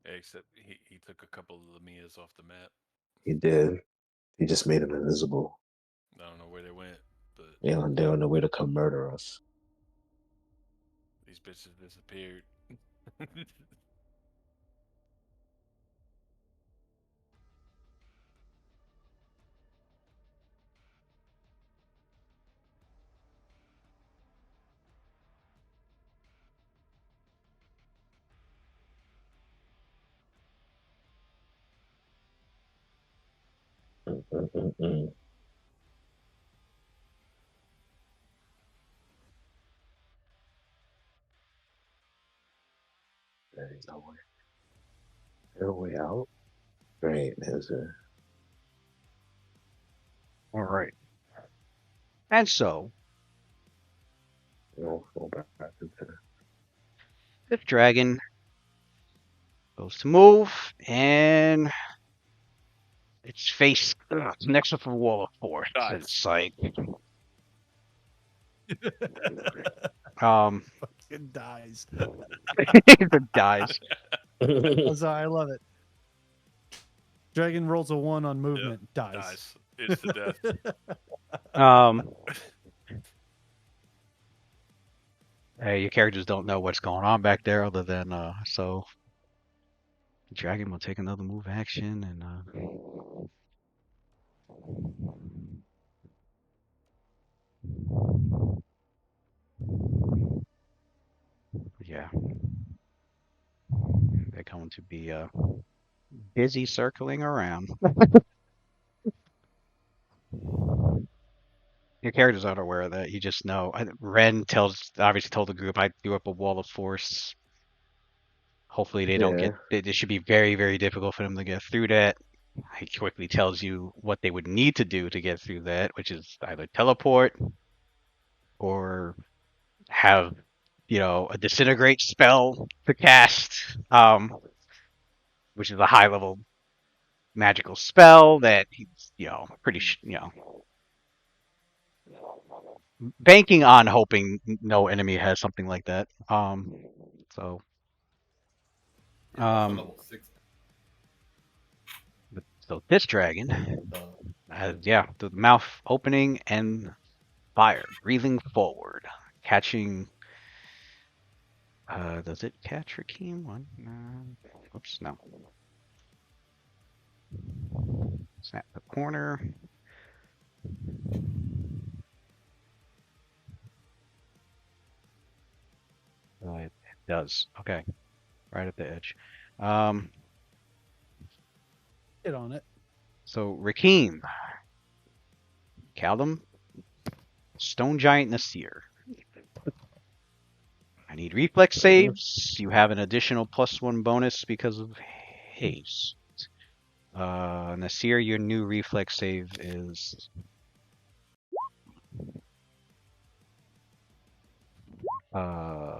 Except he took a couple of Lamias off the map.
He did. He just made them invisible.
I don't know where they went, but
They're on their way to come murder us.
these bitches disappeared.
There's no way. No way out. Great, there's a.
All right. And so,
We'll fall back into.
fifth dragon goes to move, and its face next to a wall of force.
Nice.
It's like,
Fucking dies.
it dies.
Oh, sorry, I love it. Dragon rolls a 1 on movement, dies.
Nice. It's the death.
Hey, your characters don't know what's going on back there, other than so. The dragon will take another move action, and yeah, they're going to be busy circling around. Your characters aren't aware of that. You just know. Ren obviously told the group, I threw up a wall of force. Hopefully they don't get. It should be very, very difficult for them to get through that. He quickly tells you what they would need to do to get through that, which is either teleport or have, a disintegrate spell to cast, which is a high level magical spell that he's, pretty, banking on hoping no enemy has something like that. So,
level 6.
so this dragon has, the mouth opening and fire, breathing forward, catching. Does it catch Rakeem? One? Oops, no. Snap the corner. It does. Okay. Right at the edge.
Hit on it.
So Rakeem, Callum, Stone Giant Nasir. I need reflex saves. You have an additional +1 bonus because of haste. Nasir, your new reflex save is +9.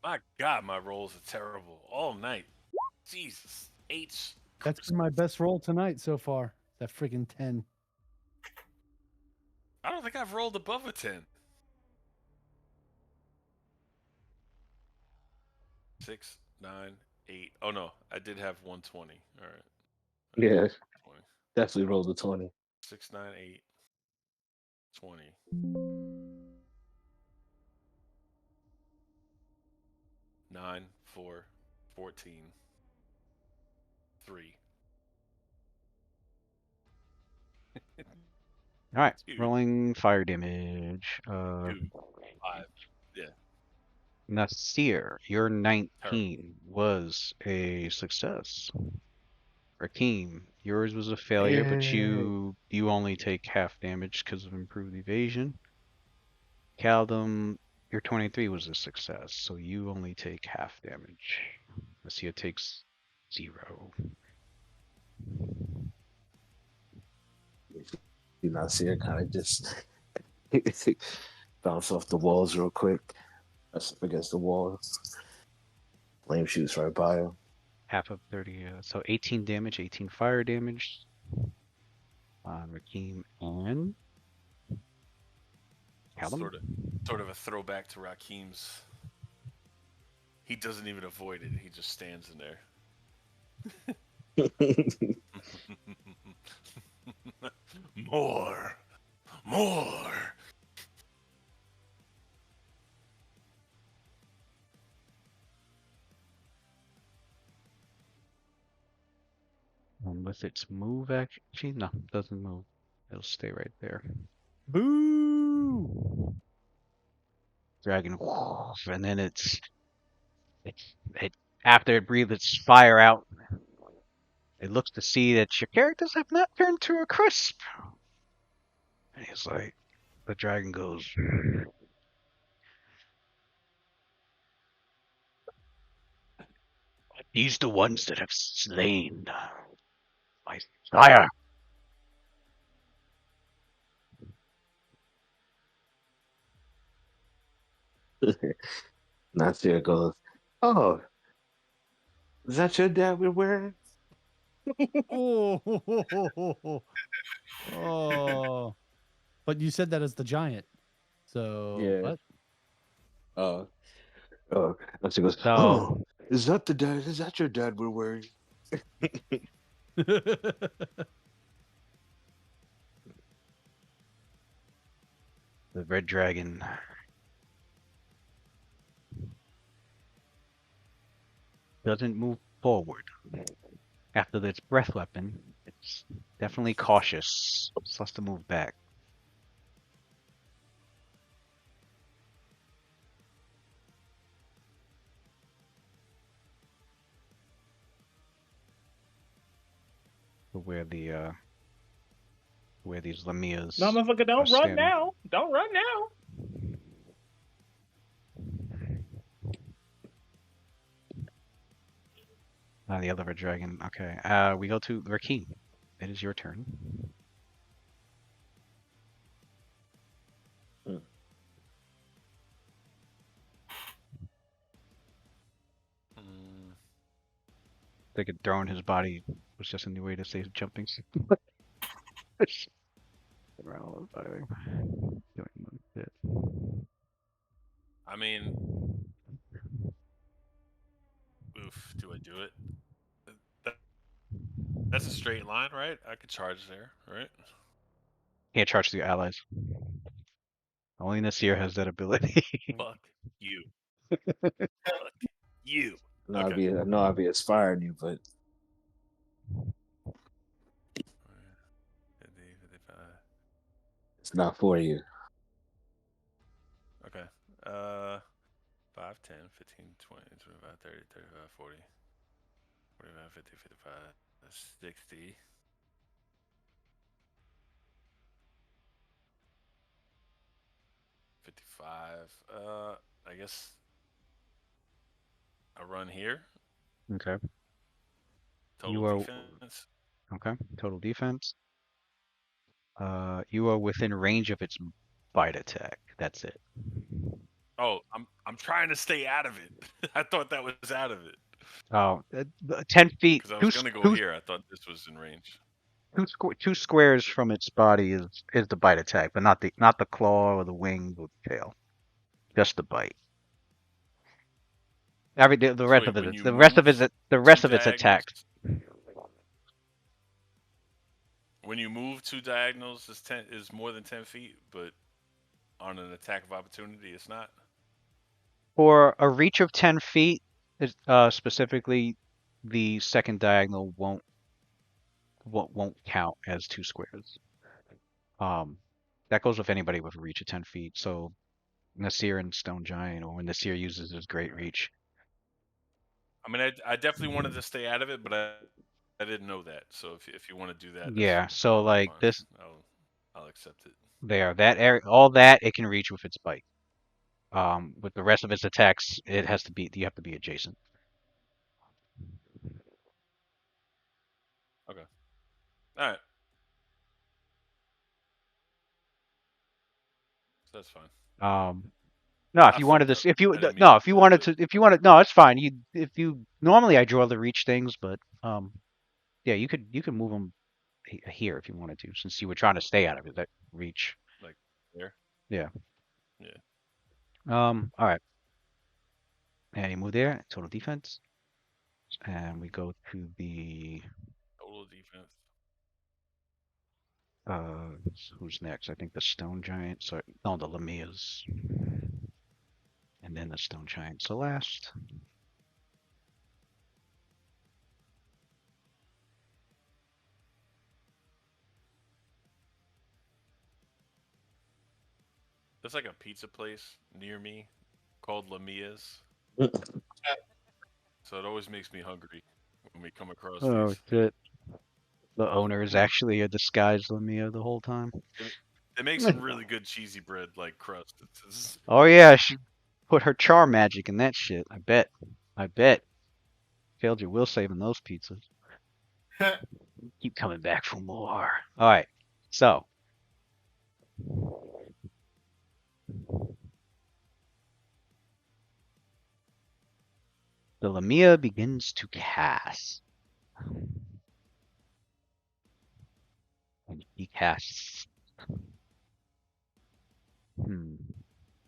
My God, my rolls are terrible all night. Jesus, H.
That's been my best roll tonight so far. That freaking 10.
I don't think I've rolled above a 10. 6, 9, 8. Oh no, I did have 120. All right.
Yeah, definitely rolled a 20.
6, 9, 8, 20. 9, 4, 14, 3.
All right,
Dude.
rolling fire damage.
2, 5. Yeah.
Nasir, your 19 was a success. Rakeem, yours was a failure, but you only take half damage because of improved evasion. Caldum, your 23 was a success, so you only take half damage. Nasir takes 0.
Nasir kind of just bounce off the walls real quick. That's up against the wall. Flame shoots right by him.
Half of 30, so 18 damage, 18 fire damage on Rakim and Callum.
Sort of a throwback to Rakim's. He doesn't even avoid it. He just stands in there. More.
With its move actually, no, it doesn't move. It'll stay right there.
Boo!
Dragon, and then it after it breathes its fire out, it looks to see that your characters have not turned to a crisp. And he's like, the dragon goes, "These the ones that have slain my sire."
Nasir goes, "Oh, is that your dad we're wearing?"
Oh. But you said that as the giant. So
Yeah.
what?
Nasir goes,
So-
"Oh, is that the dad? Is that your dad we're wearing?"
The red dragon doesn't move forward. After its breath weapon, it's definitely cautious. It has to move back. Where these Lamias.
No, motherfucker, don't run now. Don't run now.
The other red dragon. Okay. We go to Rakim. It is your turn. They could throw in his body was just a new way to say jumping.
I mean, oof, do I do it? That's a straight line, right? I could charge there, right?
Can't charge the allies. Only Nasir has that ability.
Fuck you. Fuck you.
No,
Okay.
I know I'd be inspiring you, but
50, 55.
it's not for you.
Okay. 5, 10, 15, 20, 25, 30, 35, 40, 45, 50, 55, 60. I guess I run here.
Okay.
Total defense.
Okay. Total defense. You are within range of its bite attack. That's it.
Oh, I'm trying to stay out of it. I thought that was out of it.
Oh, 10 feet.
Because I was gonna go here. I thought this was in range.
2 squares from its body is the bite attack, but not the claw or the wing or the tail. Just the bite. The rest of its attacks.
When you move 2 diagonals, is more than 10 feet, but on an attack of opportunity, it's not.
For a reach of 10 feet, specifically, the second diagonal won't count as 2 squares. That goes with anybody with a reach of 10 feet. So Nasir and Stone Giant, or when Nasir uses his Great Reach.
I mean, I definitely wanted to stay out of it, but I didn't know that. So if you want to do that,
Yeah. So like
fine.
this,
I'll accept it.
there. That area, all that it can reach with its bite. With the rest of its attacks, it has to be. You have to be adjacent.
Okay. All right. So that's fine.
No, if
I
you wanted
fucked
to,
up.
if you
I didn't mean
no,
to
if you
do that,
wanted
but
to, if you wanted, no, it's fine. If you normally I draw the reach things, but yeah, you could move them here if you wanted to, since you were trying to stay out of it. That reach.
like there.
Yeah.
Yeah.
All right. And you move there. Total defense, and we go to the
Total defense.
who's next? I think the stone giant. Sorry, no, the Lamias, and then the stone giant. So last.
There's like a pizza place near me called Lamia's. So it always makes me hungry when we come across
Oh
these.
shit. The owner is actually a disguised Lamia the whole time.
They make some really good cheesy bread like crust.
Oh yeah, she put her charm magic in that shit. I bet. I bet. Failed your will save in those pizzas. Keep coming back for more. All right. So. The Lamia begins to cast. And he casts.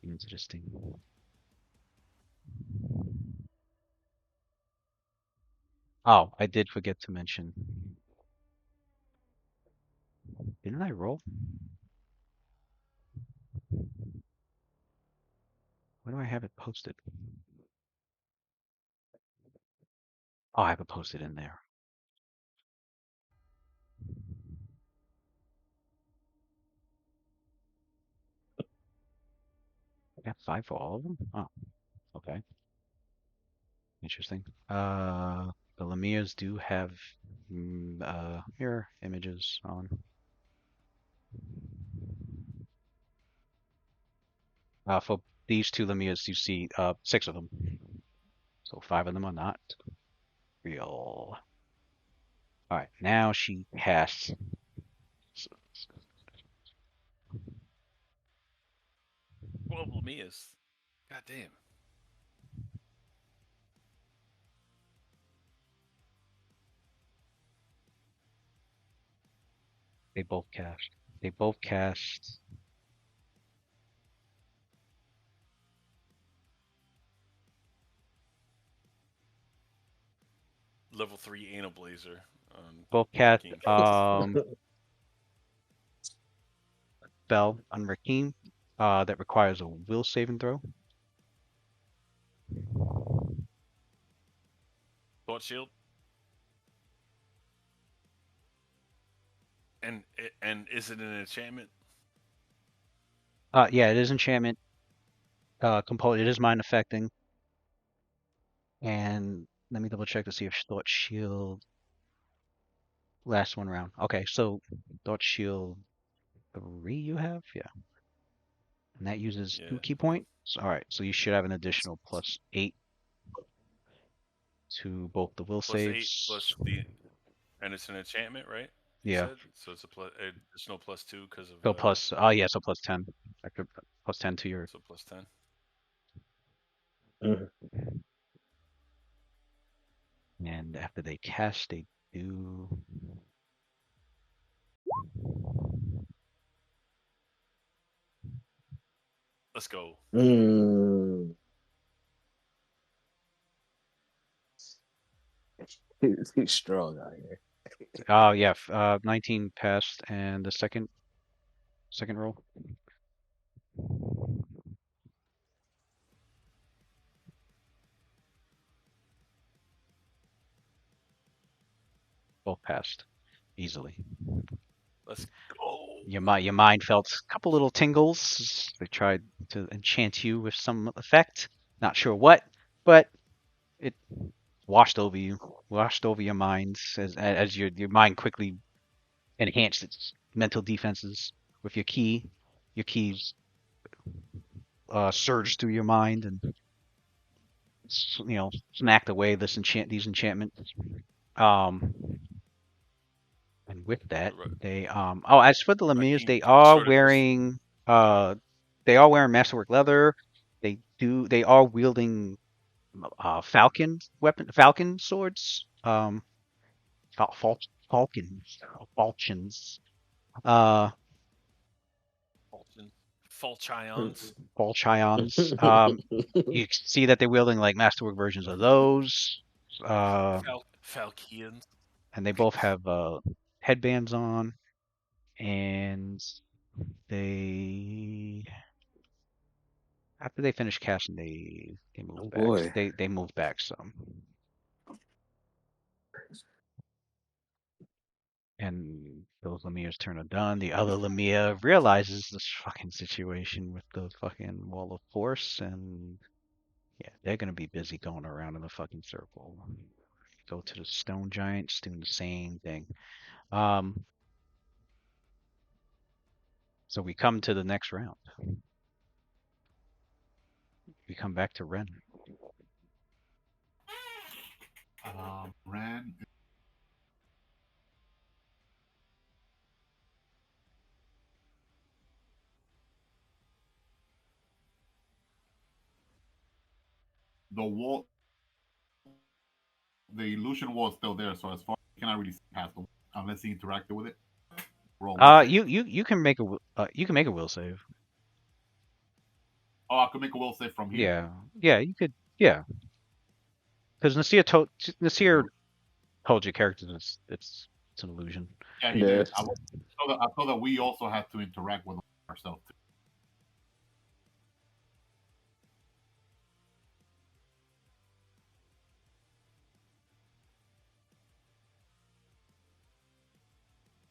Interesting. Oh, I did forget to mention. Didn't I roll? Where do I have it posted? Oh, I have it posted in there. I got 5 for all of them? Oh, okay. Interesting. The Lamias do have mirror images on. For these 2 Lamias, you see 6 of them. So 5 of them are not real. All right, now she casts.
12 Lamias. God damn.
They both cast. They both cast.
Level 3 Anal Blazer.
Both cast.
King.
Spell on Rakim. That requires a will saving throw.
Thought shield. And is it an enchantment?
Yeah, it is enchantment. Component. It is mind affecting. And let me double check to see if Thought Shield lasts 1 round. Okay, so Thought Shield 3 you have? Yeah. And that uses 2 key points. All right, so you should have an additional +8 to both the will
Plus
saves.
8 plus the, and it's an enchantment, right? You
Yeah.
said? So it's additional +2 because of.
So plus, oh yeah, so +10. Extra +10 to your.
So +10.
And after they cast, they do.
Let's go.
He's strong out here.
Oh yeah, 19 passed, and the second roll. Both passed easily.
Let's go.
Your mind felt a couple little tingles. They tried to enchant you with some effect. Not sure what, but it washed over you, washed over your mind as your mind quickly enhanced its mental defenses with your key. your keys surge through your mind and snack away these enchantments. And with that, they as for the Lemirs, they are wearing masterwork leather. They are wielding falcon swords. Falchions. Falchions. You see that they're wielding like masterwork versions of those.
Falchions.
And they both have headbands on, and after they finish casting, they move back.
Boy.
They move back some. And those Lemire's turn are done. The other Lemire realizes this fucking situation with the fucking wall of force, and yeah, they're gonna be busy going around in the fucking circle. Go to the stone giants, doing the same thing. So we come to the next round. We come back to Ren.
Ren. The wall, the illusion wall is still there, so as far as you cannot really see past the wall unless he interacted with it.
You can make a will save.
Oh, I could make a will save from here.
Yeah, you could. Yeah, because Nasir told your characters it's an illusion.
Yeah, he did. I thought that we also had to interact with ourselves too.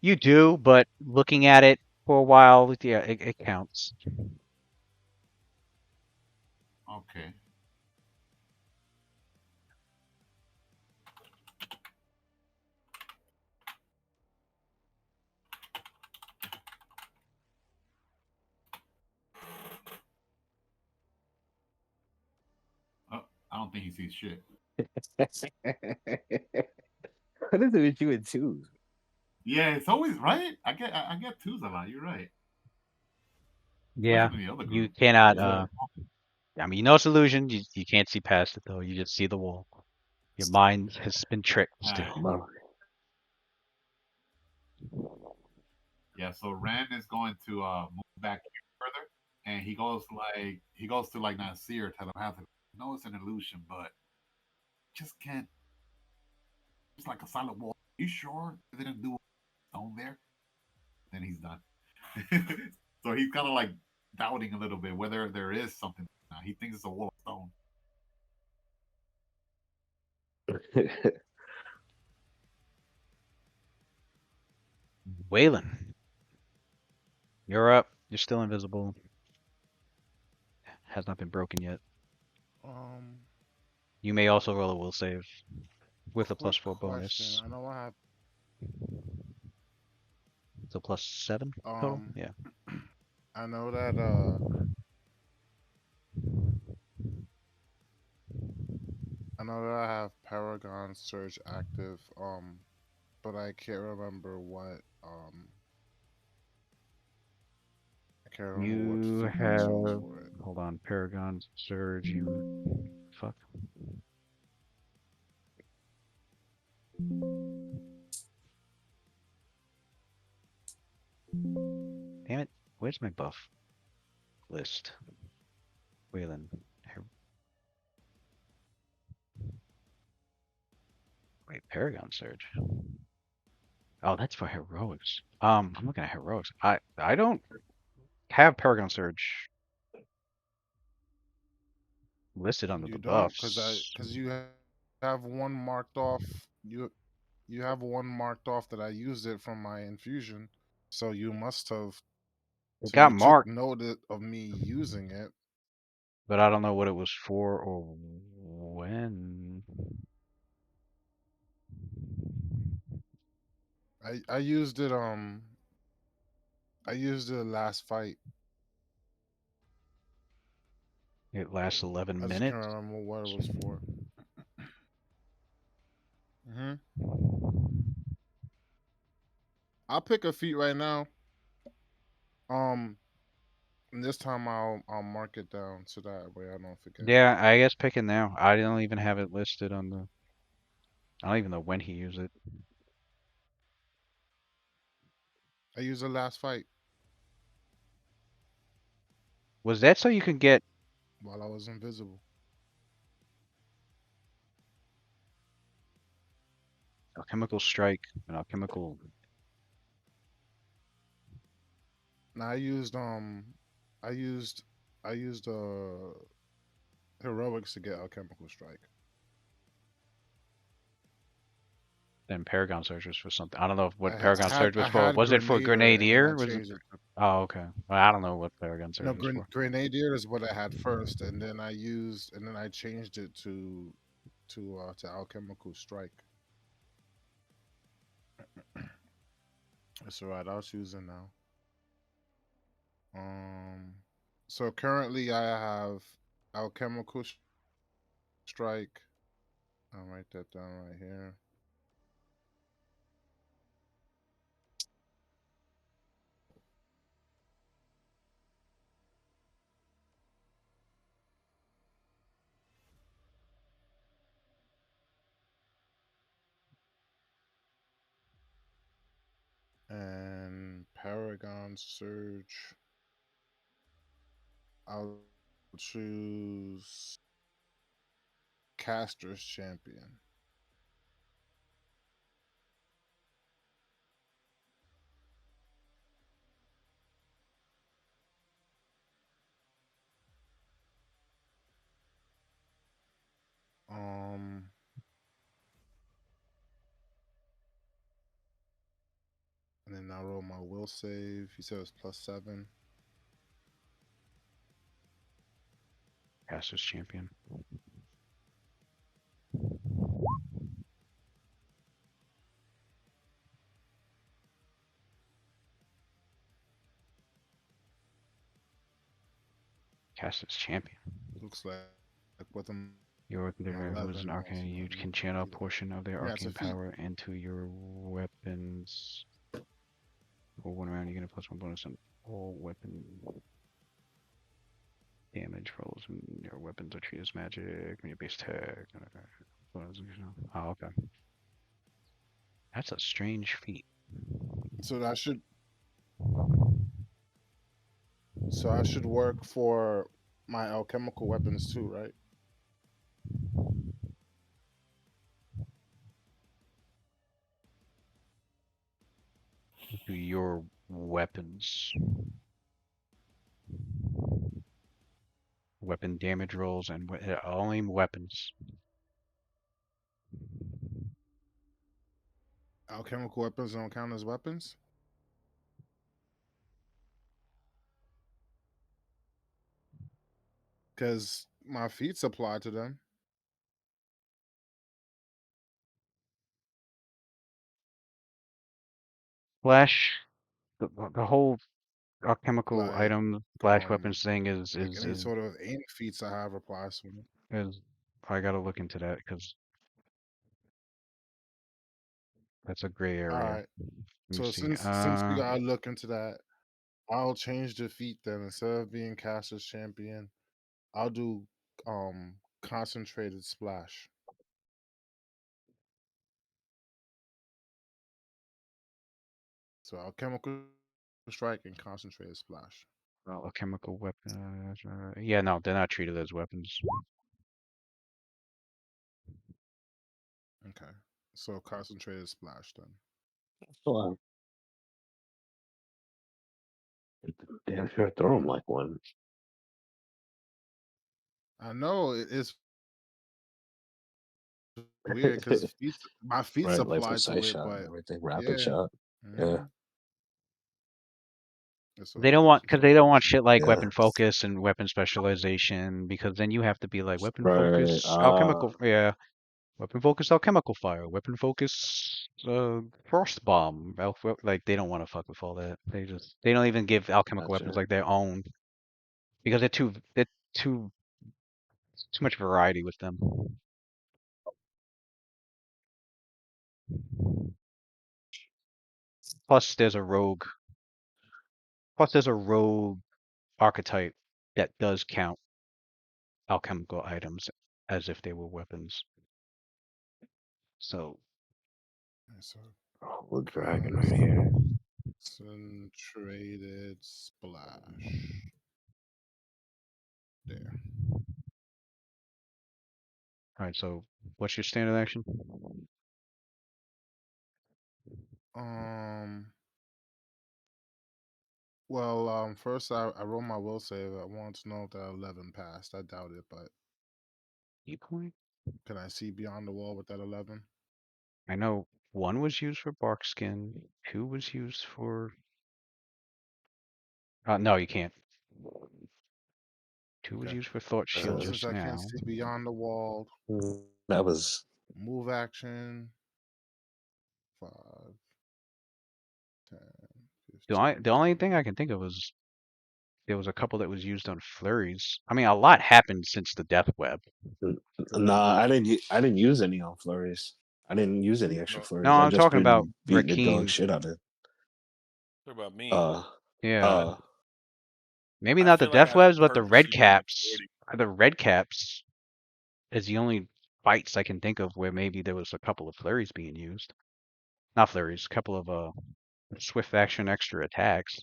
You do, but looking at it for a while, yeah, it counts.
Okay. Oh, I don't think he sees shit.
What is it with you and twos?
Yeah, it's always right. I get twos a lot. You're right.
Yeah, you cannot. I mean, you know it's illusion. You can't see past it though. You just see the wall. Your mind has been tricked still.
Yeah, so Ren is going to move back further, and he goes to like Nasir telepathically. No, it's an illusion, but just can't. It's like a solid wall. You sure they didn't do stone there? Then he's done. So he's kind of like doubting a little bit whether there is something. Now. He thinks it's a wall of stone.
Waylon, you're up. You're still invisible. Has not been broken yet. You may also roll a will save with a +4 bonus.
I know I have.
It's a +7 total. Yeah.
I know that. I know that I have Paragon Surge active. But I can't remember what. I can't remember what feat I chose for it.
Hold on, Paragon Surge. Fuck. Damn it! Where's my buff list? Waylon. Wait, Paragon Surge. Oh, that's for heroics. I'm looking at heroics. I don't have Paragon Surge listed under the buffs.
Because you have one marked off. You have one marked off that I used it from my infusion, so you must have.
It got marked.
Took note of me using it,
but I don't know what it was for or when.
I used it. I used it last fight.
It lasts 11
I just
minutes.
can't remember what it was for. I'll pick a feat right now. And this time I'll mark it down so that way I don't forget.
Yeah, I guess pick it now. I don't even have it listed on the. I don't even know when he used it.
I used the last fight
Was that so you can get
while I was invisible.
alchemical strike and alchemical?
Now I used heroics to get alchemical strike.
Then Paragon Surge was for something. I don't know what
I
Paragon Surge was
I
for.
had
Was it for
and then I
Grenadier? Was it?
changed it.
Oh, okay. Well, I don't know what Paragon
No,
Surge was for.
Grenadier is what I had first, and then I changed it to alchemical strike. That's alright. I'll choose it now. So currently I have alchemical strike. I'll write that down right here. And Paragon Surge. I'll choose Caster's Champion. And then I roll my will save. He said it was +7.
Caster's Champion. Caster's Champion.
Looks like with him.
Your leader, who is an
11
arcane,
also,
you
that
can
means
channel a
it's
portion of their
Yeah, it's a
arcane
feat.
power into your weapons. For 1 round, you get a +1 bonus on all weapon damage rolls when your weapons are treated as magic when you base attack. Oh, okay. That's a strange feat.
So I should work for my alchemical weapons too, right?
To your weapons. Weapon damage rolls and only weapons.
Alchemical weapons don't count as weapons? Because my feats apply to them.
Flash, the whole alchemical
Like
item flash weapons thing is
any sort of aim feats I have applies to me.
I gotta look into that because that's a gray area.
All right.
Let me
So
see.
since we gotta look into that, I'll change the feat then. Instead of being Caster's Champion, I'll do concentrated splash. So alchemical strike and concentrated splash.
Well, a chemical weapon. Yeah, no, they're not treated as weapons.
Okay. So concentrated splash then.
So damn sure throw him like one.
I know it's weird because my feet
Right, like
apply to
precise
it,
shot and
but
everything, rapid
yeah.
shot. Yeah.
They don't want because they don't want shit like
Yeah.
weapon focus and weapon specialization because then you have to be like weapon
Right.
focus alchemical. Yeah, weapon focus alchemical fire. Weapon focus frost bomb. Like they don't want to fuck with all that. They don't even give alchemical weapons
Gotcha.
like their own because they're too Too much variety with them. Plus, there's a rogue. Plus, there's a rogue archetype that does count alchemical items as if they were weapons. So,
So
Oh, dragon right here.
concentrated splash. There.
all right. So, what's your standard action?
Well, first I rolled my will save. I want to know if that 11 passed. I doubt it, but
E-point?
can I see beyond the wall with that 11?
I know 1 was used for bark skin. 2 was used for. No, you can't. 2 was
Okay.
used for thought shield
So since
just
I can't
now.
see beyond the wall,
That was
move action 5, 10,
The
15,
only
20.
thing I can think of was there was a couple that was used on flurries. I mean, a lot happened since the death web.
nah. I didn't use any on flurries. I didn't use any extra
No,
No,
flurries. I
I'm
just
talking about
been beating the dog
Rakim.
shit out of it.
talk about me.
Yeah, maybe
I
not the
feel like
death
I've
webs, but the red
purposely been
caps.
avoiding.
The red caps is the only fights I can think of where maybe there was a couple of flurries being used. Not flurries, a couple of swift action extra attacks.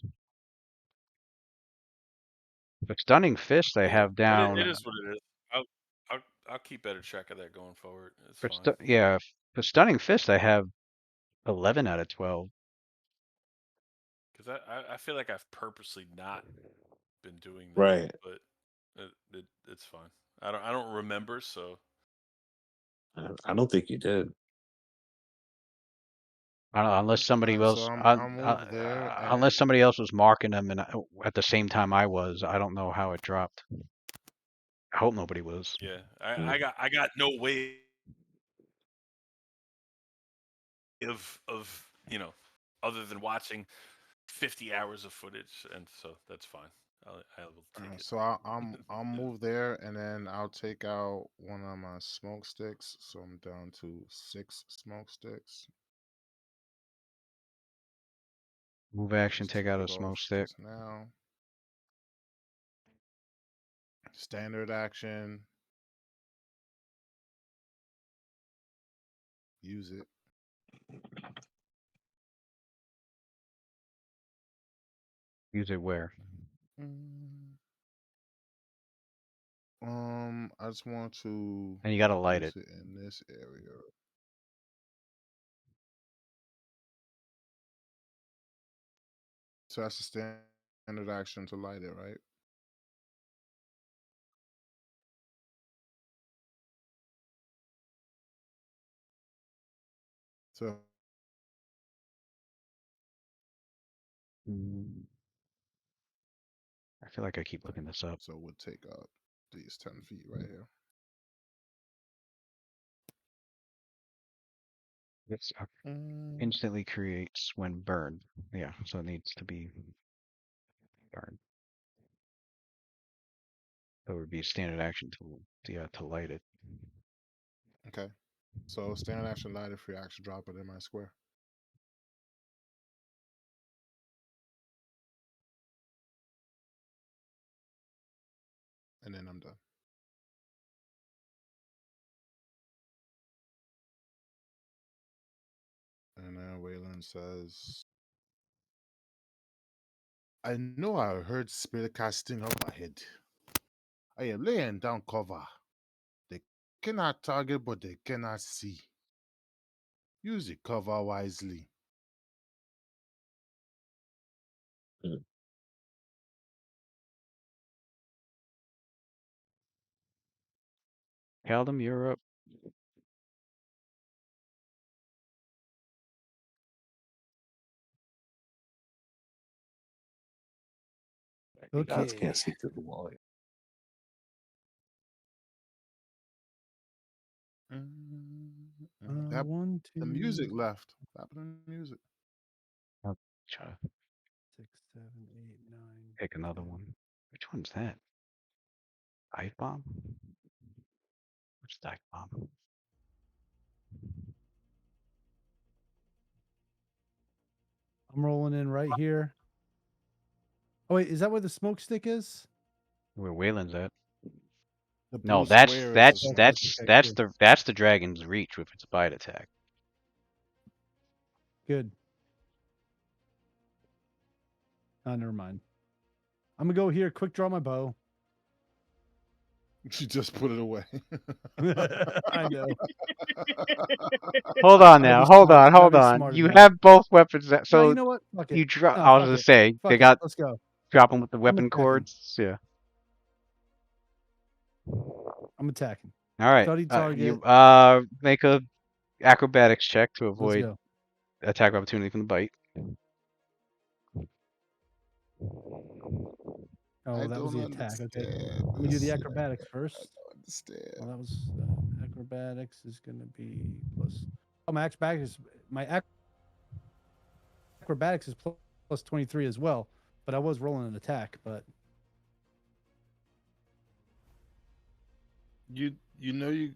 But stunning fist I
Yeah,
have
but it
down.
is what it is. I'll keep better track of that going forward. It's
For
fine.
yeah, for stunning fist I have 11 out of 12.
Because I feel like I've purposely not been doing that,
Right.
but it's fine. I don't remember, so
I don't think you did.
I don't know, unless somebody
Alright, so
else,
I'll move there and
unless somebody else was marking them, and at the same time I was, I don't know how it dropped. I hope nobody was.
yeah.
Mm.
I got no way of other than watching 50 hours of footage, and so that's fine. I will take it.
so I'll move there and then I'll take out one of my smoke sticks. So I'm down to 6 smoke sticks.
Move action,
Just
take out a
it
smoke
off
stick.
just now. Standard action. Use it.
Use it where?
I just want to
And you gotta light
use
it.
it in this area. So that's a standard action to light it, right? So
I feel like I keep looking this up.
so we'll take up these 10 feet right here.
It's instantly creates when burned. Yeah, so it needs to be burned. So it would be a standard action to light it.
Okay. So standard action light it, free action drop it in my square. And then I'm done. And then Waylon says, I know I heard spirit casting overhead. I am laying down cover. They cannot target, but they cannot see. Use the cover wisely.
Caldum, you're up.
You guys
Okay.
can't see through the wall.
That,
1, 2,
the music left. What happened to the music?
I'll try to
6, 7, 8, 9.
pick another
10.
one. Which one's that? Ice bomb? Stack bomb.
I'm rolling in right here. Oh wait, is that where the smoke stick is?
Where Wayland's at?
The
No,
blue square is the smoke.
that's the dragon's reach with its bite attack.
Good. Oh, never mind. I'm gonna go here. Quick draw my bow.
You just put it away.
I know.
Hold on now. Hold on. Hold
Very
on.
smart of
You
me.
have both weapons.
No,
So
you know what? Fuck it.
you drop.
No,
I was
fuck
gonna
it.
say
Fuck
they
it.
got
Let's go.
drop them with the weapon
attacking.
cords. Yeah.
I'm attacking.
All right.
Study target.
You make a acrobatics check to
Let's
avoid
go.
attack of opportunity from the bite.
Oh,
I
that was the
don't
attack. Okay.
understand
Let me do the
this.
acrobatics
I
first.
don't understand.
Well, that was acrobatics is gonna be plus. Oh, my acrobatics is plus 23 as well. But I was rolling an attack. But
You know you.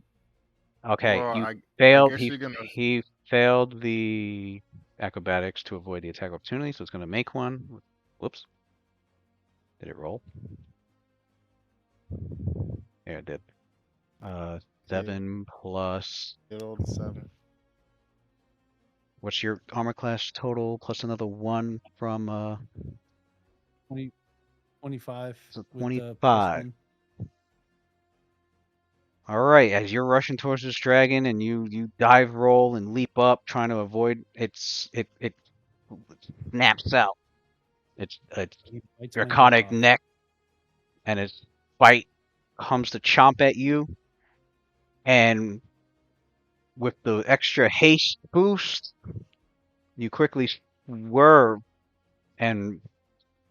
Okay.
Well,
You
I
failed.
guess you're gonna.
He failed the acrobatics to avoid the attack of opportunity, so it's gonna make one. Whoops. Did it roll? Yeah, it did. 7 plus.
Get all the 7.
What's your armor class total plus another 1 from
25
so
with the plus
25.
1.
All right, as you're rushing towards this dragon and you dive roll and leap up trying to avoid it snaps out. Its
He bites my dick
draconic
off.
neck and its bite comes to chomp at you, and with the extra haste boost, you quickly swerve and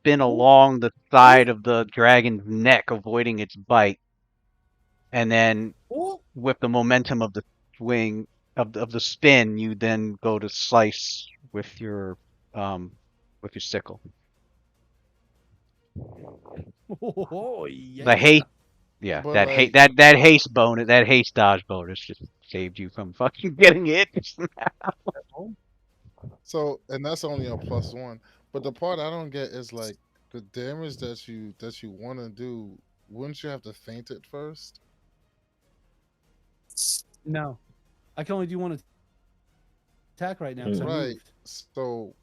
spin along the side of the dragon's neck, avoiding its bite. And then, with the momentum of the swing of the spin, you then go to slice with your sickle.
Oh, yeah.
The haste, yeah,
But
that
like,
that haste bonus, that haste dodge bonus just saved you from fucking getting hit.
so, and that's only a +1. But the part I don't get is like the damage that you want to do. Wouldn't you have to feint it first?
No, I can only do one attack right now because I
Right.
moved.
So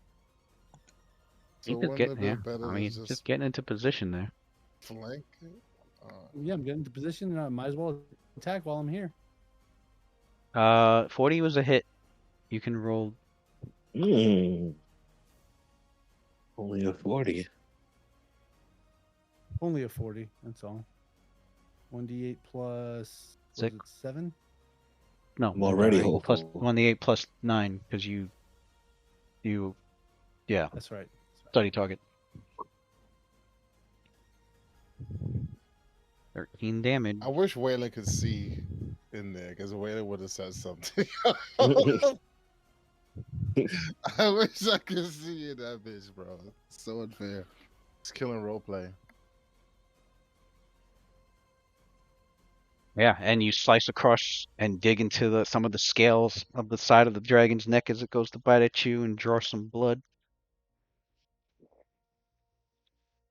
You just
wouldn't
get
it be
yeah.
better
I
to
mean,
just
just getting into position there.
flank it?
Yeah, I'm getting into position, and I might as well attack while I'm here.
40 was a hit. You can roll.
Only a 40.
Only a 40. That's all. 1d8 plus
6.
7.
No,
I'm already
1d8 plus
hopeful.
1d8 plus 9 because you yeah.
That's right.
Study target. 13 damage.
I wish Waylon could see in there because Waylon would have said something. I wish I could see in that bitch, bro. It's so unfair. It's killing roleplay.
Yeah, and you slice across and dig into some of the scales of the side of the dragon's neck as it goes to bite at you and draw some blood.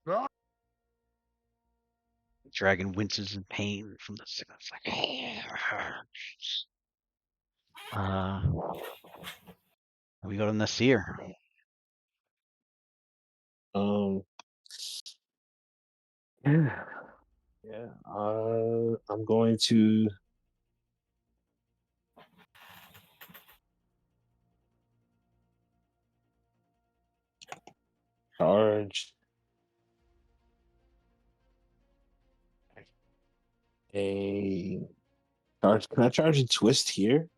The dragon winces in pain from the sickle. It's like, we go to Nasir.
Yeah. I'm going to charge a charge. Can I charge a twist here?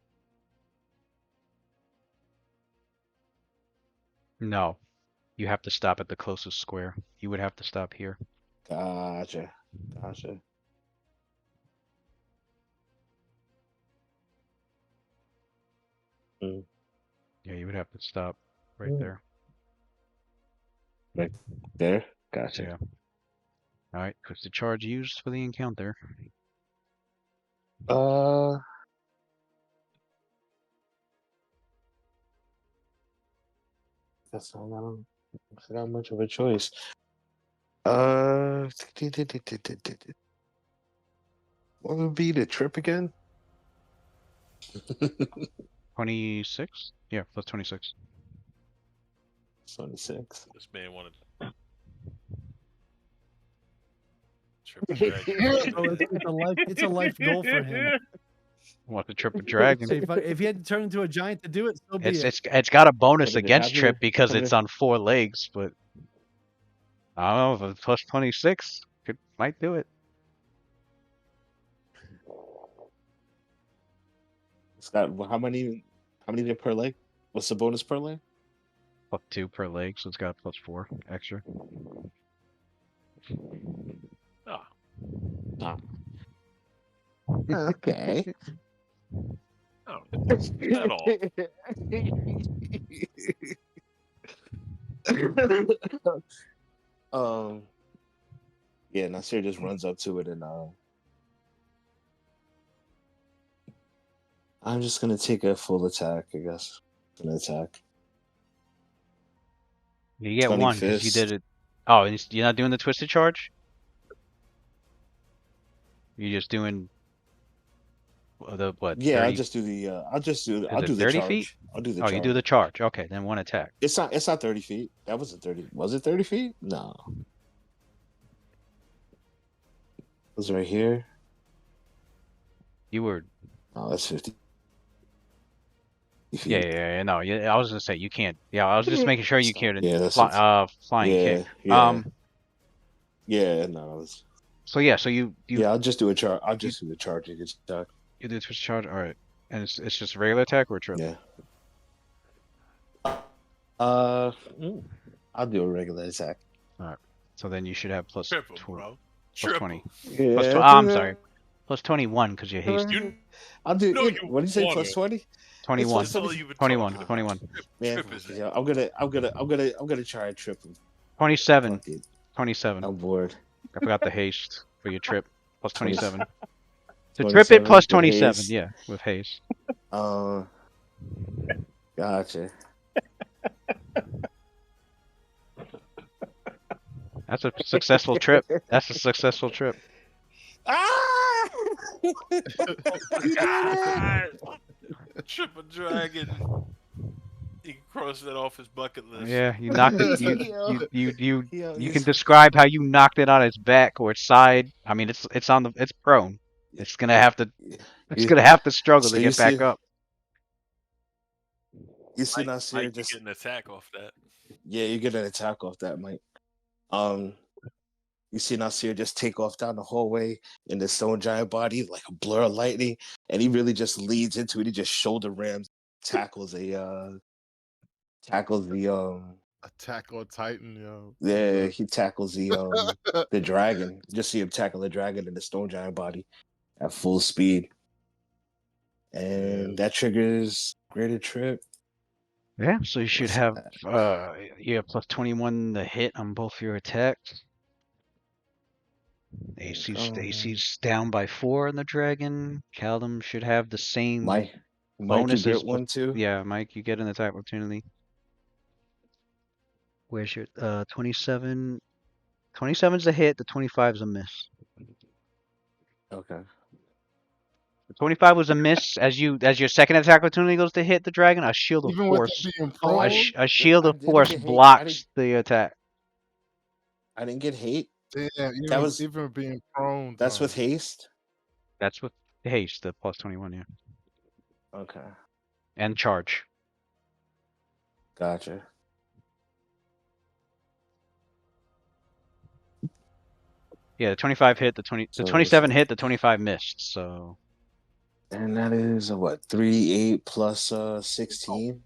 No, you have to stop at the closest square. You would have to stop here.
Gotcha.
Yeah, you would have to stop right there.
Right there. Gotcha.
Yeah. All right, push the charge used for the encounter.
That's not much of a choice. What would be the trip again?
26? Yeah, plus 26.
26.
This man wanted triple dragon.
Oh, it's a life goal for him.
Want the triple dragon?
If he had to turn into a giant to do it, so be it.
It's got a bonus
What did it
against
have
trip
you-
because
what
it's
did-
on 4 legs, but I don't know if plus 26 might do it.
It's got how many per leg? What's the bonus per leg?
Plus 2 per leg, so it's got plus 4 extra.
Oh,
Okay.
oh, at all.
Yeah, Nasir just runs up to it and I'm just gonna take a full attack, I guess. An attack.
You get one because you did it. Oh, you're not doing the twisted charge? You're just doing the what?
Yeah,
30,
I'll just do the I'll do
it
the
30
charge.
feet?
I'll do the
Oh,
charge.
you do the charge. Okay, then one attack.
It's not 30 feet. That wasn't 30. Was it 30 feet? No. It was right here.
You were.
Oh, that's 50 feet.
Yeah. No, yeah. I was gonna say you can't. Yeah, I was just making sure you can't.
Yeah, that's
flying kick.
Yeah. Yeah, no.
So yeah, so you.
Yeah, I'll just do a charge. I'll just do a charging attack.
You do a twist charge. All right, and it's just a regular attack or a trip.
Yeah. I'll do a regular attack.
All right. So then you should have plus
Triple, bro.
plus
Triple.
20.
Yeah.
Plus I'm sorry. Plus 21 because you're hasty.
I'll do.
No, you
what did you say?
wanna.
Plus 20?
21.
That's all you've been
21.
talking about.
21.
Man,
Trip is it.
yeah, I'm gonna try and triple.
27.
Fuck it.
27.
I'm bored.
I forgot the haste for your trip. Plus 27. To
27
trip it plus
with
27.
haste.
Yeah, with haste.
Gotcha.
That's a successful trip. That's a successful trip.
Ah!
Triple dragon. He can cross that off his bucket list.
Yeah, you knocked it.
Yo,
You can describe how you knocked it on its back or its side. I mean, it's prone. It's gonna have to struggle
So
to
you
get back
see-
up.
You see
Mike,
Nasir
you
just
get an attack off that.
yeah, you get an attack off that, Mike. You see Nasir just take off down the hallway in the stone giant body like a blur of lightning, and he really just leads into it. He just shoulder rams, tackles the
Attack on Titan, yo.
yeah, he tackles the dragon. You just see him tackle the dragon in the stone giant body at full speed. And that triggers greater trip.
Yeah, so you should
What's
have
that?
plus 21 to hit on both your attacks. AC's down by 4 on the dragon. Caldum should have the same
Mike, you
bonuses.
get one too?
Yeah, Mike, you get an attack opportunity. Where's your 27? 27's a hit. The 25's a miss.
Okay.
The 25 was a miss. As your second attack opportunity goes to hit the dragon, a shield of
Even with
force.
it being
Oh,
prone,
A shield
I
of
didn't
force
get hate.
blocks the attack.
I didn't get hate.
damn,
was-
even being prone.
That's
though.
with haste.
That's with haste, the plus 21, yeah.
Okay.
And charge.
Gotcha.
Yeah, the 25 hit, the
So
27 hit, the 25 missed. So
And that is a what? 3, 8 plus 16.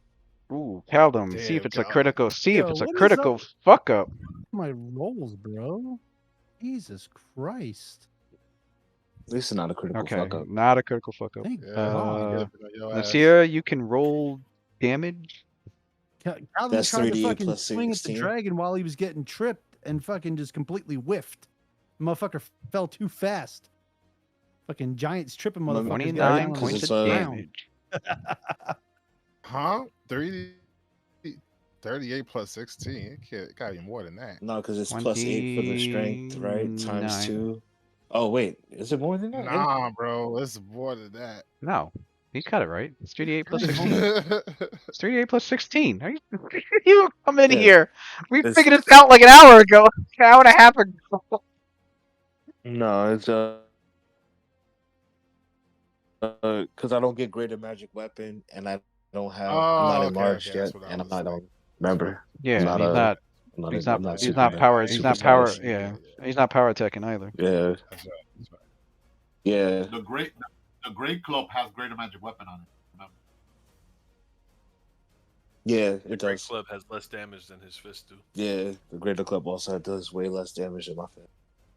ooh, Caldum, see if
Damn,
it's a
God.
critical. See if
Yo,
it's a
what is
critical
up?
fuck up.
My rolls, bro. Jesus Christ.
At least it's not a critical
Okay,
fuck up.
not a critical fuck up.
Thank
Yeah,
God.
you get it on your ass.
Nasira, you can roll damage.
Calvin
That's
tried to
3d8
fucking
plus
swing at the
16.
dragon while he was getting tripped and fucking just completely whiffed. Motherfucker fell too fast. Fucking giants tripping
Let me-
motherfuckers. Gotta
29
down on
points
it's,
of
ground.
damage.
Huh? 38 plus 16. It gotta be more than that.
No, because it's +8 for the strength, right? Times
29.
2. Oh wait, is it more than that?
Nah, bro, it's more than that.
No, he's got it right. It's 3d8 plus 16. It's 3d8 plus 16. Are you, you come in
Yeah.
here? We
It's-
figured this out like an hour ago, an hour and a half ago.
No, it's because I don't get greater magic weapon, and I don't have. I'm not
Oh, okay,
enlarged
okay, that's
yet,
what I
and I'm
was
not.
like.
Remember,
Yeah,
I'm not
he's
a.
not.
I'm not.
He's
I'm
not.
not
He's
super.
not power.
Super
He's not power.
size.
Yeah, he's not power attacking either.
Yeah,
That's right. That's right.
yeah,
The great club has greater magic weapon on it. Remember?
yeah.
The
It
Great
does.
Club has less damage than his fist do.
Yeah, the greater club also does way less damage than my fist,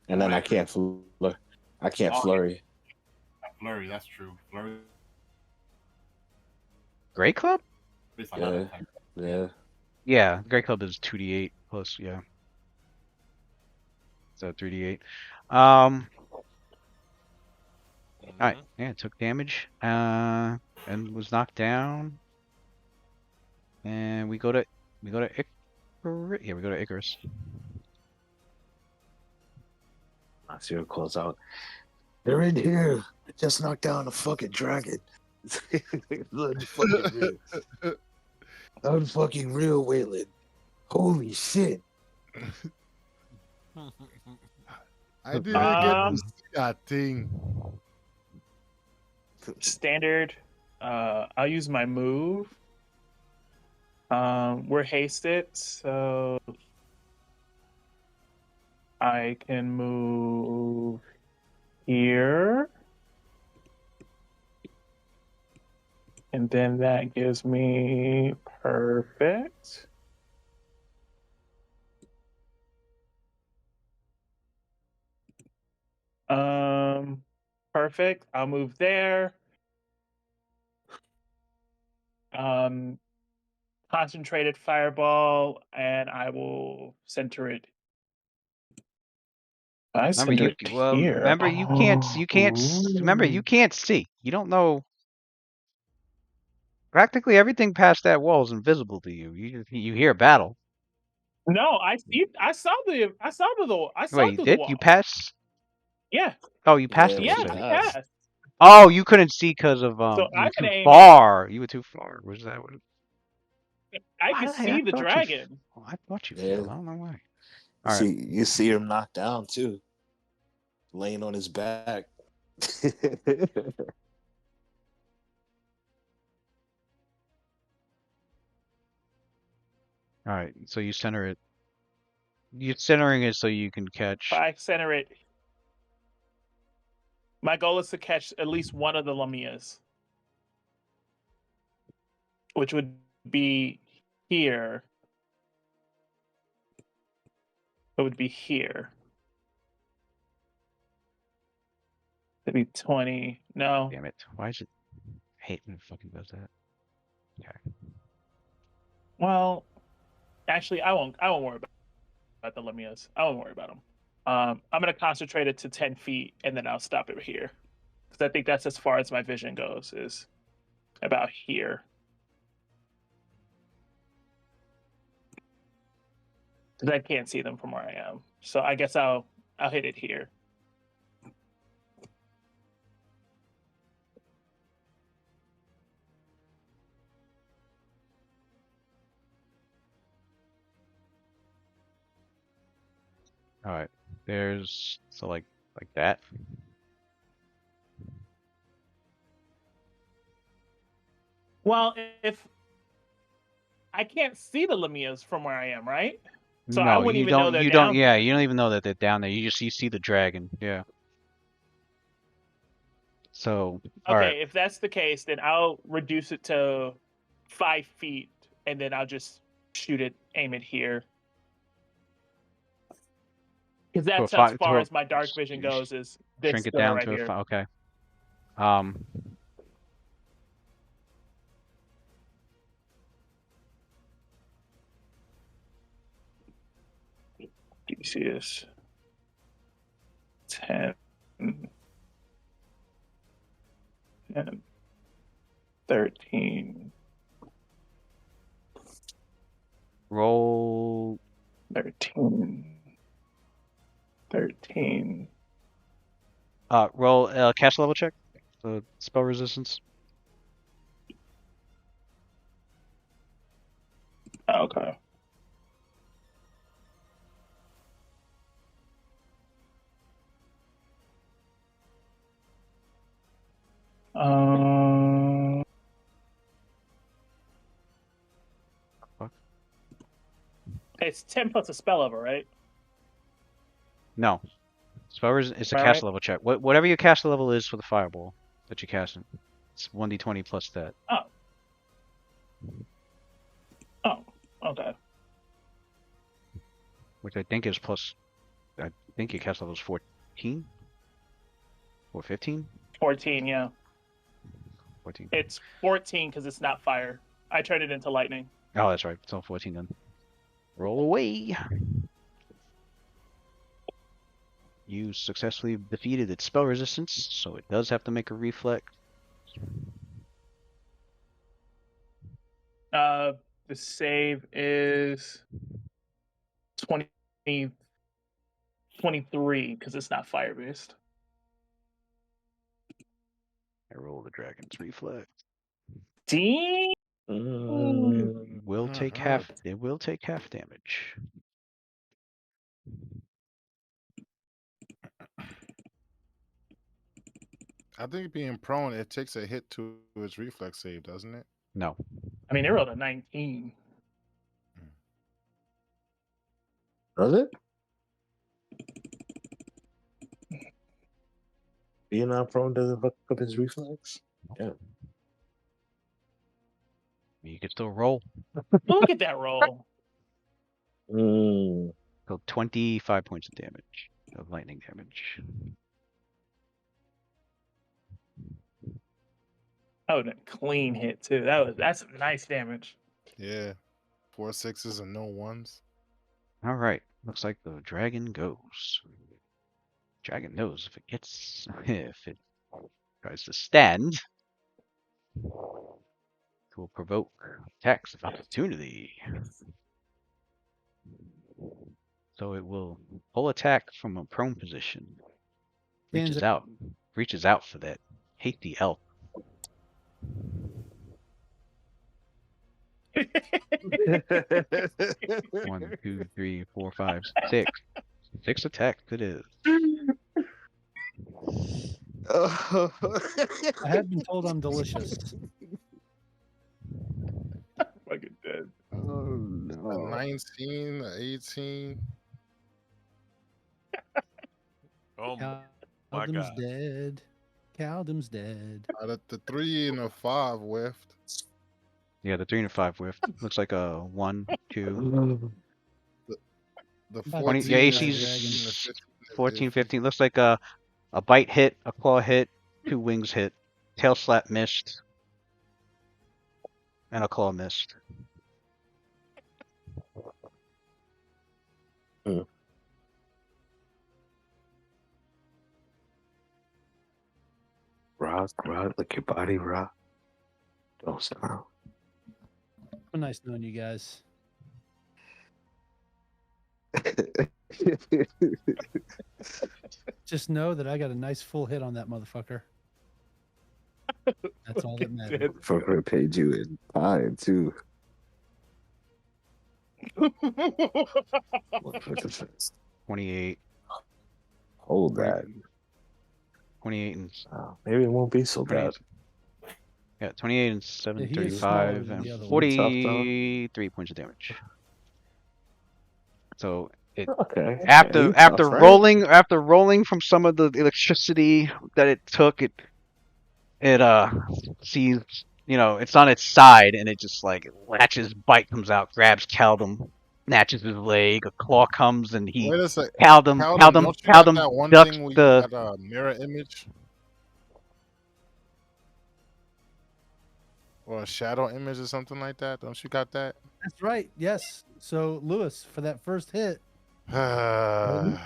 and then I
Correct.
can't flurry. I can't
Oh,
flurry.
Flurry, that's true. Flurry
Great Club?
is a lot
Yeah,
of attack.
yeah.
Yeah, Great Club is 2d8 plus. Yeah, so 3d8. All right.
Mhm.
Yeah, it took damage. And was knocked down. And we go to Icarus. Yeah, we go to Icarus.
Zero calls out. They're in here. I just knocked down a fucking dragon. Fucking real. Unfucking real, Waylon. Holy shit.
I didn't get to
Um,
see that thing.
Standard. I'll use my move. We're hasted, so I can move here. And then that gives me perfect. Perfect. I'll move there. Concentrated fireball, and I will center it. I
Remember
center
you
it here.
remember you can't remember you can't see. You don't know. Practically everything past that wall is invisible to you. You hear battle.
No, I see. I saw the
Wait, you
through the
did? You
wall.
passed?
Yeah,
Oh, you passed
Yeah,
it.
yeah,
You
she
said.
I
passed.
passed.
Oh, you couldn't see because of
So
you
I
were
can
too
aim it.
far. You were too far. Was that what?
I
Why
can
the heck?
see the dragon.
I thought you
Yeah.
failed. I don't know why. All right.
You see him knocked down too, laying on his back.
All right. So you center it. You're centering it so you can catch.
If I center it, my goal is to catch at least one of the Lamias, which would be here. It would be here. It'd be 20. No.
Damn it! Why is it? I hate when it fucking does that. Okay.
Well, actually, I won't worry about the Lamias. I won't worry about them. I'm gonna concentrate it to 10 feet, and then I'll stop it here, because I think that's as far as my vision goes. Is about here. Because I can't see them from where I am. So I guess I'll hit it here.
All right. So like that.
Well, if I can't see the Lamias from where I am, right? So I
No,
wouldn't
you
even know
don't.
they're
You don't.
down
Yeah,
there.
you don't even know that they're down there. You see the dragon. Yeah. So all
Okay,
right.
if that's the case, then I'll reduce it to 5 feet, and then I'll just aim it here. Because that's as far as my dark vision goes. Is this
shrink it
square
down
right
to
here?
okay.
You see this? 10. 10, 13.
Roll
13. 13.
roll cast level check. Spell resistance.
Okay. It's 10 plus a spell level, right?
No. It's a
Am I
cast
right?
level check. Whatever your cast level is for the fireball that you're casting, it's 1d20 plus that.
Oh, okay.
Which I think is plus. I think your cast level is 14 or 15.
14, yeah.
14.
It's 14 because it's not fire. I turned it into lightning.
Oh, that's right. It's all 14 then. Roll away. You successfully defeated its spell resistance, so it does have to make a reflex.
The save is 23 because it's not fire based.
I roll the dragon's reflex.
Damn.
It will take half. It will take half damage.
I think being prone, it takes a hit to its reflex save, doesn't it?
No.
I mean, they rolled a 19.
Does it? Being not prone doesn't fuck up his reflex? Yeah.
You can still roll.
Look at that roll.
Mm.
So 25 points of damage. Of lightning damage.
That was a clean hit too. That's some nice damage.
Yeah. 4 6s and no 1s.
Alright. Looks like the dragon goes. Dragon knows if it gets if it tries to stand, it will provoke attacks of opportunity. So it will pull attack from a prone position. Reaches out for that hasty elf. 1, 2, 3, 4, 5, 6. 6 attacks it is.
I have been told I'm delicious.
Fucking dead.
Oh
A
no.
19, a 18.
Oh my
Caldum's
god.
dead. Caldum's dead.
The 3 and a 5 whiffed.
Yeah, the 3 and a 5 whiffed. Looks like a 1, 2.
The
20,
14
your
is
AC's
15, the 15 is
14,
iffy.
15. Looks like a bite hit, a claw hit, 2 wings hit, tail slap missed, and a claw missed.
Rock, like your body rock. Don't stop.
Nice knowing you guys. Just know that I got a nice full hit on that motherfucker. That's all that matters.
Motherfucker paid you in pie too.
28.
Hold that.
28 and
maybe it won't be so
20,
bad.
yeah, 28 and 7,
Yeah, he is
35
smaller than the
and
other one.
43 points of damage. So it
Okay.
after
Yeah, tough, right?
rolling from some of the electricity that it took, it sees, you know, it's on its side and it just like latches, bite comes out, grabs Caldum, snatches his leg, a claw comes and he
Wait a sec.
Caldum
don't you got that one
ducks
thing where you
the
got a mirror image? Or a shadow image or something like that? Don't you got that?
That's right. Yes. So Lewis, for that first hit,
Why?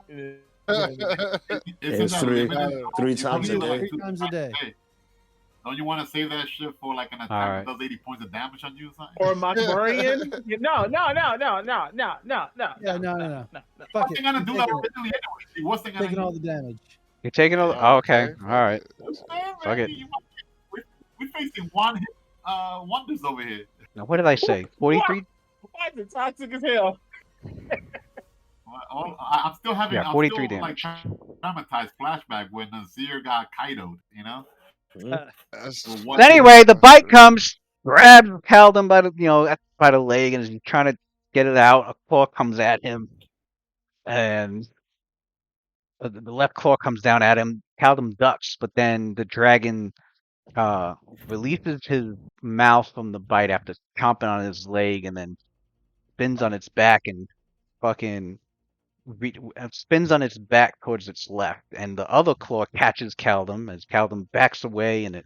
Hey, Isn't
It's
that
three
limited?
three
You
times a
only do
day.
like
3
2
times a day.
Hey, don't you want to save that shit for like an attack
Alright.
that does 80 points of damage on you or something?
Or Machmurian? No.
Yeah, no.
No.
Fuck
What's
it.
they gonna
I'm
do that
taking it.
originally anyway? What's they gonna
Taking all
use?
the damage.
You're taking a.
Oh,
Oh, okay.
okay.
All right.
Hey,
Fuck
man,
it.
we're facing one hit wonders over here.
Now, what did I say? 43?
Why is it toxic as hell?
I'm still having.
Yeah,
I'm
43
still like
damage.
traumatized flashback when Nazir got Kaido'd. You know.
That's
Well,
So
what?
anyway, the bite comes, grabs Caldum by the by the leg, and is trying to get it out. A claw comes at him, and the left claw comes down at him. Caldum ducks, but then the dragon releases his mouth from the bite after chomping on his leg, and then spins on its back and fucking spins on its back towards its left, and the other claw catches Caldum as Caldum backs away, and it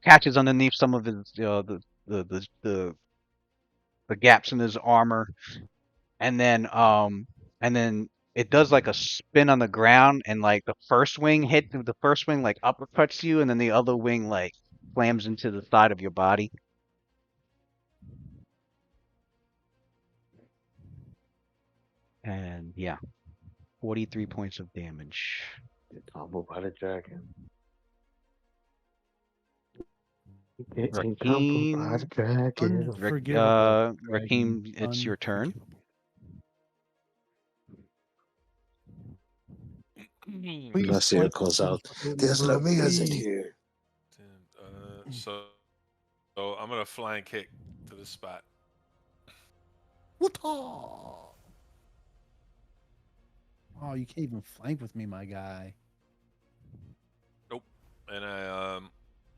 catches underneath some of his the gaps in his armor, and then it does like a spin on the ground, and like the first wing like uppercuts you, and then the other wing like slams into the side of your body. And yeah, 43 points of damage.
Combo by the dragon.
Rakeem,
dragon.
Unforgivable.
Rakeem, it's your turn.
Please
Nasir
point
calls
to
out.
fucking
There's
number,
Lamias in
please.
here.
So I'm gonna flying kick to the spot.
Oh, you can't even flank with me, my guy.
Nope. And I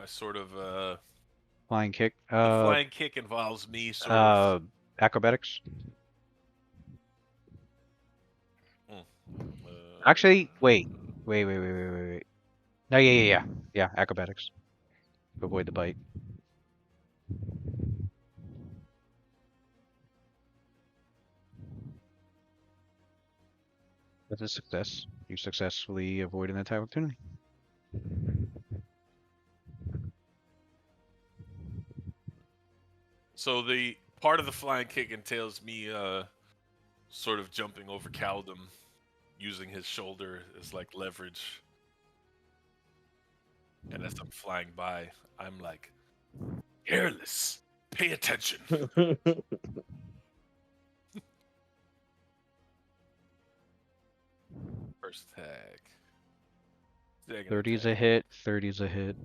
sort of
Flying kick.
the flying kick involves me sort of
Acrobatics.
uh,
Actually, wait. No, yeah. Acrobatics. To avoid the bite. That's a success. You successfully avoid an attack opportunity.
So the part of the flying kick entails me sort of jumping over Caldum, using his shoulder as like leverage. And as I'm flying by, I'm like, "Careless, pay attention." First attack.
30's a hit. 30's a hit.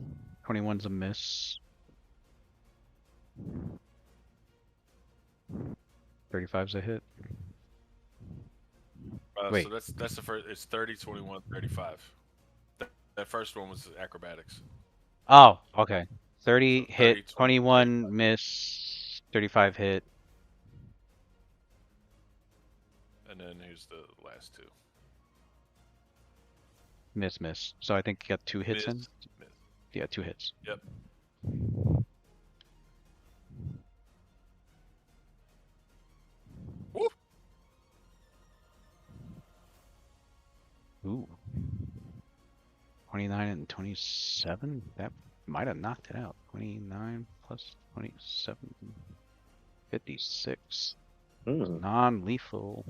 21's a miss. 35's a hit. Wait.
So that's the first. It's 30, 21, 35. That first one was acrobatics.
Oh, okay. 30
So
hit.
30,
21
35.
miss. 35 hit.
And then here's the last two.
Miss. So I think you got 2 hits in?
Miss.
Yeah, 2 hits.
Yep. Woo!
Ooh. 29 and 27? That might have knocked it out. 29 plus 27. 56. Non-lethal.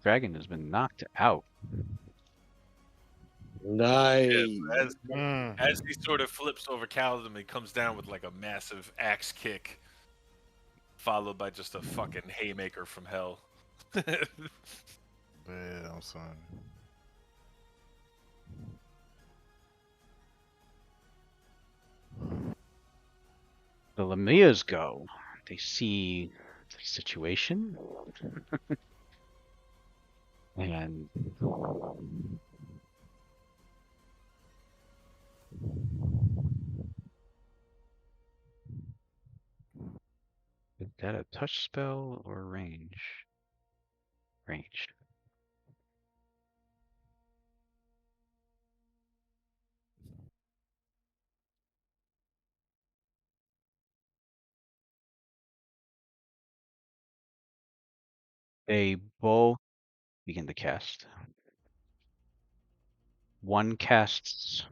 Dragon has been knocked out.
Nice.
Yeah, as he sort of flips over Caldum, he comes down with like a massive axe kick, followed by just a fucking haymaker from hell.
Damn, son.
The Lamias go. They see the situation. And is that a touch spell or range? Ranged. They both begin to cast. One casts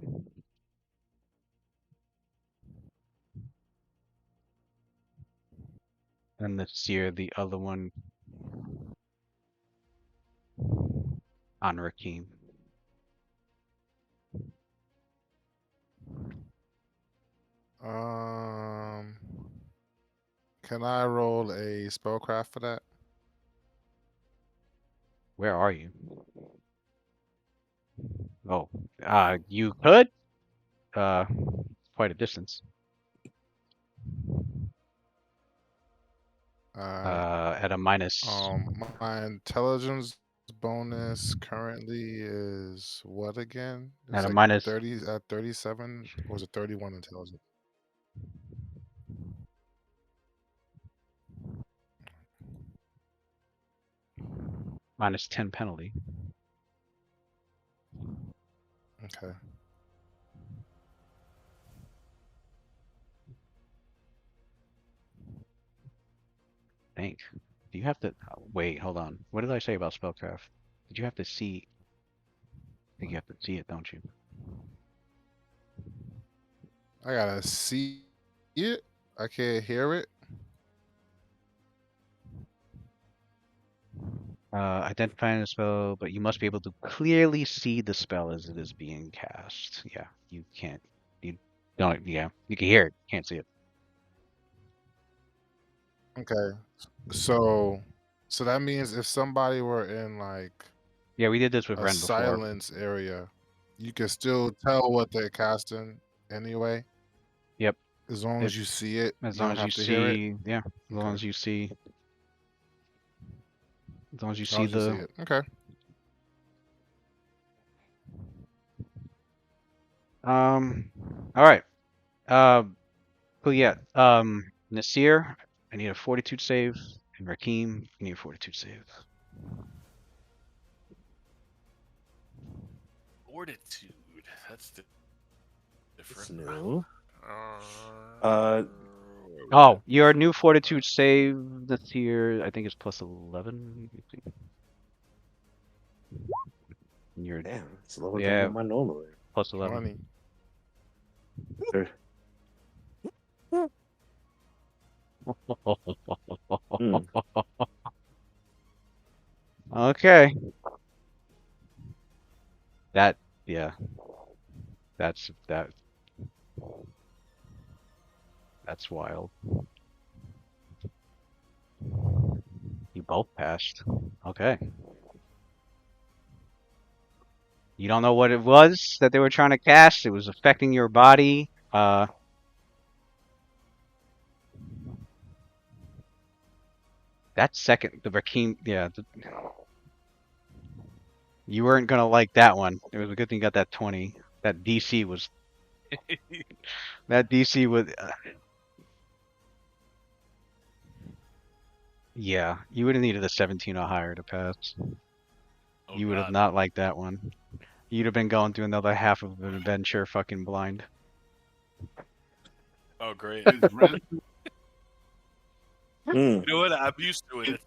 and the seer, the other one on Rakim.
Can I roll a spellcraft for that?
Where are you? Oh, you could. Quite a distance. At a minus.
My intelligence bonus currently is what again? It's
At a
like
minus
37, or was it 31 intelligence?
minus 10 penalty.
Okay.
Think. Do you have to wait? Hold on. What did I say about spellcraft? Did you have to see? I think you have to see it, don't you?
I gotta see it. I can't hear it.
Identifying the spell, but you must be able to clearly see the spell as it is being cast. Yeah, you can't. You don't. Yeah, you can hear it. Can't see it.
Okay. So that means if somebody were in like
Yeah, we did this with
a
Ren before.
silence area, you can still tell what they're casting anyway.
Yep.
As long as you see it,
As
you
long
don't
as you
have to hear it.
see, yeah. As long
Okay.
as you see. As long as you
As long
see
as you
the.
see it. Okay.
All right. Cool. Yeah. Nasir, I need a fortitude save, and Rakim, I need a fortitude save.
Fortitude. That's
It's
different.
new.
Oh, your new fortitude save this year, I think, is plus 11. You're
Damn, it's lower
yeah,
than my normal.
plus 11.
20.
Okay. That, yeah. That's wild. You both passed. Okay. You don't know what it was that they were trying to cast. It was affecting your body. That second, the Rakim, yeah. You weren't gonna like that one. It was a good thing you got that 20. That DC was. That DC was. Yeah, you would have needed a 17 or higher to pass.
Oh,
You would have
God.
not liked that one. You'd have been going through another half of an adventure fucking blind.
Oh, great.
Is Ren
You know what? I'm used to it.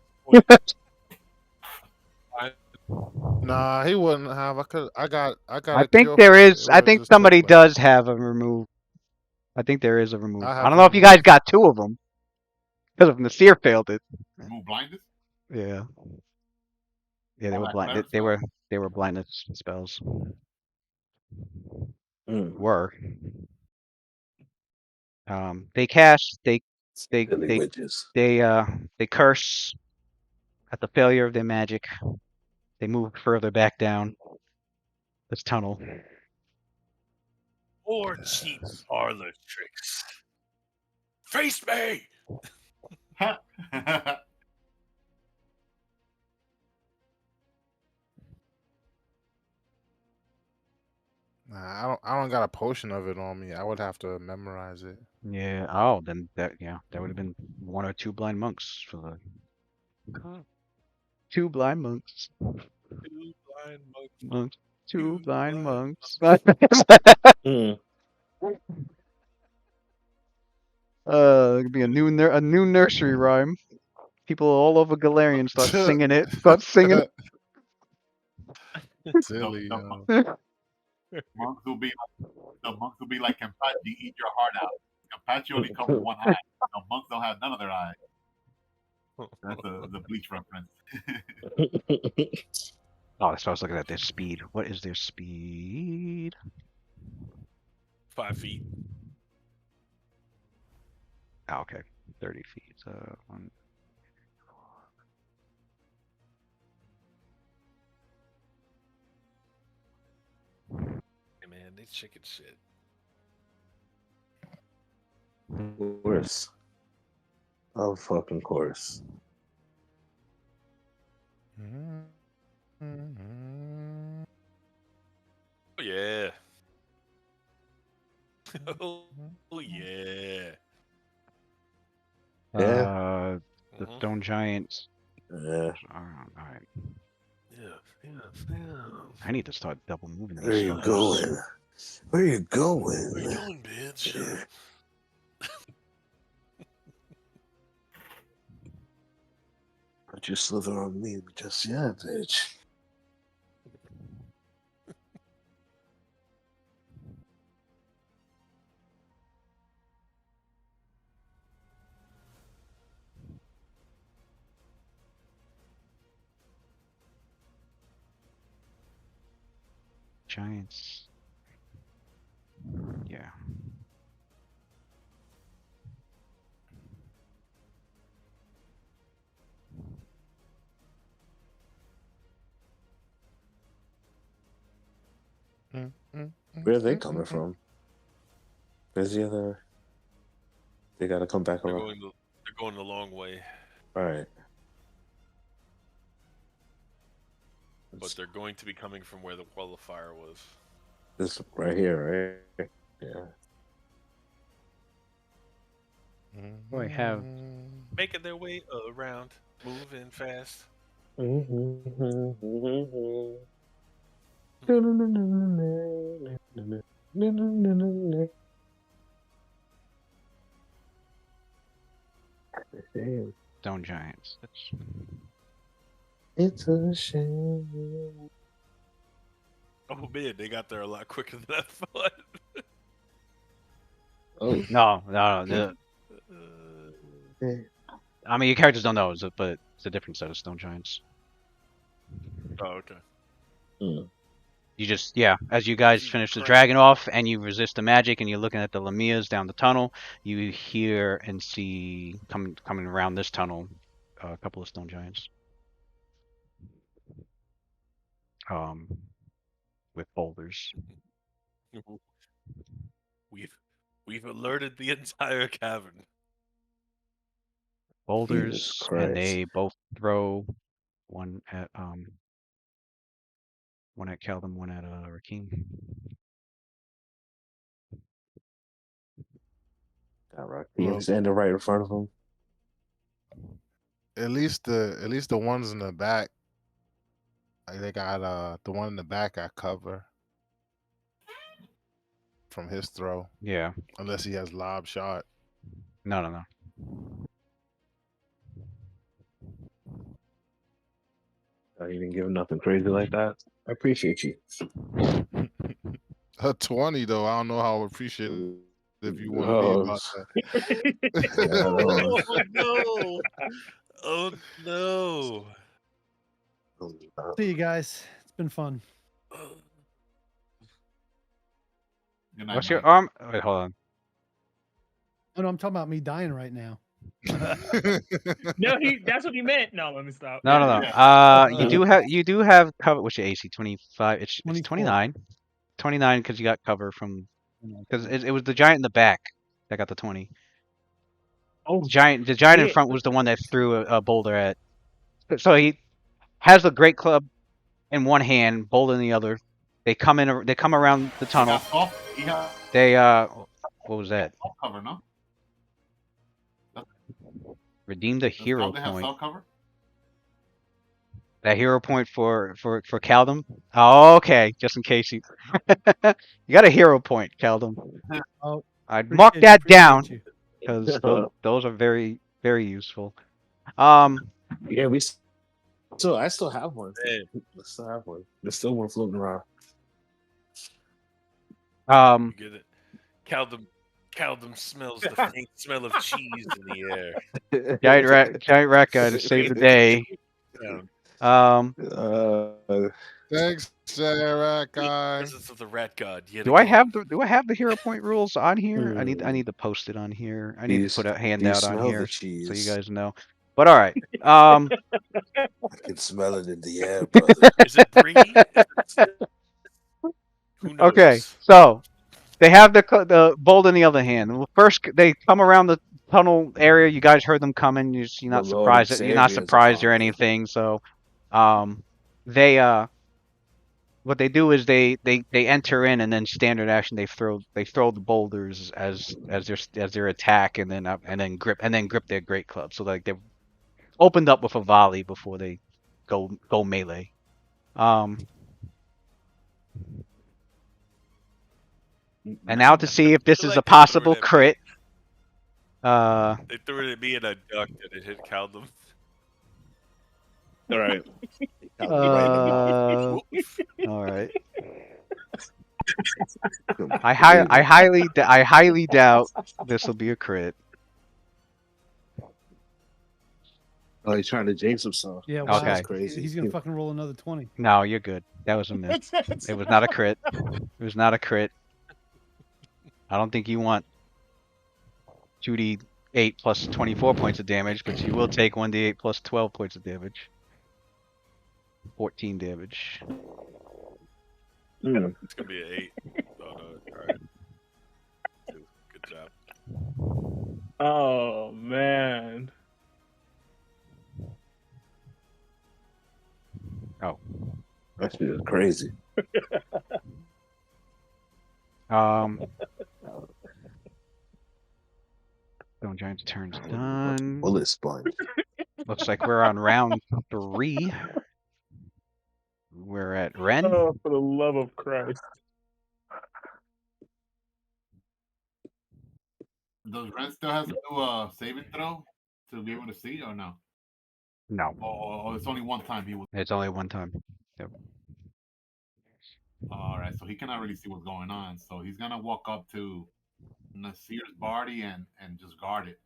Nah, he wouldn't have. I got
I
a
think
cure
there
for it.
is.
It
I
would have
think
just took
somebody
like
does have a remove. I think there is a remove.
I
I
have
don't know if you guys
remove.
got two of them because of Nasir failed it.
remove blindness?
Yeah. Yeah, they
Oh,
were
that
blind.
cleric
They
spell?
were blindness spells.
Mm.
Were. They cast. They
Silly witches.
they curse at the failure of their magic. They move further back down this tunnel.
Or cheap parlor tricks. Face me!
Nah, I don't got a potion of it on me. I would have to memorize it.
Yeah. Oh, then that would have been one or two blind monks for the two blind monks.
Two blind monks.
Monks. Two
Two
blind
blind
monks.
Mm.
It could be a new nursery rhyme. People all over Galarian start singing it. Start singing it.
Silly.
The monks will be like Kenpachi, eat your heart out. Kenpachi only comes with one eye. The monks don't have none of their eyes. That's the Bleach reference.
Oh, that's what I was looking at. Their speed. What is their speed?
5 feet.
Oh, okay. 30 feet. One.
Hey man, they chicken shit.
Of course. Of fucking course.
Oh yeah. Oh yeah.
Yeah.
The
Mhm.
stone giants.
Yeah.
All right.
Yeah.
I need to start double moving
Where are
these
you
suckers.
going? Where are you going?
Where you going, bitch?
Yeah. Don't you slither on me just yet, bitch.
Giants. Yeah.
Where are they coming from? Where's the other? They gotta come back
They're
around.
going the long way,
All right.
but they're going to be coming from where the wall of fire was.
This right here, right? Yeah.
Oh, I have.
Making their way around, moving fast.
Stone giants.
It's a shame.
Oh man, they got there a lot quicker than I thought.
Oh.
No. I mean, your characters don't know, but it's a different set of stone giants.
Oh, okay.
You just, as you guys finish the dragon off and you resist the magic and you're looking at the Lamias down the tunnel, you hear and see coming around this tunnel a couple of stone giants. With boulders.
We've alerted the entire cavern.
Boulders, and they both throw one at Keldum, one at Rakim.
Got Rakim standing right in front of him.
At least the ones in the back, like they got the one in the back got cover from his throw.
Yeah.
Unless he has lob shot.
No.
Oh, you didn't give him nothing crazy like that. I appreciate you.
A 20 though, I don't know how appreciative if you want to be about that.
Oh no! Oh no!
See you guys. It's been fun.
Good night,
What's your
Mike.
arm? Wait, hold on.
Oh no, I'm talking about me dying right now.
No, that's what he meant. No, let me stop.
No. You do have cover. What's your AC? 25. It's
24.
29 because you got cover from because it was the giant in the back that got the 20.
Oh,
the giant in front was the one that threw a boulder at. So he has the great club in one hand, boulder in the other. They come around the tunnel. They what was that?
Cover, no?
Redeem the hero
They have
point.
self cover?
That hero point for Kaldum? Oh, okay. Just in case you got a hero point, Kaldum.
Oh,
I'd mark that down
you.
because those are very, very useful.
Yeah, I still have one.
Hey,
I still have one. There's still one floating around.
you get it. Caldum smells the faint smell of cheese in the air.
Giant rat guy to save the day.
Thanks, Sarah guy.
Presence of the rat god. Yet
Do I
again.
have the hero point rules on here? I need to post it on here. I need to put a handout on here so you guys know. But all right.
I can smell it in the air, brother.
Is it Bree? Who knows?
Okay, so they have the bolt in the other hand. Well, first, they come around the tunnel area. You guys heard them coming. You're not surprised. You're not surprised or anything. So, they what they do is they enter in, and then standard action they throw the boulders as their attack, and then grip their great club. So like they're opened up with a volley before they go melee. And now to see if this is a possible crit.
They threw it at me and I ducked and it hit Caldum.
All right.
All right. I highly doubt this will be a crit.
Oh, he's trying to jinx himself.
Yeah,
wow. Okay.
That's crazy.
He's gonna fucking roll another 20.
No, you're good. That was a miss. It was not a crit. It was not a crit. I don't think you want 2d8 plus 24 points of damage, but you will take 1d8 plus 12 points of damage. 14 damage.
It's gonna be an 8. Oh, no. Alright. Good job.
Oh man.
Oh.
That's just crazy.
Stone Giant's turn's done.
Bullet sponge.
Looks like we're on round 3. We're at Ren.
Oh, for the love of Christ.
Does Ren still have to do a saving throw to be able to see, or no?
No.
Oh, it's only one time he was.
It's only one time. Yep.
All right, so he cannot really see what's going on. So he's gonna walk up to Nasir's body and just guard it,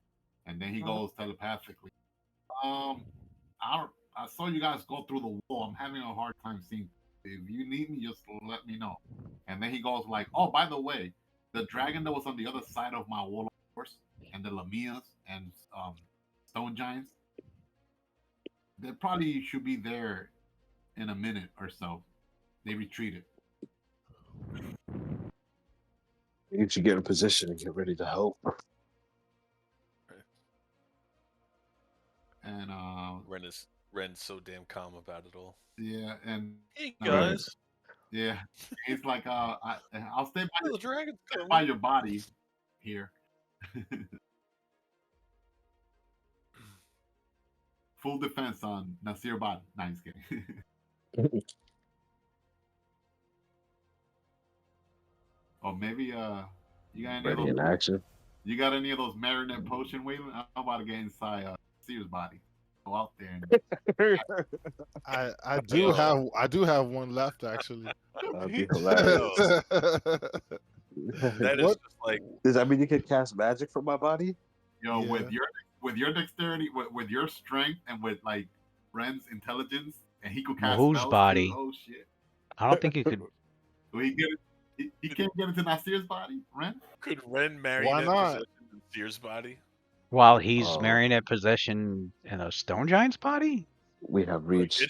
and then he goes telepathically. I saw you guys go through the wall. I'm having a hard time seeing. If you need me, just let me know. And then he goes like, "Oh, by the way, the dragon that was on the other side of my wall, of course, and the Lamias and stone giants, they probably should be there in a minute or so. They retreated."
You should get in position and get ready to help.
And
Ren's so damn calm about it all.
yeah, and
hey guys,
yeah, it's like I'll stay by
the dragon's
by your body here. Full defense on Nasir body. Nah, just kidding. Or maybe you got any
ready
of those
in action.
You got any of those marinette potion, Waylon? I'm about to get inside Nasir's body. Go out there and
I do have one left actually.
That'd be hilarious.
That is just like.
Does that mean you can cast magic from my body?
Yo, with your dexterity, with your strength, and with like Ren's intelligence, and he could cast
whose
spells
body?
too. Oh shit!
I don't think you could.
Will he can't get into Nasir's body, Ren?
Could Ren marionette
Why not?
possession Nasir's body?
While he's marionette possession in a stone giant's body?
We have reached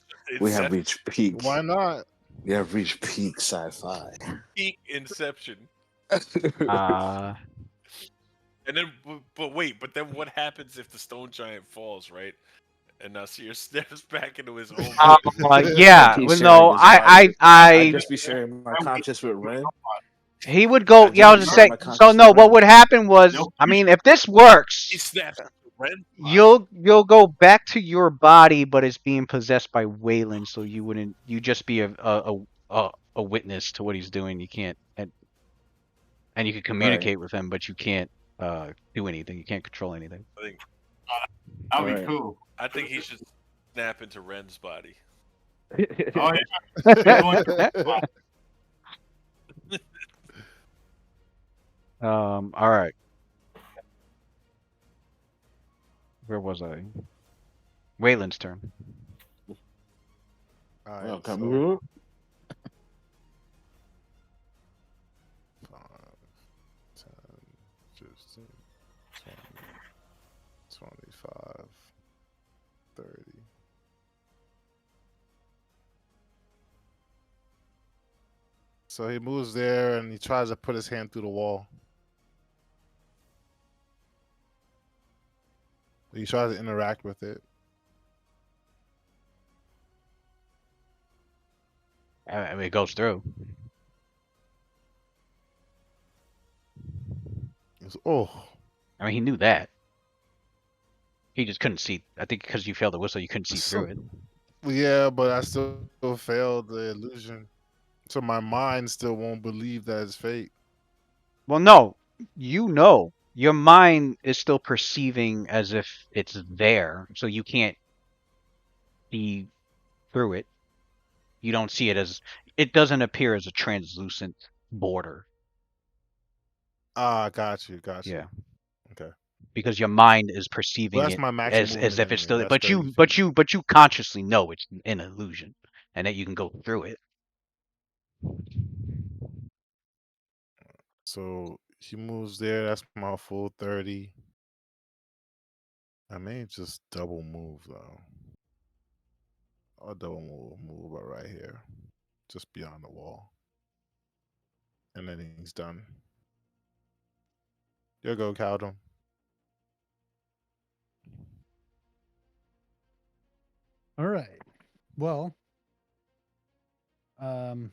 peak.
Why not?
We have reached peak sci-fi.
Peak Inception. And then, but then what happens if the stone giant falls, right? And Nasir steps back into his own.
Yeah, no, I
just be sharing my conscience with Ren.
He would go. Yeah, I was just saying. So no, what would happen was, I mean, if this works,
he snaps Ren.
You'll go back to your body, but it's being possessed by Waylon, so you wouldn't. You just be a witness to what he's doing. You can't, and you can communicate with him, but you can't do anything. You can't control anything.
That'd be cool.
I think he should snap into Ren's body.
Oh yeah.
All right. Where was I? Waylon's turn.
All right,
Well, come
so
here.
5, 10, 15, 20, 25, 30. So he moves there and he tries to put his hand through the wall. He tries to interact with it.
I mean, it goes through.
Oh.
I mean, he knew that. He just couldn't see. I think because you failed the whistle, you couldn't see through it.
Yeah, but I still failed the illusion. So my mind still won't believe that it's fake.
Well, no. You know. Your mind is still perceiving as if it's there, so you can't see through it. You don't see it as... It doesn't appear as a translucent border.
Ah, got you.
Yeah.
Okay.
Because your mind is
Well,
perceiving
that's
it
my maximum
as
movement
if it's
anyway.
still...
That's
But
30
you
feet.
consciously know it's an illusion, and that you can go through it.
So he moves there. That's my full 30. I may just double move though. I'll double move right here, just beyond the wall, and then he's done. There go, Caldum.
All right. Well, hmm.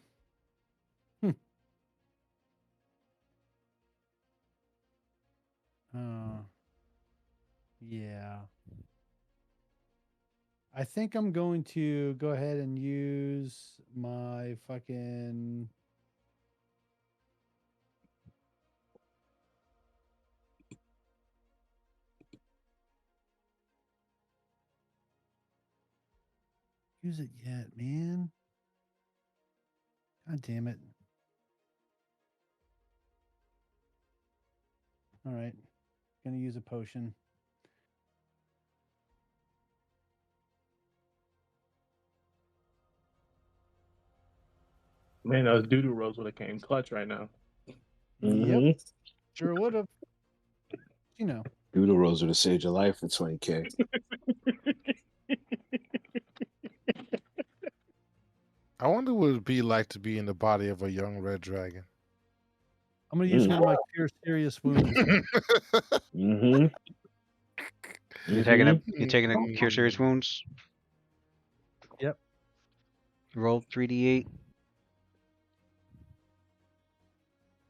Yeah. I think I'm going to go ahead and use my fucking... Use it yet, man. God damn it. All right. Gonna use a potion.
Man, those doo-doo rolls would have came clutch right now.
Yep. Sure would have. You know.
Doodle Rose would have saved your life for 20K.
I wonder what it'd be like to be in the body of a young red dragon.
I'm gonna use one of my cure serious wounds.
Mm-hmm.
You're taking a cure serious wounds.
Yep.
Roll 3d8.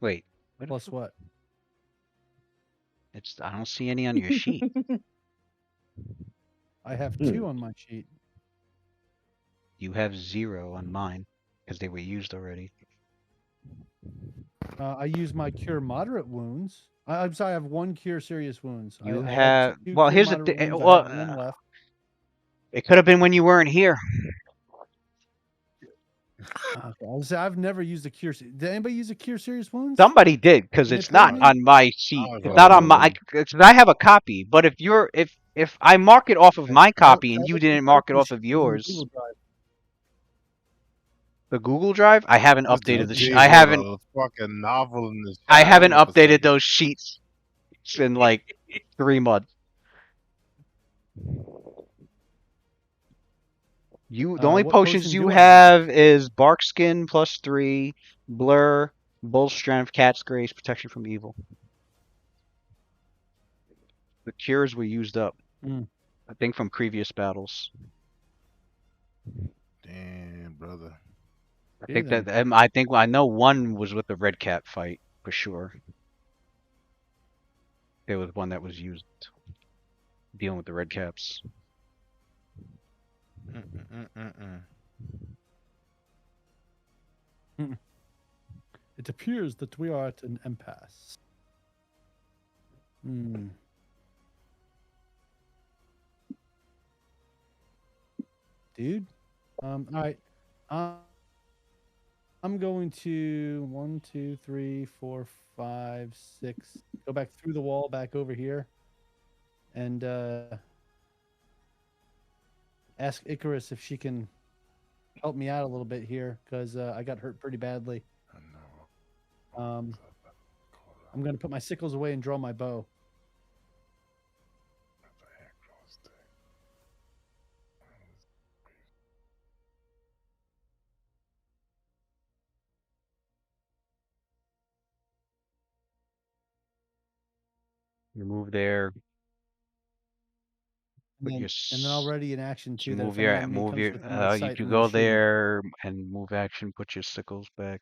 Wait.
Plus what?
I don't see any on your sheet.
I have 2 on my sheet.
You have 0 on mine because they were used already.
I use my cure moderate wounds. I'm sorry, I have 1 cure serious wounds.
You
I
have...
had 2
Well,
cure
here's the
moderate
thing.
wounds.
Well,
I have 1 left.
it could have been when you weren't here.
Okay. I've never used a cure. Did anybody use a cure serious wounds?
Somebody did because
Did
it's
they pay
not
me?
on my sheet.
Oh,
It's
no.
not on my... I have a copy, but if I mark it off of my copy and you didn't mark it off of yours...
Google Drive.
The Google Drive? I haven't
This
updated
dude
the...
gave
I haven't...
a fucking novel in this.
I haven't
Hold up a
updated
second.
those sheets in like 3 months. The only
What
potions
potion
you
do I have?
have is Bark Skin +3, Blur, Bull Strength, Cat's Grace, Protection from Evil. The cures were used up, I think, from previous battles.
Damn, brother.
I think I know one was with the Red Cap fight for sure. There was one that was used dealing with the Red Caps.
It appears that we are at an impasse. dude. All right. I'm going to 1, 2, 3, 4, 5, 6. Go back through the wall, back over here, and ask Icarus if she can help me out a little bit here because I got hurt pretty badly. I'm gonna put my sickles away and draw my bow.
You move there.
And then already in action too. That
Move
if an enemy
move
comes
your.
within my
You
sight,
can
I'm gonna
go
shoot 'em.
there and move action. Put your sickles back.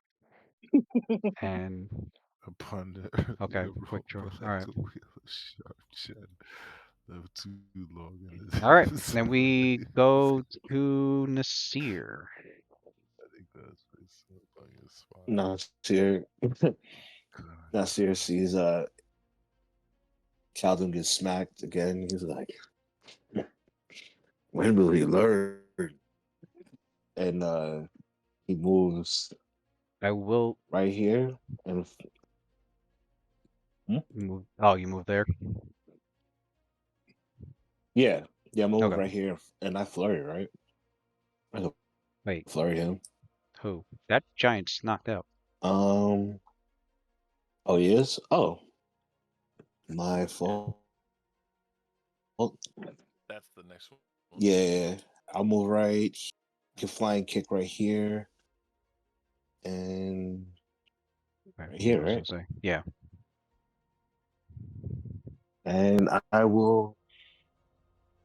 And
Upon the
okay, quick draw. All right.
Sharp chin. Live too long.
All right. Then we go to Nasir.
I think that's
Nasir sees Khaldun get smacked again. He's like, when will he learn? And he moves.
I will
right here and
move. Oh, you move there.
yeah, I'm move
Okay.
right here, and I flurry, right? I can
Wait.
flurry him.
Who? That giant's knocked out.
Oh, he is. Oh, my fault.
That's the next one.
Yeah, I'll move right. Can flying kick right here, and right here,
What was I
right?
say? Yeah.
And I will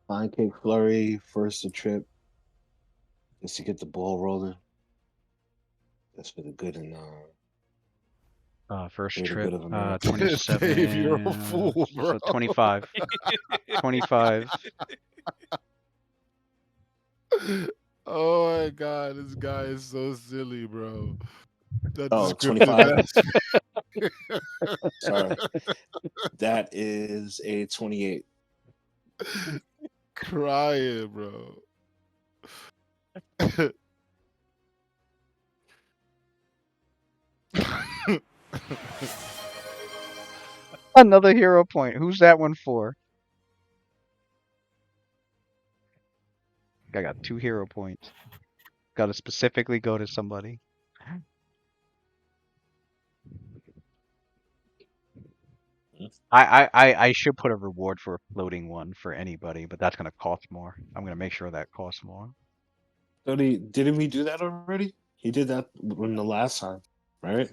flying kick flurry first to trip, just to get the ball rolling. That's for the good and
First
greater
trip.
good of America.
27.
Dave, you're a fool, bro.
So 25. 25.
Oh my god, this guy is so silly, bro. That
Oh,
descriptive
25. Sorry. That is a 28.
Crying, bro.
Another hero point. Who's that one for? I got 2 hero points. Gotta specifically go to somebody. I should put a reward for a floating one for anybody, but that's gonna cost more. I'm gonna make sure that costs more.
Didn't we do that already? He did that when the last time, right?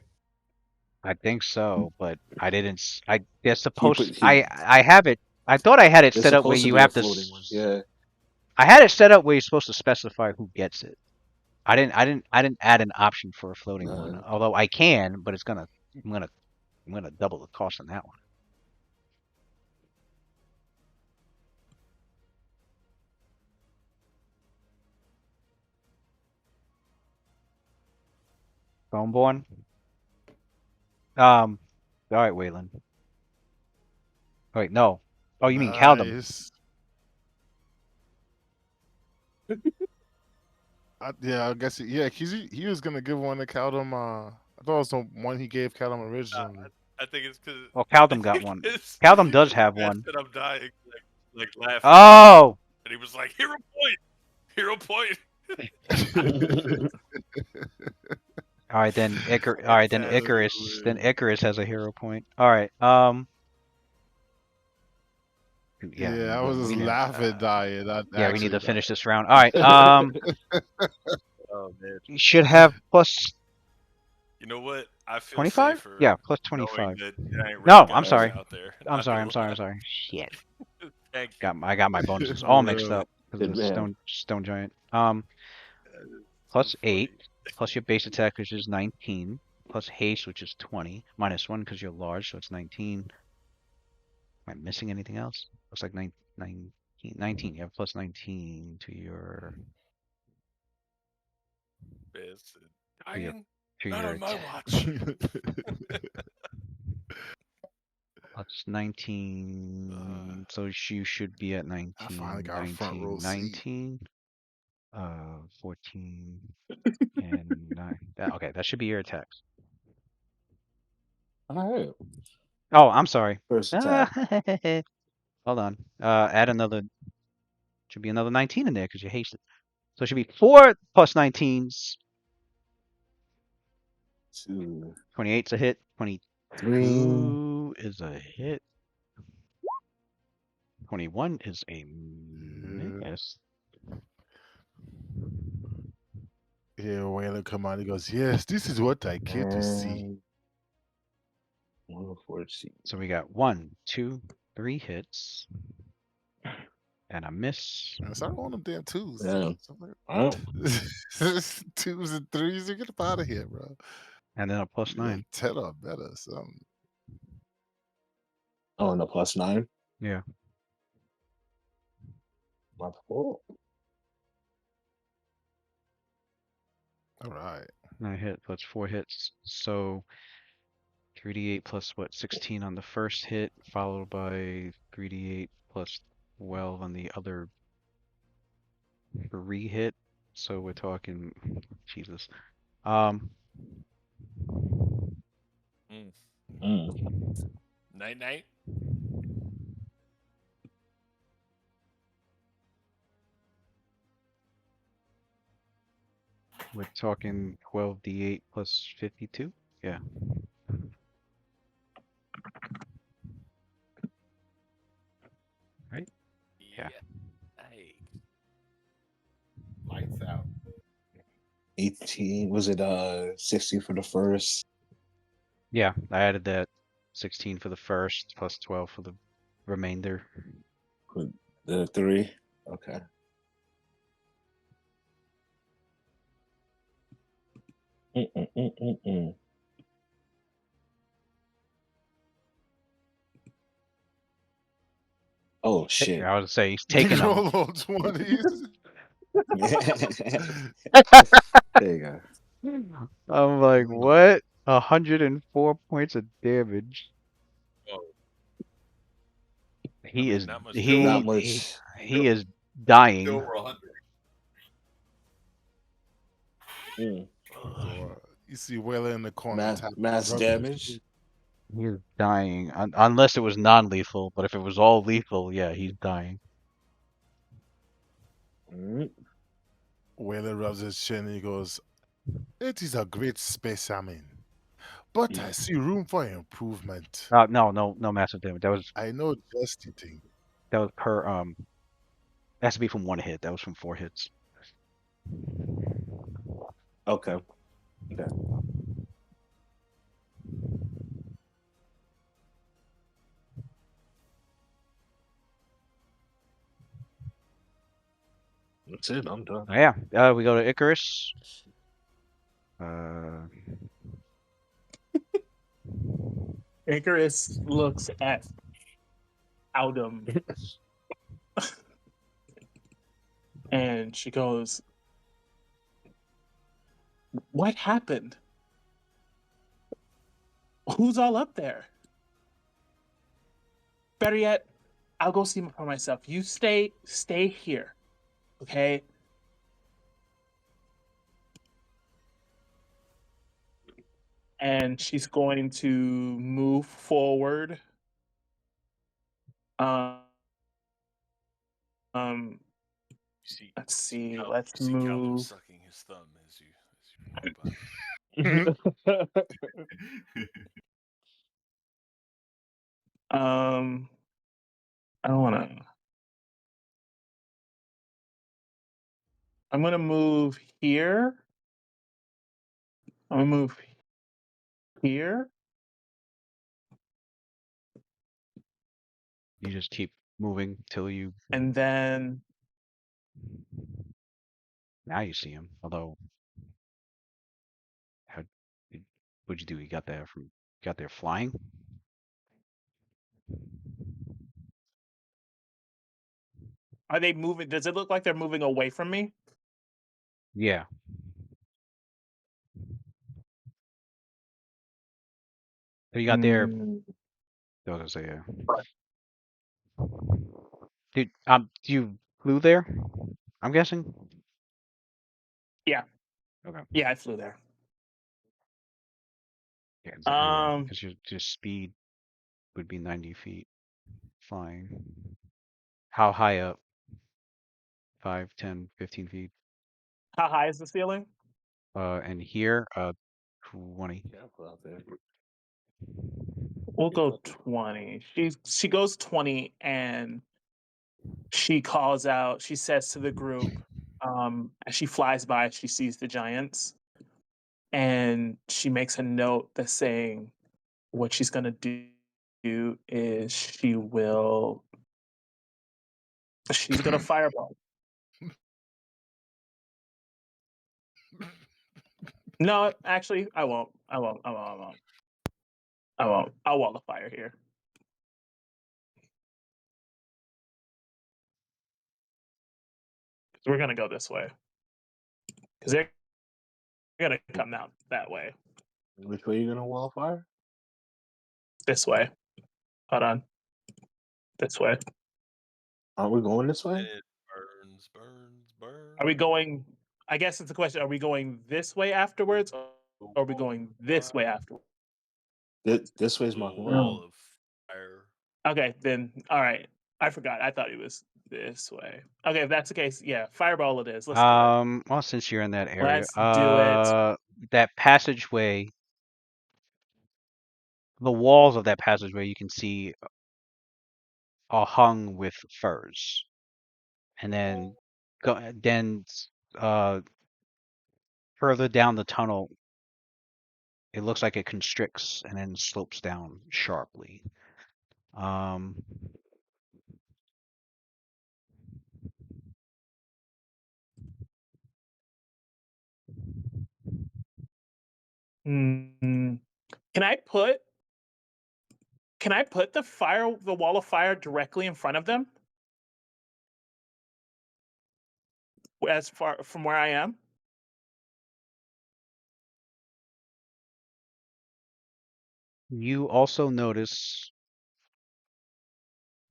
I think so, but I didn't. They're
He
supposed. I have it. I thought I had it
There's
set up where
supposed to
you
be a
have to.
floating one. Yeah.
I had it set up where you're supposed to specify who gets it. I didn't add an option for a floating one. Although I can, but I'm gonna double the cost on that one. Boneborn. All right, Waylon. Wait, no. Oh, you mean Khaldun?
Nice. Yeah, I guess he was gonna give one to Khaldun. I thought it was the one he gave Khaldun originally.
I think it's because.
Well, Khaldun got one. Khaldun does have one.
Said I'm dying, like laughing.
Oh.
And he was like, "Hero point,
All right, then Icarus. Then Icarus has a hero point. All right.
Yeah, I was just laughing, dying.
Yeah, we need to finish this round. All right. Oh
man.
You should have plus.
You know what? I feel
25?
safer.
Yeah, plus 25.
No, I'm sorry.
I'm sorry. Shit.
Thank you.
I got my bonuses all mixed up because of the stone giant. Plus 8, plus your base attack, which is 19, plus haste, which is 20, minus 1 because you're large, so it's 19. Am I missing anything else? Looks like 19. You have plus 19 to your.
Not on my watch.
Plus 19. So you should be at 19.
I finally got a front row
19. 14 and 9. Okay, that should be your attacks.
All right.
Oh, I'm sorry.
First attack.
Hold on. Add another. Should be another 19 in there because you hasted. So it should be 4 plus 19s.
2,
28's a hit.
3.
22 is a hit. 21 is a miss.
Yeah, Whaler come out. He goes, "Yes, this is what I came to see."
And 114.
So we got 1, 2, 3 hits. And a miss.
And start rolling them damn twos.
Yeah.
Something
Wow.
twos and threes. You get up out of here, bro.
And then a plus
You got
9.
10 or better. Something.
Oh, and a plus 9.
Yeah.
My fault.
All right.
9 hit plus 4 hits. So 3d8 plus what? 16 on the first hit, followed by 3d8 plus 12 on the other 3 hit. So we're talking, Jesus.
Night night.
We're talking 12d8 plus 52. Yeah. Right? Yeah.
Hey.
Lights out.
18. Was it 60 for the first?
Yeah, I added that 16 for the first, plus 12 for the remainder.
With the 3? Okay. Oh shit.
I would say he's taking them.
Roll on 20s.
There you go.
I'm like,
No.
what? 104 points of damage.
Oh,
He
mean,
is
not much
he
Not
he,
much.
he is dying.
Still over 100.
Mm.
So, you see Whaler in the corner.
Mass damage.
He's dying. Unless it was non-lethal, but if it was all lethal, yeah, he's dying.
Mm.
Whaler rubs his chin and he goes, "It is a great specimen, but I see room for improvement.
No massive damage.
I know just the thing."
That was per That has to be from 1 hit. That was from 4 hits.
Okay. Okay. That's it. I'm done.
Oh, yeah. We go to Icarus.
Icarus looks at Aldum and she goes, "What happened? Who's all up there? Better yet, I'll go see for myself. You stay here, okay?" And she's going to move forward.
You see,
Let's see.
Cal-
Let's
you see Callum
move.
sucking his thumb as you walk by.
I don't want to. I'm gonna move here. I'm gonna move here.
You just keep moving till you.
And then
Now you see him. Although, how? What'd you do? You got there flying?
are they moving? Does it look like they're moving away from me?
Yeah. So you got there. I was gonna say, yeah. Dude, you flew there? I'm guessing.
Yeah.
Okay.
Yeah, I flew there.
Yeah, because your speed would be 90 feet flying. How high up? 5, 10, 15 feet.
How high is the ceiling?
And here, 20.
Careful out there.
We'll go 20. She goes 20 and she calls out, she says to the group, as she flies by, she sees the giants. And she makes a note that's saying what she's gonna do is she's gonna fireball. No, actually, I won't. I won't. I won't. I won't. I won't. I'll wall of fire here. Because we're gonna go this way. Because they're gonna come out that way.
Which way you gonna wall fire?
This way. Hold on. This way.
Aren't we going this way?
It burns, burns, burns.
Are we going? I guess it's a question. Are we going this way afterwards, or are we going this way afterwards?
This way's
The
my
wall of fire.
Okay, then. All right. I forgot. I thought it was this way. Okay, if that's the case, yeah, fireball it is. Let's do it.
Well, since you're in that area,
Let's do it.
that passageway, the walls of that passageway, you can see are hung with furs, and then uh, further down the tunnel, it looks like it constricts and then slopes down sharply.
Mm, Can I put the wall of fire directly in front of them? As far from where I am?
You also notice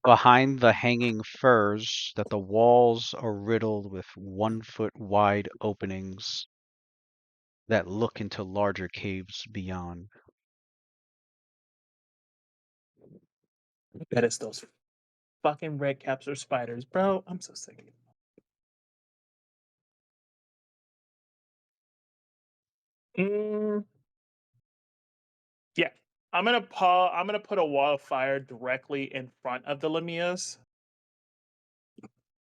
behind the hanging firs that the walls are riddled with 1-foot wide openings that look into larger caves beyond.
I bet it's those fucking red caps or spiders, bro. I'm so sick of it. Yeah. I'm gonna put a wall of fire directly in front of the Lamias.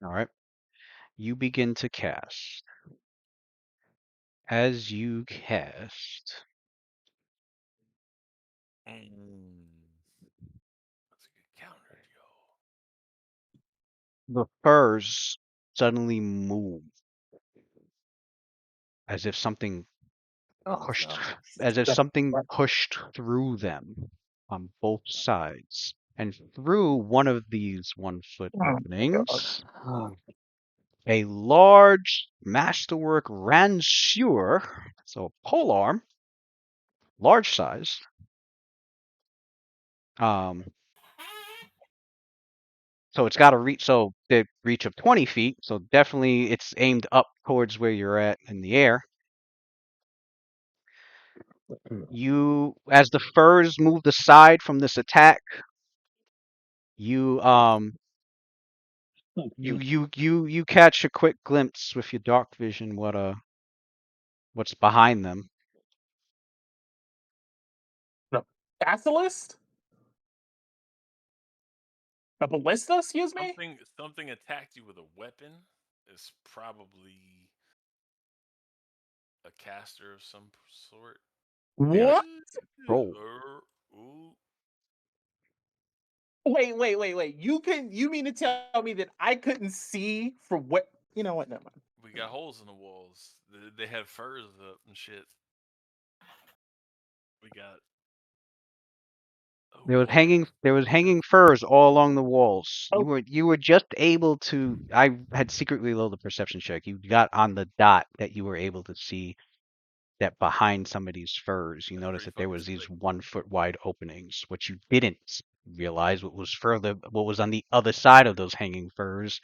All right. You begin to cast. As you cast,
That's a good counter, yo.
the firs suddenly move as if something pushed, as if something pushed through them on both sides. And through one of these 1-foot openings, a large masterwork ranseur, so a polearm, large size, so it's got a reach, so the reach of 20 feet, so definitely it's aimed up towards where you're at in the air. You, as the firs move aside from this attack, you you catch a quick glimpse with your dark vision what's behind them.
No. Basilisk? A ballista, excuse me?
Something attacked you with a weapon is probably a caster of some sort.
What?
Roll.
Ooh.
Wait. You mean to tell me that I couldn't see from what? You know what? Never mind.
We got holes in the walls. They had furs up and shit. We got. Oh,
There was
boy.
hanging furs all along the walls.
Oh.
You were just able to. I had secretly loaded the perception check. You got on the dot that you were able to see that behind some of these furs, you
That's
noticed
pretty
that there
fucking
was these
slick.
1-foot wide openings. What you didn't realize what was on the other side of those hanging furs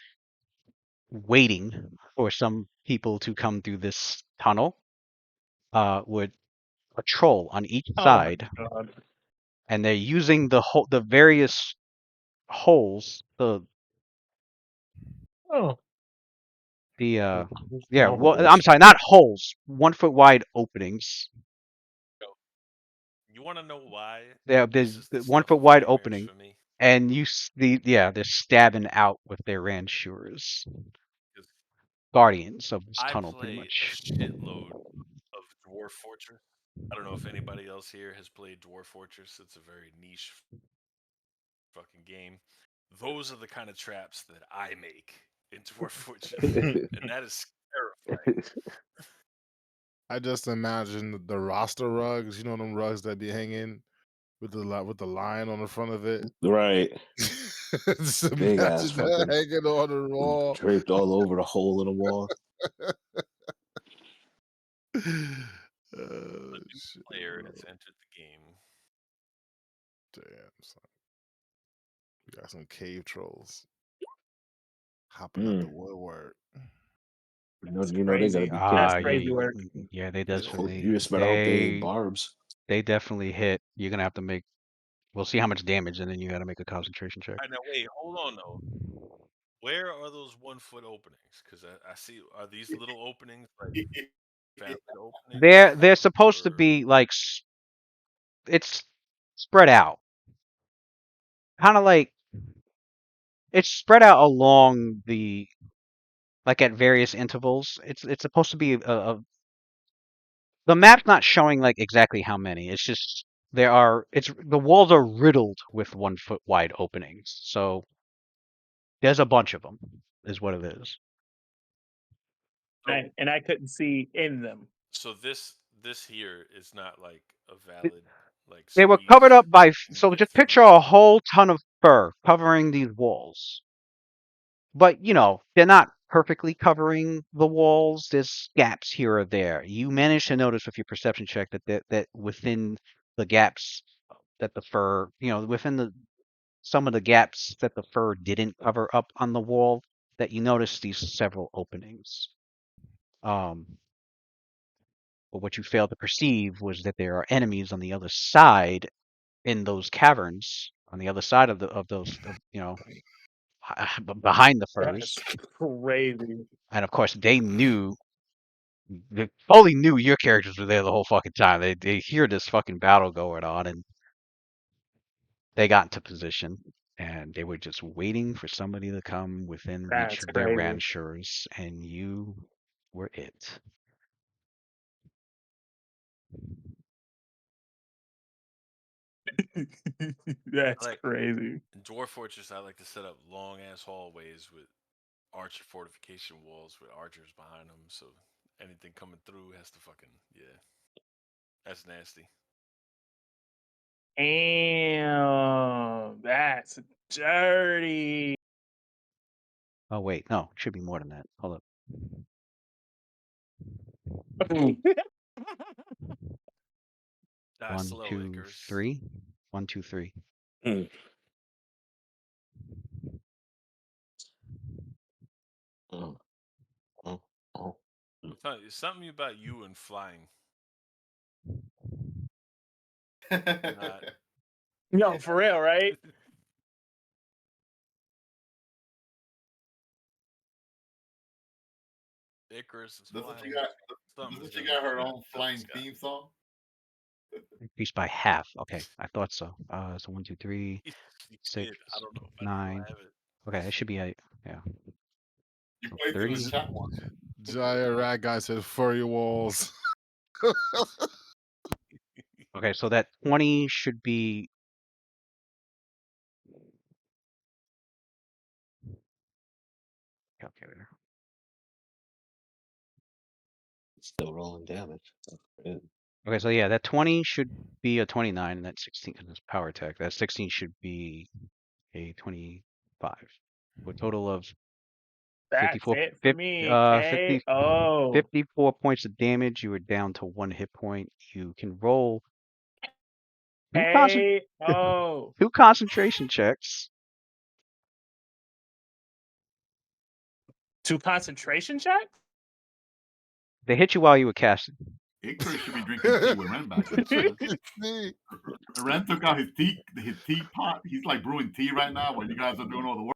waiting for some people to come through this tunnel with a troll on each side, and they're using the various holes, the yeah, well, I'm sorry, not holes, 1 foot wide openings.
You want to know why?
Yeah,
This is
the
the
1
stuff
foot
of
wide
nightmares
opening,
for me.
and they're stabbing out with their ranchers,
'Cause
guardians of this
I
tunnel, pretty
play a
much.
shitload of Dwarf Fortress. I don't know if anybody else here has played Dwarf Fortress. It's a very niche fucking game. Those are the kind of traps that I make in Dwarf Fortress, and that is terrifying.
I just imagine the roster rugs. You know them rugs that be hanging with the lion on the front of it.
Right.
Just
Big ass
imagine that
fucking
hanging on the wall.
draped all over the hole in the wall.
A new
Shit,
player
bro.
has entered the game.
Damn, son. We got some cave trolls hopping out the woodwork.
You know they gotta
crazy.
be
That's
careful.
crazy work.
Yeah, they
You
definitely
spent all day in barbs.
they definitely hit. You're gonna have to make. We'll see how much damage, and then you got to make a concentration check.
All right, now wait, hold on though. Where are those 1 foot openings? Because I see, are these little openings like valid openings?
They're supposed to
Or
be like it's spread out, kind of like it's spread out along the like at various intervals. It's supposed to be the map's not showing like exactly how many. It's just the walls are riddled with 1 foot wide openings. So there's a bunch of them, is what it is.
And I couldn't see in them.
so this here is not like a valid like
They were
squeeze
covered up by,
you can
so
get
just
through.
picture a whole ton of fur covering these walls. But, they're not perfectly covering the walls. There's gaps here or there. You managed to notice with your perception check that within the gaps that the fur, within some of the gaps that the fur didn't cover up on the wall, that you notice these several openings. But what you failed to perceive was that there are enemies on the other side in those caverns, on the other side of those, behind the
That's
furs.
crazy.
And of course, they fully knew your characters were there the whole fucking time. They hear this fucking battle going on, and they got into position, and they were just waiting for somebody to come within reach
That's
of their
crazy.
ranchers, and you were it.
That's
Like
crazy.
in Dwarf Fortress, I like to set up long ass hallways with archer fortification walls with archers behind them, so anything coming through has to fucking That's nasty.
Damn, that's dirty.
Oh wait, no, it should be more than that. Hold up.
Die
1,
slow,
2,
Icarus.
3. 1, 2, 3.
Something about you and flying. Not
No, for real, right?
Icarus is
Doesn't
flying.
she got her own flying theme song?
Increased by half. Okay, I thought so. So 1, 2, 3,
You
6,
did. I don't know if I
9.
still have it.
Okay, it should be a yeah.
You
So
played through the
30.
chat once.
Giant rat guy said furry walls.
Okay, so that 20 should be calculator.
Still rolling damage.
Okay, so yeah, that 20 should be a 29, and that 16 is power attack. That 16 should be a 25. For a total of
That's
54,
it for me. KO.
54 points of damage. You are down to 1 hit point. You can roll two,
KO.
2 concentration checks.
To concentration check?
They hit you while you were casting.
Icarus should be drinking tea with Ren back. Ren took out his teapot. He's like brewing tea right now while you guys are doing all the work.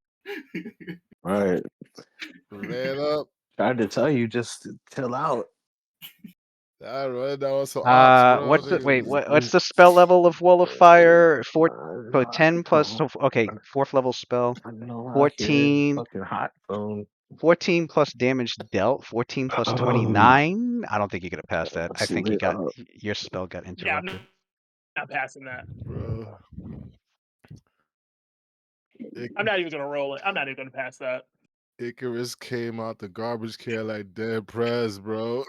Right.
Man up.
Tried to tell you, just chill out.
I run down some ops, bro.
What's the spell level of Wall of Fire? 10 plus. Okay, 4th level spell. 14.
Fucking hot phone.
14 plus damage dealt. 14 plus 29. I don't think you're gonna pass that. I think your spell got interrupted.
Yeah, I'm not passing that,
bro.
I'm not even gonna roll it. I'm not even gonna pass that.
Icarus came out the garbage can like dead prez, bro.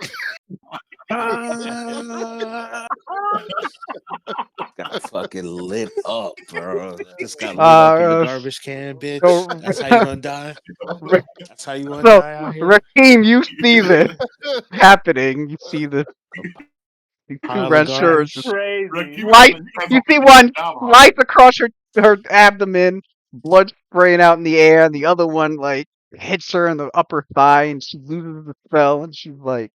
Got fucking lit up, bro. Just got lit up in the garbage can, bitch. That's how you gonna die. That's how you gonna die out here.
Raheem, you see this happening. You see the two red shirts. You see one slice across her abdomen, blood spraying out in the air, and the other one like hits her in the upper thigh, and she loses the spell, and she's like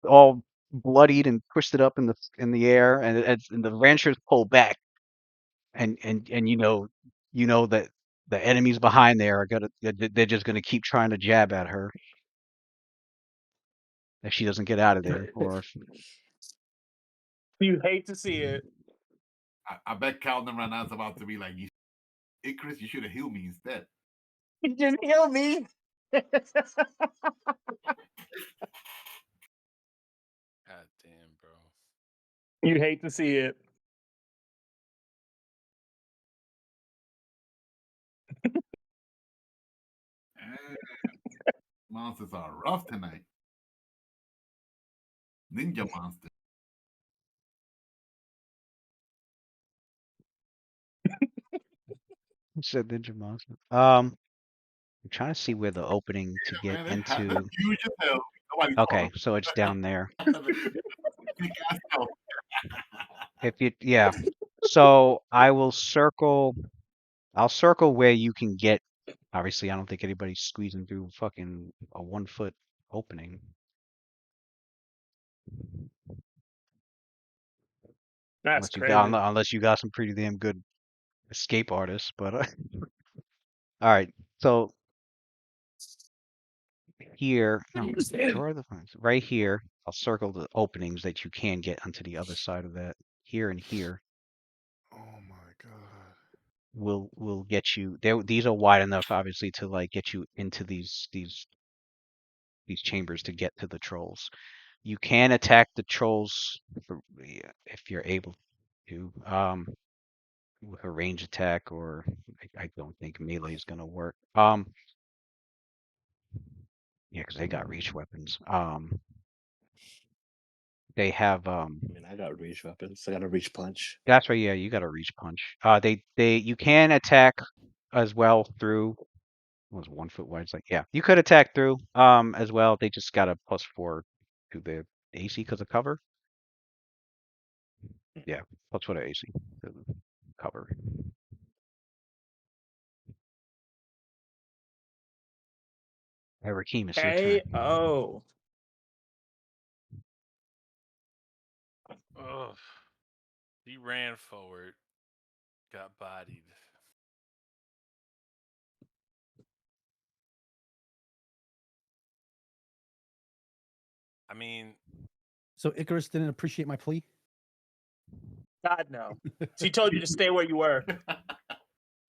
all bloodied and twisted up in the air, and the ranchers pull back, and you know that the enemies behind there they're just gonna keep trying to jab at her if she doesn't get out of there, or if...
You hate to see it.
I bet Calvin right now is about to be like, Icarus, you should have healed me instead.
You didn't heal me.
God damn, bro.
You hate to see it.
Monsters are rough tonight. Ninja monster.
Who said ninja monster? I'm trying to see where the opening to get into.
Huge as hell.
Okay, so it's down there. So I will circle. I'll circle where you can get. Obviously, I don't think anybody's squeezing through fucking a 1-foot opening.
That's crazy.
Unless you got some pretty damn good escape artists, but all right. So here, right here, I'll circle the openings that you can get onto the other side of that. Here and here.
Oh my god.
Will get you there. These are wide enough, obviously, to like get you into these chambers to get to the trolls. You can attack the trolls if you're able to, with a range attack, or I don't think melee is gonna work. Yeah, because they got reach weapons. They have
I mean, I got reach weapons. I got a reach punch.
That's right. Yeah, you got a reach punch. You can attack as well through. What was 1 foot wide? It's like, yeah, you could attack through as well. They just got a +4 to the AC because of cover. Yeah, +4 to AC to cover. Hey, Rakeem, it's your turn.
Oh.
Oh, he ran forward, got bodied. I mean,
so Icarus didn't appreciate my plea?
God, no. She told you to stay where you were.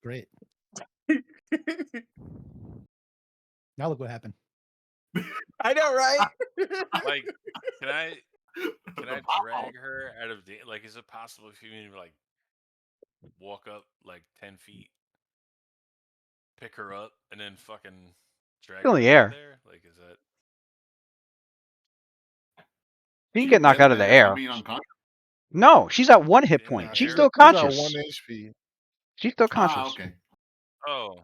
Great. Now look what happened.
I know, right?
like, can I drag her out of the, like, is it possible if you even like walk up like 10 feet, pick her up, and then fucking drag her
in the air
there? Like, is that...
You can get knocked out of the air. No, she's at 1 hit point. She's still conscious.
She's at 1 HP.
She's still conscious.
Okay.
Oh.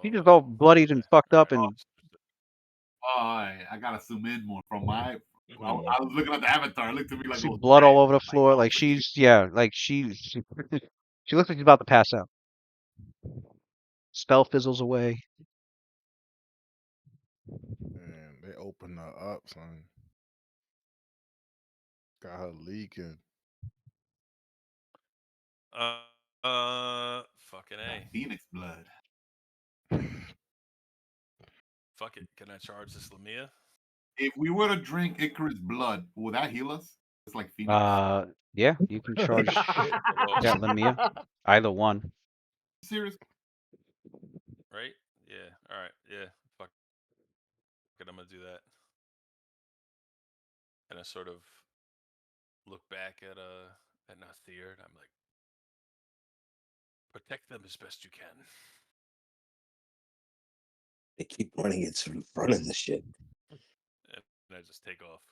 She's just all bloodied and fucked up and.
I gotta zoom in more from my. I was looking at the avatar. It looked to me like
she's blood all over the floor. Like she's she looks like she's about to pass out. Spell fizzles away.
They open her up, son. Got her leaking.
Fucking A.
Phoenix blood.
Fuck it. Can I charge this Lamia?
If we were to drink Icarus blood, will that heal us? It's like Phoenix.
Yeah, you can charge that Lamia. Either one.
Serious?
Right? Yeah. All right. Yeah. Fuck it. I'm gonna do that. And I sort of look back at Nathir, and I'm like, protect them as best you can.
They keep running it in front of the shit.
And I just take off.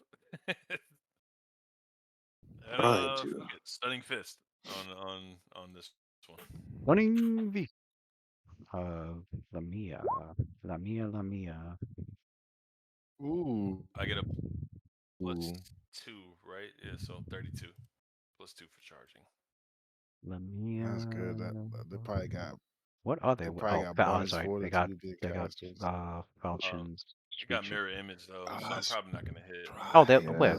Trying to.
Stunning fist on this one.
Running V. Lamia.
Ooh.
I get a +2,
Ooh.
right? Yeah, so 32 +2 for charging.
Lamia.
That's good. They probably got.
What are they?
They probably got
I'm
bonus
sorry.
for
They
the
got
2D
they got
casters.
Falchions.
You got mirror image though, so I'm probably not gonna hit.
Oh, they're where?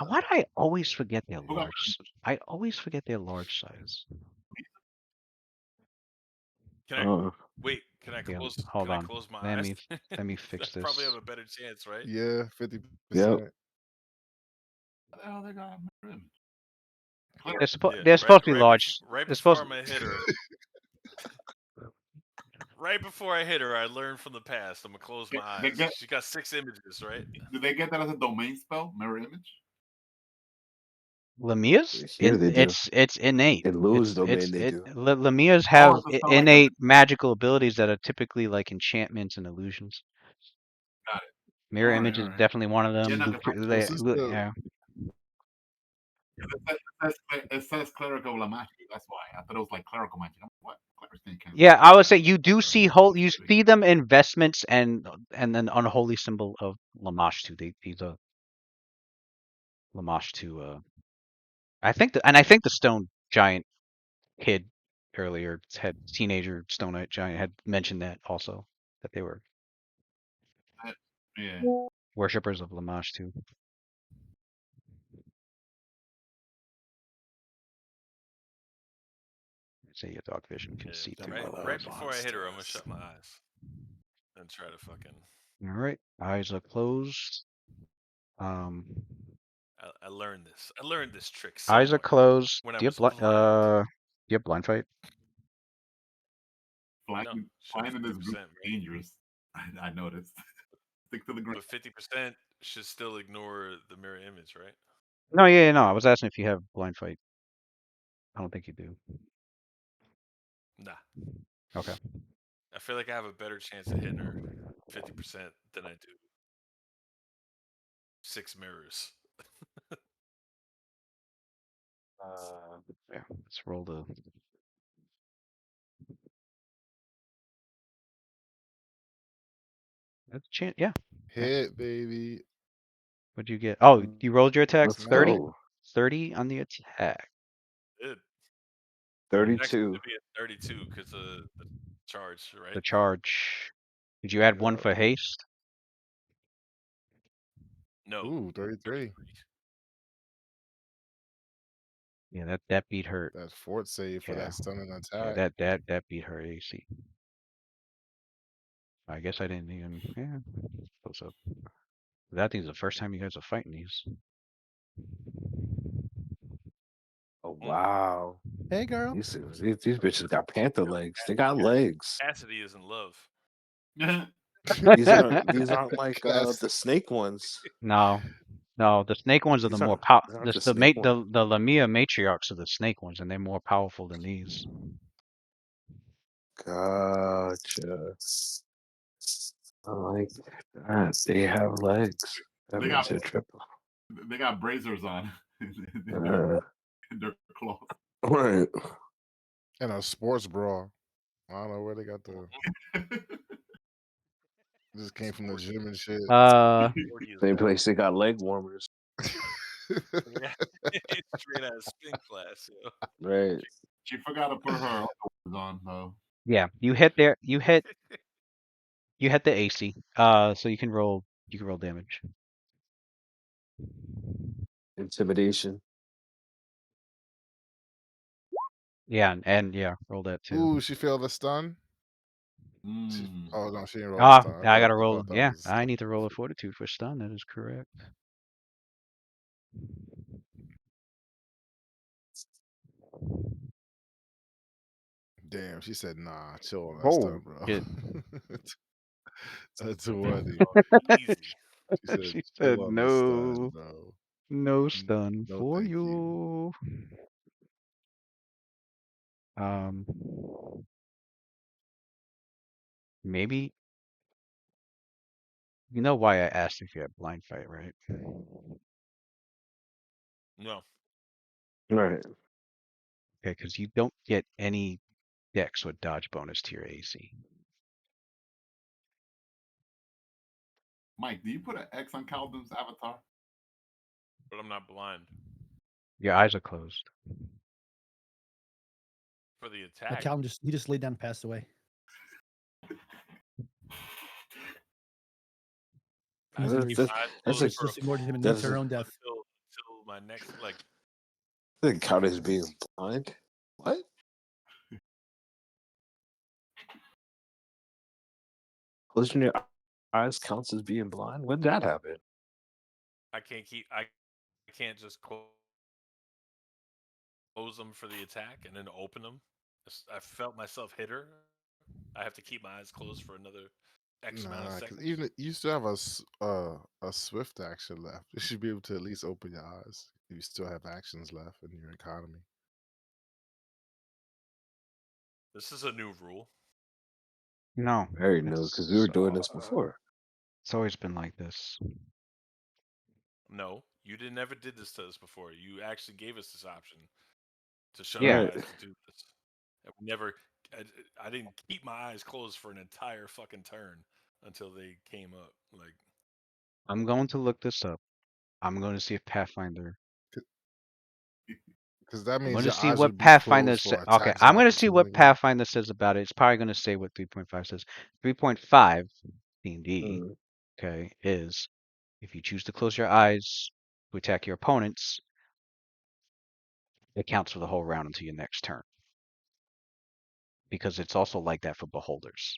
Why do I always forget their
got
large? I always forget their large size.
Can I wait? Can I
Yeah,
close?
hold
can
on.
I close my
Let
eyes?
me fix
I
this.
probably have a better chance, right?
Yeah, 50%.
Yep.
What the hell they got mirror image?
They're supposed to be large.
Right
They're
before
supposed.
I'm gonna hit her. Right before I hit her, I learned from the past. I'm gonna close my eyes. She got 6 images, right?
Do they get that as a domain spell? Mirror image?
Lamia's?
Here they do.
It's innate.
In Lou's domain, they do.
Lamia's have
it's a spell
innate magical abilities that are typically like enchantments and illusions.
Got it.
Mirror
Alright,
image is
alright.
definitely one of them.
Yeah, no, 'cause
Yeah.
It says clerical magic. That's why I thought it was like clerical magic. I'm like, what?
Yeah, I would say you do see you see them in vestments and then unholy symbol of Lamash too. These are Lamash too. I think the stone giant kid earlier had teenager stone giant had mentioned that also, that they were
Yeah.
worshippers of Lamash too. Say your dark vision can see through.
Right before I hit her, I'm gonna shut my eyes and try to fucking.
All right, eyes are closed.
I learned this. I learned this trick.
Eyes are closed.
When I
Do you
was
have
blind.
do you have blind fight?
Flying is dangerous. I noticed. Stick to the ground.
But 50% should still ignore the mirror image, right?
No, yeah, no. I was asking if you have blind fight. I don't think you do.
Nah.
Okay.
I feel like I have a better chance of hitting her 50% than I do 6 mirrors.
Yeah, let's roll the. That's a chance. Yeah.
Hit, baby.
What'd you get? Oh, you rolled your attack.
Let's
30?
go.
30 on the attack.
It
32.
should be at 32 because of the charge, right?
The charge. Did you add one for haste?
No.
Ooh, 33.
Yeah, that beat her.
That's fort save for that stunning attack.
Yeah, that beat her AC. I guess I didn't even. Yeah. Close up. That thing's the first time you guys are fighting these.
Oh wow.
Hey girl.
These bitches got panther legs. They got legs.
Cassidy is in love.
These aren't like the snake ones.
No, the snake ones are the more powerful. The Lamia matriarchs are the snake ones, and they're more powerful than these.
Gotcha. I like that. They have legs. That makes it triple.
They got braziers on in their claws.
Right.
And a sports bra. I don't know where they got the. Just came from the gym and shit.
Same place they got leg warmers.
Yeah. Straight out of spin class. Yo.
Right.
She forgot to put her on though.
Yeah, you hit the AC. So you can roll You can roll damage.
Intimidation.
Yeah, and yeah, roll that too.
Ooh, she failed a stun. Oh no, she didn't roll a
Ah,
stun.
I gotta roll.
thought that
Yeah,
was a
I
stun.
need to roll a fortitude for stun. That is correct.
Damn, she said, "Nah, chill on that
Oh,
stun, bro."
shit.
That's 20.
Easy.
She said,
She
"Chill
said
on the stun,
no,
bro."
no stun
No,
for
thank you.
you. Maybe you know why I asked if you had blind fight, right?
No.
Right.
Okay, because you don't get any dex with dodge bonus to your AC.
Mike, do you put an X on Calvin's avatar?
But I'm not blind.
Your eyes are closed.
For the
No,
attack.
Calvin just laid down and passed away.
I
He's
have
in
to
his-
keep my eyes
that's
closed
a-
Just ignored him and
that's
meets her
a-
own death.
until my next
Didn't count as being blind. What? Closing your eyes counts as being blind. When did that happen?
I can't just close them for the attack and then open them. I felt myself hit her. I have to keep my eyes closed for another X amount of
Nah,
seconds.
because even you still have a swift action left. You should be able to at least open your eyes. You still have actions left in your economy.
This is a new rule.
No,
Very new, because we were doing this
it's
before.
it's always been like this.
No, you never did this to us before. You actually gave us this option to shut
Yeah.
our eyes to do this. And we never. I didn't keep my eyes closed for an entire fucking turn until they came up. Like,
I'm going to look this up. I'm going to see if Pathfinder.
Because that
I'm
means
going to
your
see
eyes
what
would be
Pathfinder
closed
says.
for
Okay,
attacks of
I'm going to see what
opportunity.
Pathfinder says about it. It's probably going to say what 3.5 says. 3.5 D&D, okay, is if you choose to close your eyes to attack your opponents, it counts for the whole round until your next turn. Because it's also like that for beholders.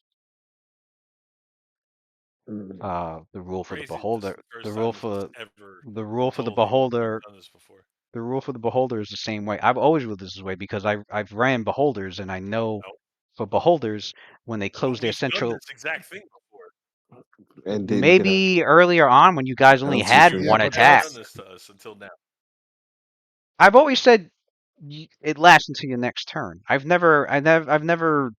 The rule for the
crazy. This is
beholder,
the
the
first
rule
time
for
this has ever
the rule for the
told me we've
beholder,
done this before.
the rule for the beholder is the same way. I've always ruled this way because I've ran beholders and I know
No.
for beholders when they close
But
their
we've done
central.
this exact thing before.
And
Maybe earlier on when you guys only
That's
had
true.
Yeah,
one
but
Never
attack.
done this to us until now.
I've always said it lasts until your next turn. I've never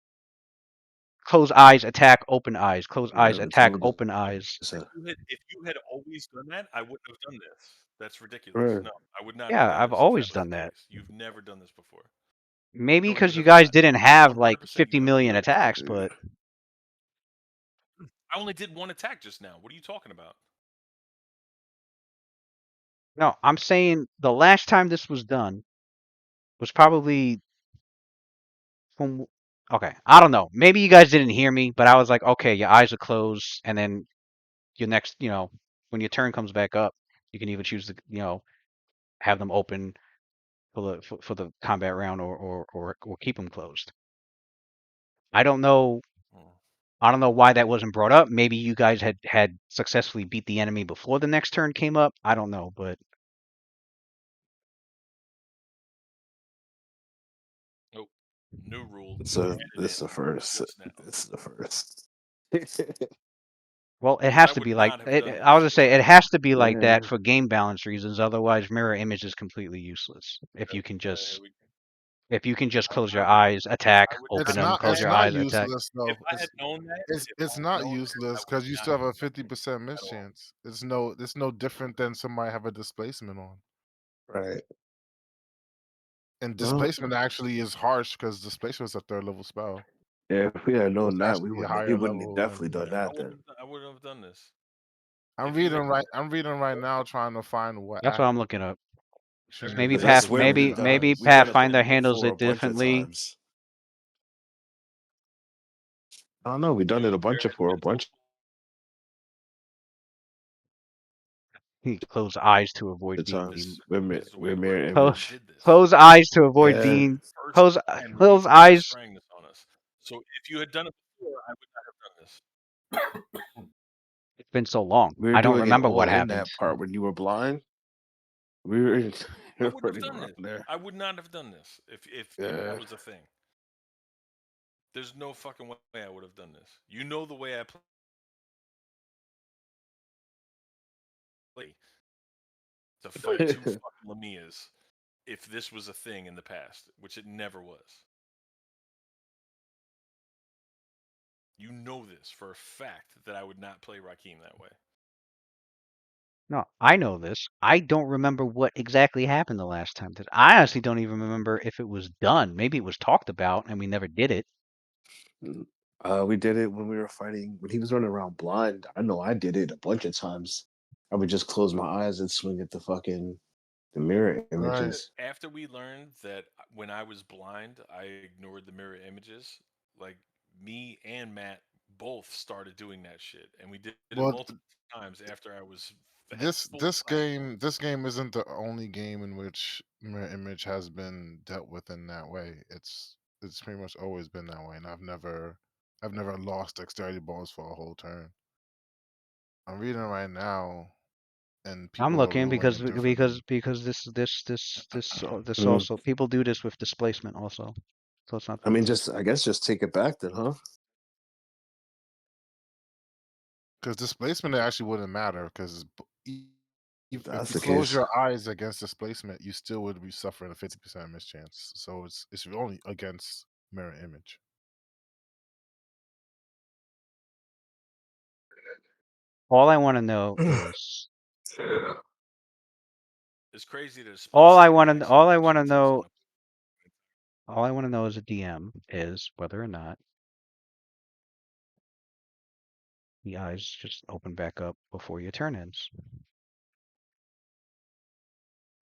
close eyes, attack, open eyes, close eyes,
Never
attack,
told
open eyes.
us.
If you had always done that, I wouldn't have done this. That's ridiculous.
Right.
No, I would not
Yeah,
have done
I've
this
always
if that was
done
the
that.
case. You've never done this before.
Maybe
No,
because
you
you
have
guys
not.
didn't have like
100%
50
you have
million
not.
attacks, but
I only did one attack just now. What are you talking about?
no, I'm saying the last time this was done was probably from. Okay, I don't know. Maybe you guys didn't hear me, but I was like, okay, your eyes are closed, and then your next, when your turn comes back up, you can either choose to, have them open for the combat round or keep them closed. I don't know. I don't know why that wasn't brought up. Maybe you guys had successfully beat the enemy before the next turn came up. I don't know, but
Nope. New rule.
This
Added
is
in
the first.
just now.
This is the first.
well, it has
I
to
would
be like
not have done
I was gonna
this
say
if
it
I
has to be like
Yeah.
that for game balance reasons. Otherwise, mirror image is completely useless. If you can
here
just close your
I would
eyes, attack,
I would
open
It's
not
them,
not.
have
close
It's
had
your
not
eyes, attack.
useless though.
if I had known that. If I
It's
had
not
known that,
useless
I would
because you
not
still have
have
a
done this
50%
at
miss
all.
chance. It's no different than somebody have a displacement on.
Right.
And
Well,
displacement actually is harsh because displacement is a third level spell.
yeah, if we had
So
known
it's
that,
actually a
he
higher
wouldn't have
level.
definitely done
Yeah,
that then.
I wouldn't have done this.
I'm
If you had
reading right now, trying to find what.
That's what I'm looking up.
Actually,
Maybe
Because I swear
maybe
we've done it
Pathfinder handles
before a
it
bunch of
differently.
times. I don't know. We've done it a bunch of for a bunch
He closed eyes to avoid
The
being.
times
This is the way
we're
it
mirror
worked.
image.
We did this.
Close eyes to avoid
Yeah.
being.
First time
Close
we
eyes.
sprang this on us. So if you had done it before, I would not have done this.
It's been so long.
We were
I don't
doing it
remember
all
what
in
happened.
that part when you were blind. We were
I wouldn't have
running
done
around
this.
there.
I would not have done this if
Yeah.
that was a thing. There's no fucking way I would have done this. You know the way I play to fight two fucking Lamias if this was a thing in the past, which it never was. You know this for a fact that I would not play Rakim that way.
No, I know this. I don't remember what exactly happened the last time. I honestly don't even remember if it was done. Maybe it was talked about and we never did it.
We did it when we were fighting when he was running around blind. I know I did it a bunch of times. I would just close my eyes and swing at the mirror images.
After we learned that when I was blind, I ignored the mirror images, like me and Matt both started doing that shit, and we did it multiple times after I was.
This game isn't the only game in which mirror image has been dealt with in that way. It's pretty much always been that way, and I've never lost dexterity bonus for a whole turn. I'm reading it right now, and people
I'm
are
looking
ruling
because
it differently.
this also people do this with displacement also. So it's not.
I mean, I guess just take it back then, huh?
Because displacement actually wouldn't matter because if
That's
you
the
close
case.
your eyes against displacement, you still would be suffering a 50% mischance. So it's only against mirror image.
All I want to know is.
It's crazy that
All I want to know. All I want to know as a DM is whether or not the eyes just open back up before your turn ends.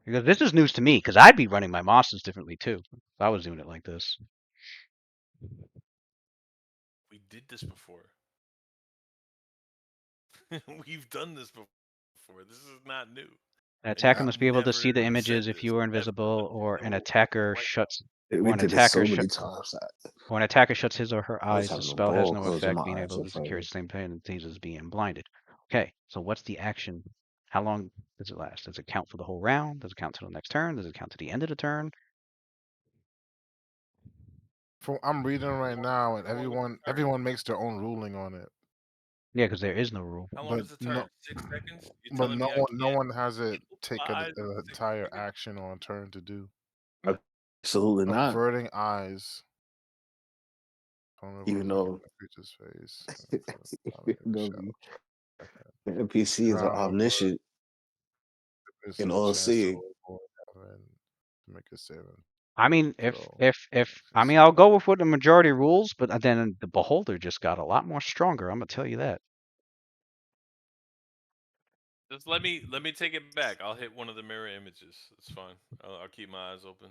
Because this is news to me, because I'd be running my monsters differently too if I was doing it like this.
We did this before. We've done this before. This is not new.
An attacker must be able to see the images if you are invisible, or an attacker shuts.
We did this so many times.
When an attacker shuts his or her
I was
eyes, the
having a
spell has
ball
no
closing
effect,
my
being
eyes
able
and
to secure
fighting.
the same pain as being blinded. Okay, so what's the action? How long does it last? Does it count for the whole round? Does it count to the next turn? Does it count to the end of the turn?
I'm reading right now, and everyone makes their own ruling on it.
Yeah, because there is no rule.
How long is the turn? 6 seconds? You're
But
telling me
no one has it take an
5, 6
entire
seconds?
action on a turn to do.
Absolutely not.
Averting eyes.
Even though
creature's face.
the NPC is omniscient and all seeing.
Make a saving.
I mean, I'll go with what the majority rules, but then the Beholder just got a lot more stronger. I'm gonna tell you that.
Just let me take it back. I'll hit one of the mirror images. It's fine. I'll keep my eyes open.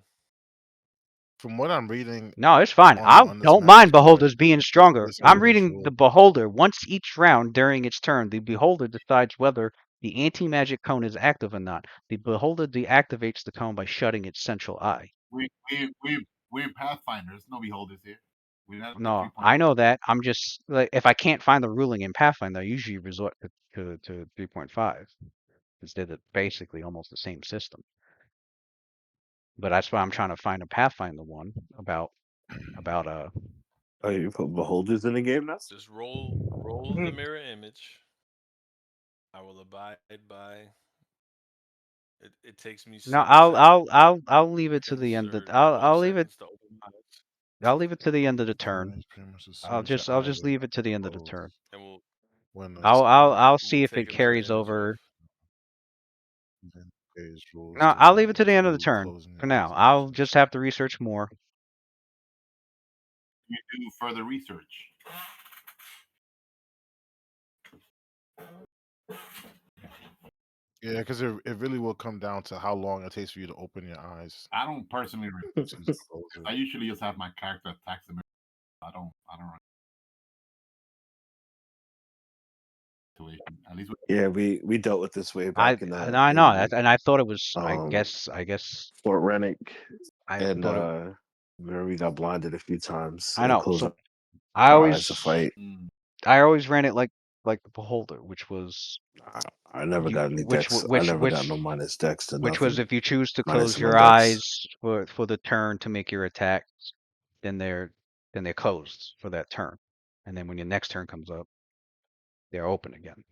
From what I'm reading,
no, it's fine. I don't mind Beholders being stronger. I'm reading the Beholder. Once each round during its turn, the Beholder decides whether the anti-magic cone is active or not. The Beholder deactivates the cone by shutting its central eye.
We're Pathfinders. No Beholders here.
No, I know that. I'm just like, if I can't find the ruling in Pathfinder, I usually resort to 3.5 because they're basically almost the same system. But that's why I'm trying to find a Pathfinder one about.
Oh, you put Beholders in the game now?
Just roll the mirror image. I will abide by. It takes me.
No, I'll leave it to the end. I'll leave it. I'll leave it to the end of the turn. I'll just leave it to the end of the turn.
And
I'll see if it carries over. No, I'll leave it to the end of the turn for now. I'll just have to research more.
You do further research.
Yeah, because it really will come down to how long it takes for you to open your eyes.
I don't personally I usually just have my character attack the mirror. I don't situation. At least
Yeah, we dealt with this way
I
back in that
I know that,
in
and I thought it was. I
um
guess
Fort Rennick,
I
and
thought it.
where we got blinded a few times
I
and
know.
closed
So I
our eyes to
always
fight.
I always ran it like the Beholder, which was
I never
you
got any
which
decks. I never got
which
no minus decks to
which was
nothing.
if you choose to
Minus
close your
index.
eyes for the turn to make your attack, then they're closed for that turn, and then when your next turn comes up, they're open again.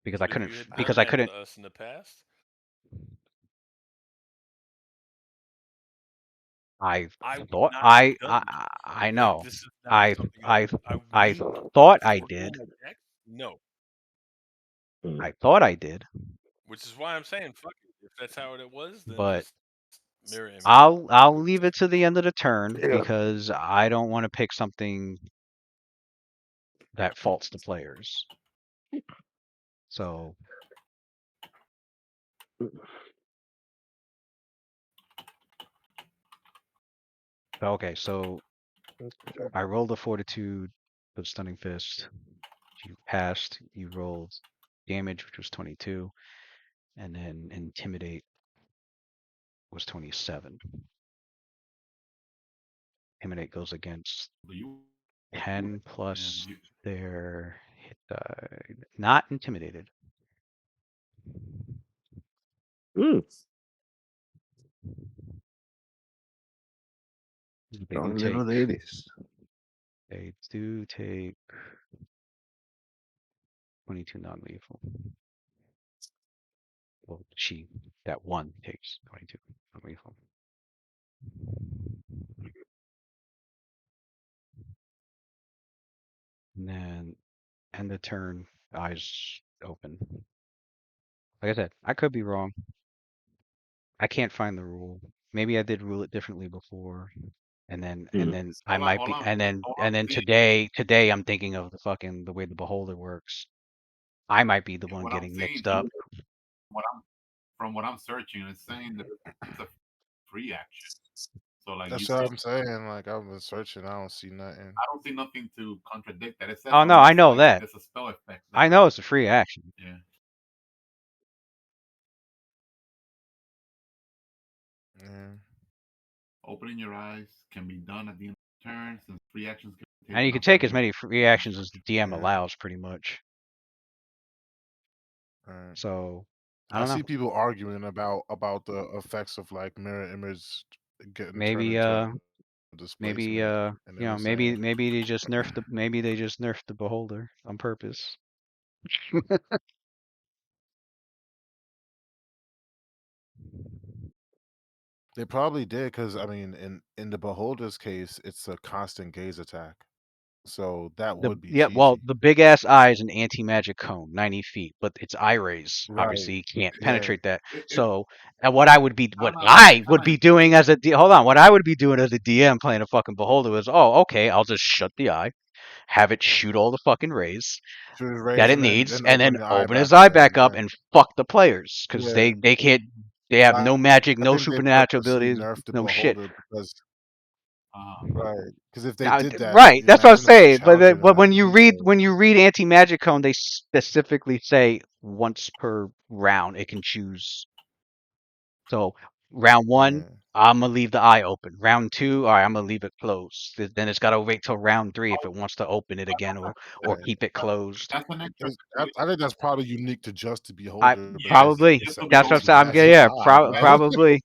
Because I
Have
couldn't
you had
because
done
I
that
couldn't.
to us in the past?
I
I would
thought
not have done that.
I
Like,
know.
this is not
I
something
I I
me
thought I
destroying
did.
my deck? No.
I thought I did,
Which is why I'm saying, fuck it. If that's how it was, then
but
just mirror image.
I'll leave it to the end of the turn
Yeah.
because I don't want to pick something that faults the players. So okay, so I rolled a Fortitude with Stunning Fist. You passed. You rolled damage, which was 22, and then Intimidate was 27. Intimidate goes against 10 plus their hit die. Not intimidated. They do take.
Ladies.
They do take 22 non-lethal. Well, that one takes 22 non-lethal. And then end the turn, eyes open. Like I said, I could be wrong. I can't find the rule. Maybe I did rule it differently before. And then I might be and then today I'm thinking of the way the Beholder works. I might be the one getting mixed up.
From what I'm searching, it's saying that it's a free action. So like
That's what I'm saying. Like I've been searching, I don't see nothing.
I don't see nothing to contradict that. It says
Oh no, I know that.
It's a spell effect.
I know it's a free action.
Yeah.
Yeah.
Opening your eyes can be done at the end of the turn since free actions can be taken.
And you can take as many free actions as the DM allows, pretty much.
Right.
So
I see people arguing about the effects of like mirror image getting
maybe
turned into
maybe
displacement.
maybe they just nerfed the Beholder on purpose.
They probably did because I mean, in the Beholder's case, it's a constant gaze attack, so that would be cheesy.
Well, the big ass eye is an anti-magic cone, 90 feet, but its eye rays obviously can't penetrate that. So, and what I would be doing as a what I would be doing as a DM playing a fucking Beholder was, oh, okay, I'll just shut the eye, have it shoot all the fucking rays that it needs, and then open his eye back up and fuck the players because they can't. They have no magic, no supernatural abilities, no shit.
Because right, because if they did that,
right, that's what I'm
imagine if
saying.
the challenger
But when
had
you read anti-magic cone, they specifically say once per round it can choose. So round one, I'm gonna leave the eye open. Round two, all right, I'm gonna leave it closed. Then it's gotta wait till round three if it wants to open it again or keep it closed.
That's an extra.
I think that's probably unique to just the Beholder.
Probably. That's what I'm saying. Yeah, probably.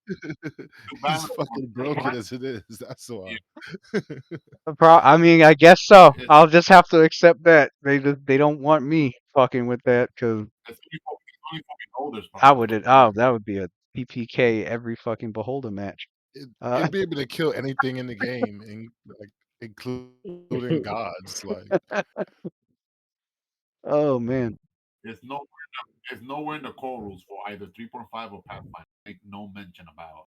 He's fucking broken as it is. That's why.
I mean, I guess so. I'll just have to accept that they don't want me fucking with that because I would. Oh, that would be a PPK every fucking Beholder match.
It'd be able to kill anything in the game, including gods. Like,
oh man.
There's nowhere in the core rules for either 3.5 or Pathfinder. Make no mention about,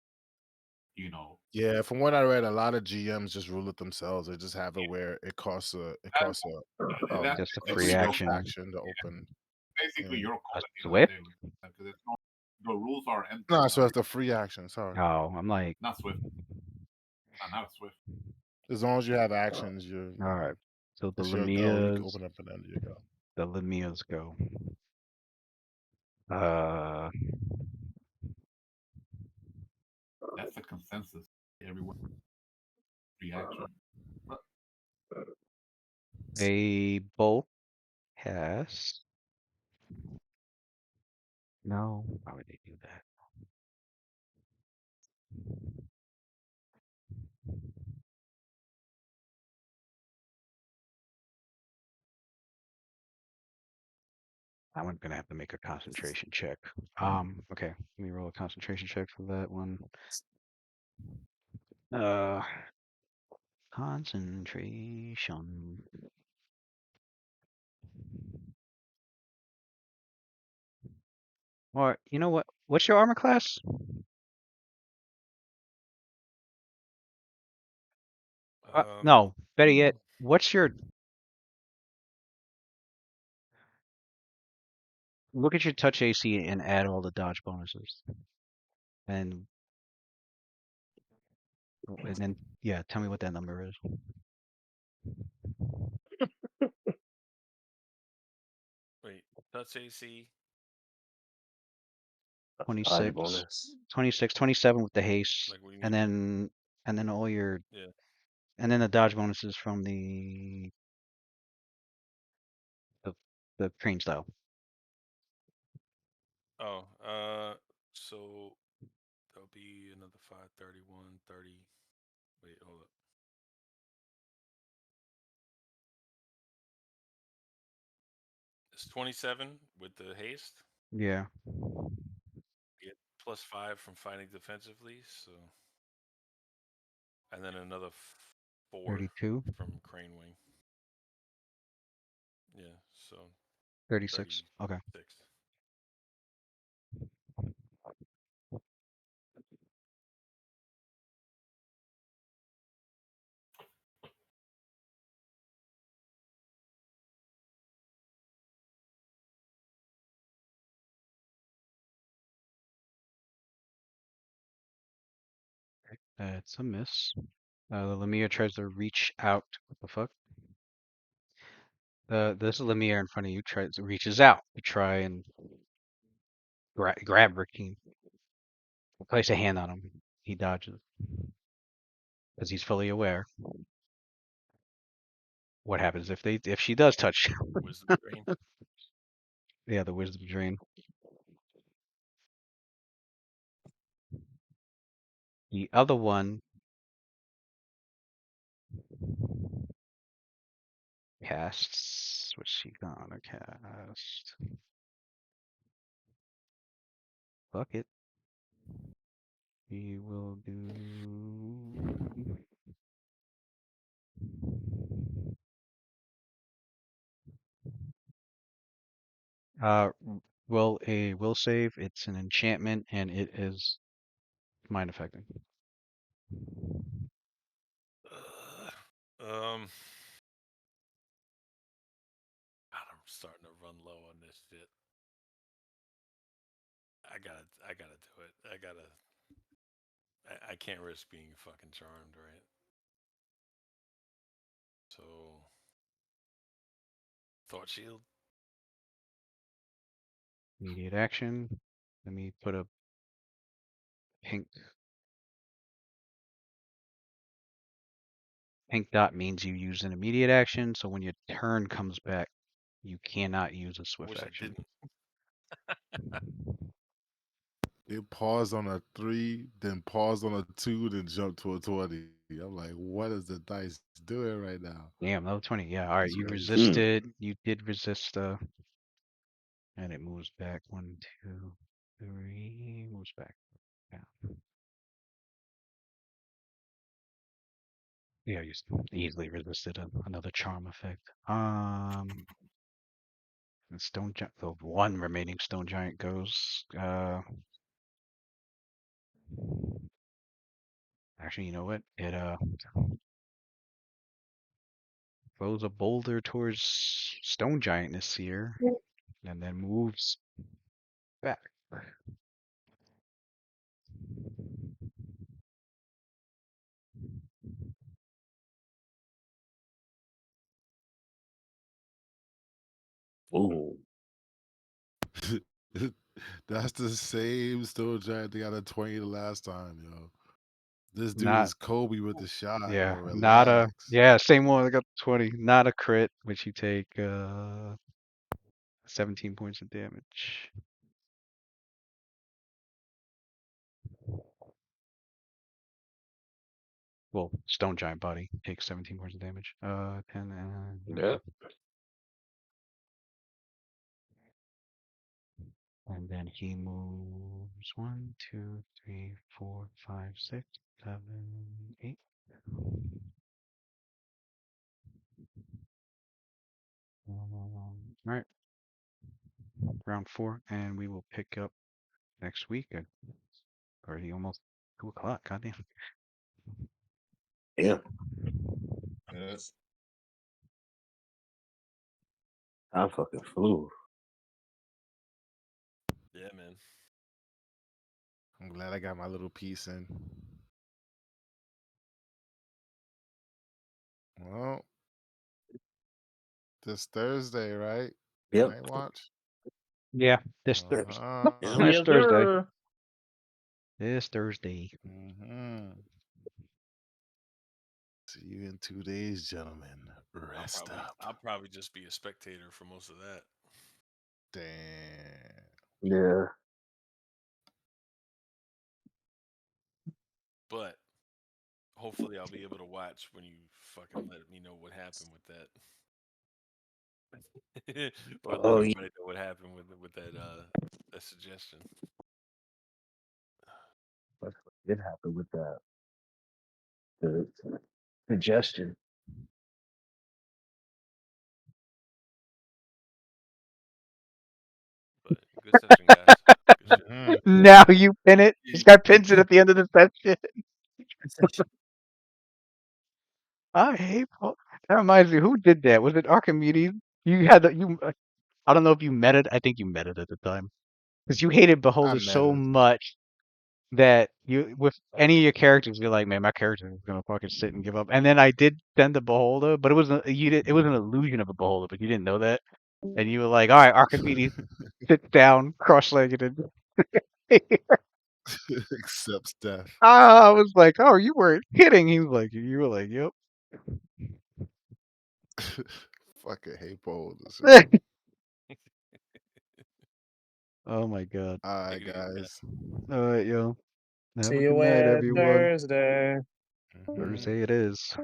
Yeah, from what I read, a lot of GMs just rule it themselves. They just have it where it costs
just a free action
to open.
Basically, your call.
Swift.
The rules are empty.
No, so it's a free action. Sorry.
Oh, I'm like
not Swift. Not a Swift.
As long as you have actions, you're
all right. So the
It's your go. You can
Lamias,
open up and then you go.
the Lamias go.
That's the consensus everywhere. Reaction.
They both cast. No, why would they do that? I'm gonna have to make a concentration check. Okay, let me roll a concentration check for that one. Concentration. Or you know what? What's your armor class? No, better yet, what's your? Look at your touch AC and add all the dodge bonuses, and then yeah, tell me what that number is.
Wait, touch AC.
5
26,
bonus.
26, 27 with the haste,
Like we
and
need.
then all your
Yeah.
and then the dodge bonuses from the crane style.
Oh, so there'll be another 5, 31, 30. Wait, hold up. It's 27 with the haste.
Yeah.
Get +5 from fighting defensively, so and then another 4
32.
from crane wing. Yeah, so
36. Okay.
36.
That's a miss. Lemire tries to reach out. What the fuck? This Lemire in front of you reaches out to try and grab Ricky. Place a hand on him. He dodges because he's fully aware. What happens if she does touch?
Wisdom drain.
Yeah, the wisdom drain. The other one casts. What's she gonna cast? Fuck it. We will do. A will save. It's an enchantment and it is mind affecting.
God, I'm starting to run low on this shit. I gotta do it. I can't risk being fucking charmed, right? So, thought shield.
Immediate action. Let me put a pink. Pink dot means you use an immediate action, so when your turn comes back, you cannot use a
I
swift
wish I
action.
didn't.
They pause on a 3, then pause on a 2, then jump to a 20. I'm like, what is the dice doing right now?
Damn, level 20. Yeah, all right.
That's
You
crazy.
resisted. You did resist. And it moves back 1, 2, 3. Moves back. Yeah. Yeah, you easily resisted another charm effect. The stone giant. The one remaining stone giant goes. Actually, you know what? It throws a boulder towards stone giant this year, and then moves back.
Ooh.
That's the same Stone Giant they got a 20 the last time, yo. This dude
Not
is Kobe with the shot,
yeah,
yo.
not a
Relax.
yeah, same one. I got 20. Not a crit, which you take 17 points of damage. Well, stone giant body takes 17 points of damage. 10 and
Yeah.
and then he moves 1, 2, 3, 4, 5, 6, 7, 8. All right, round 4, and we will pick up next week. Already almost 2 o'clock. Goddamn.
Yeah.
Yes.
I fucking flew.
Yeah, man.
I'm glad I got my little piece in. Well, this Thursday, right?
Yep.
Night watch.
Yeah, this Thursday.
Yeah.
This
Yes,
Thursday.
sir.
This Thursday.
Mm-hmm. See you in 2 days, gentlemen. Rest up.
I'll probably just be a spectator for most of that.
Damn.
Yeah.
But hopefully I'll be able to watch when you fucking let me know what happened with that. Or let
Oh, yeah.
everybody know what happened with that suggestion.
What did happen with that? The suggestion.
But good session, guys. Good shit.
Mm-hmm.
Now you pin it. This guy pins it at the end of the session. I hate Paul. That reminds me, who did that? Was it Archimedes? You had you. I don't know if you met it. I think you met it at the time because you hated
I
Beholder
met
so
it.
much that you, with any of your characters, you're like, man, my character is gonna fucking sit and give up. And then I did send the Beholder, but it was it was an illusion of a Beholder, but you didn't know that, and you were like, all right, Archimedes, sit down, cross-legged, and
Accepts death.
I was like, oh, you weren't kidding. He was like, you were like, yep.
Fucking hate beholders, yo.
Oh my god.
All right,
Take it easy, guys.
guys.
All right, yo. Have
See
a good
you
night,
at
everyone.
Thursday.
Mhm.
Thursday it is.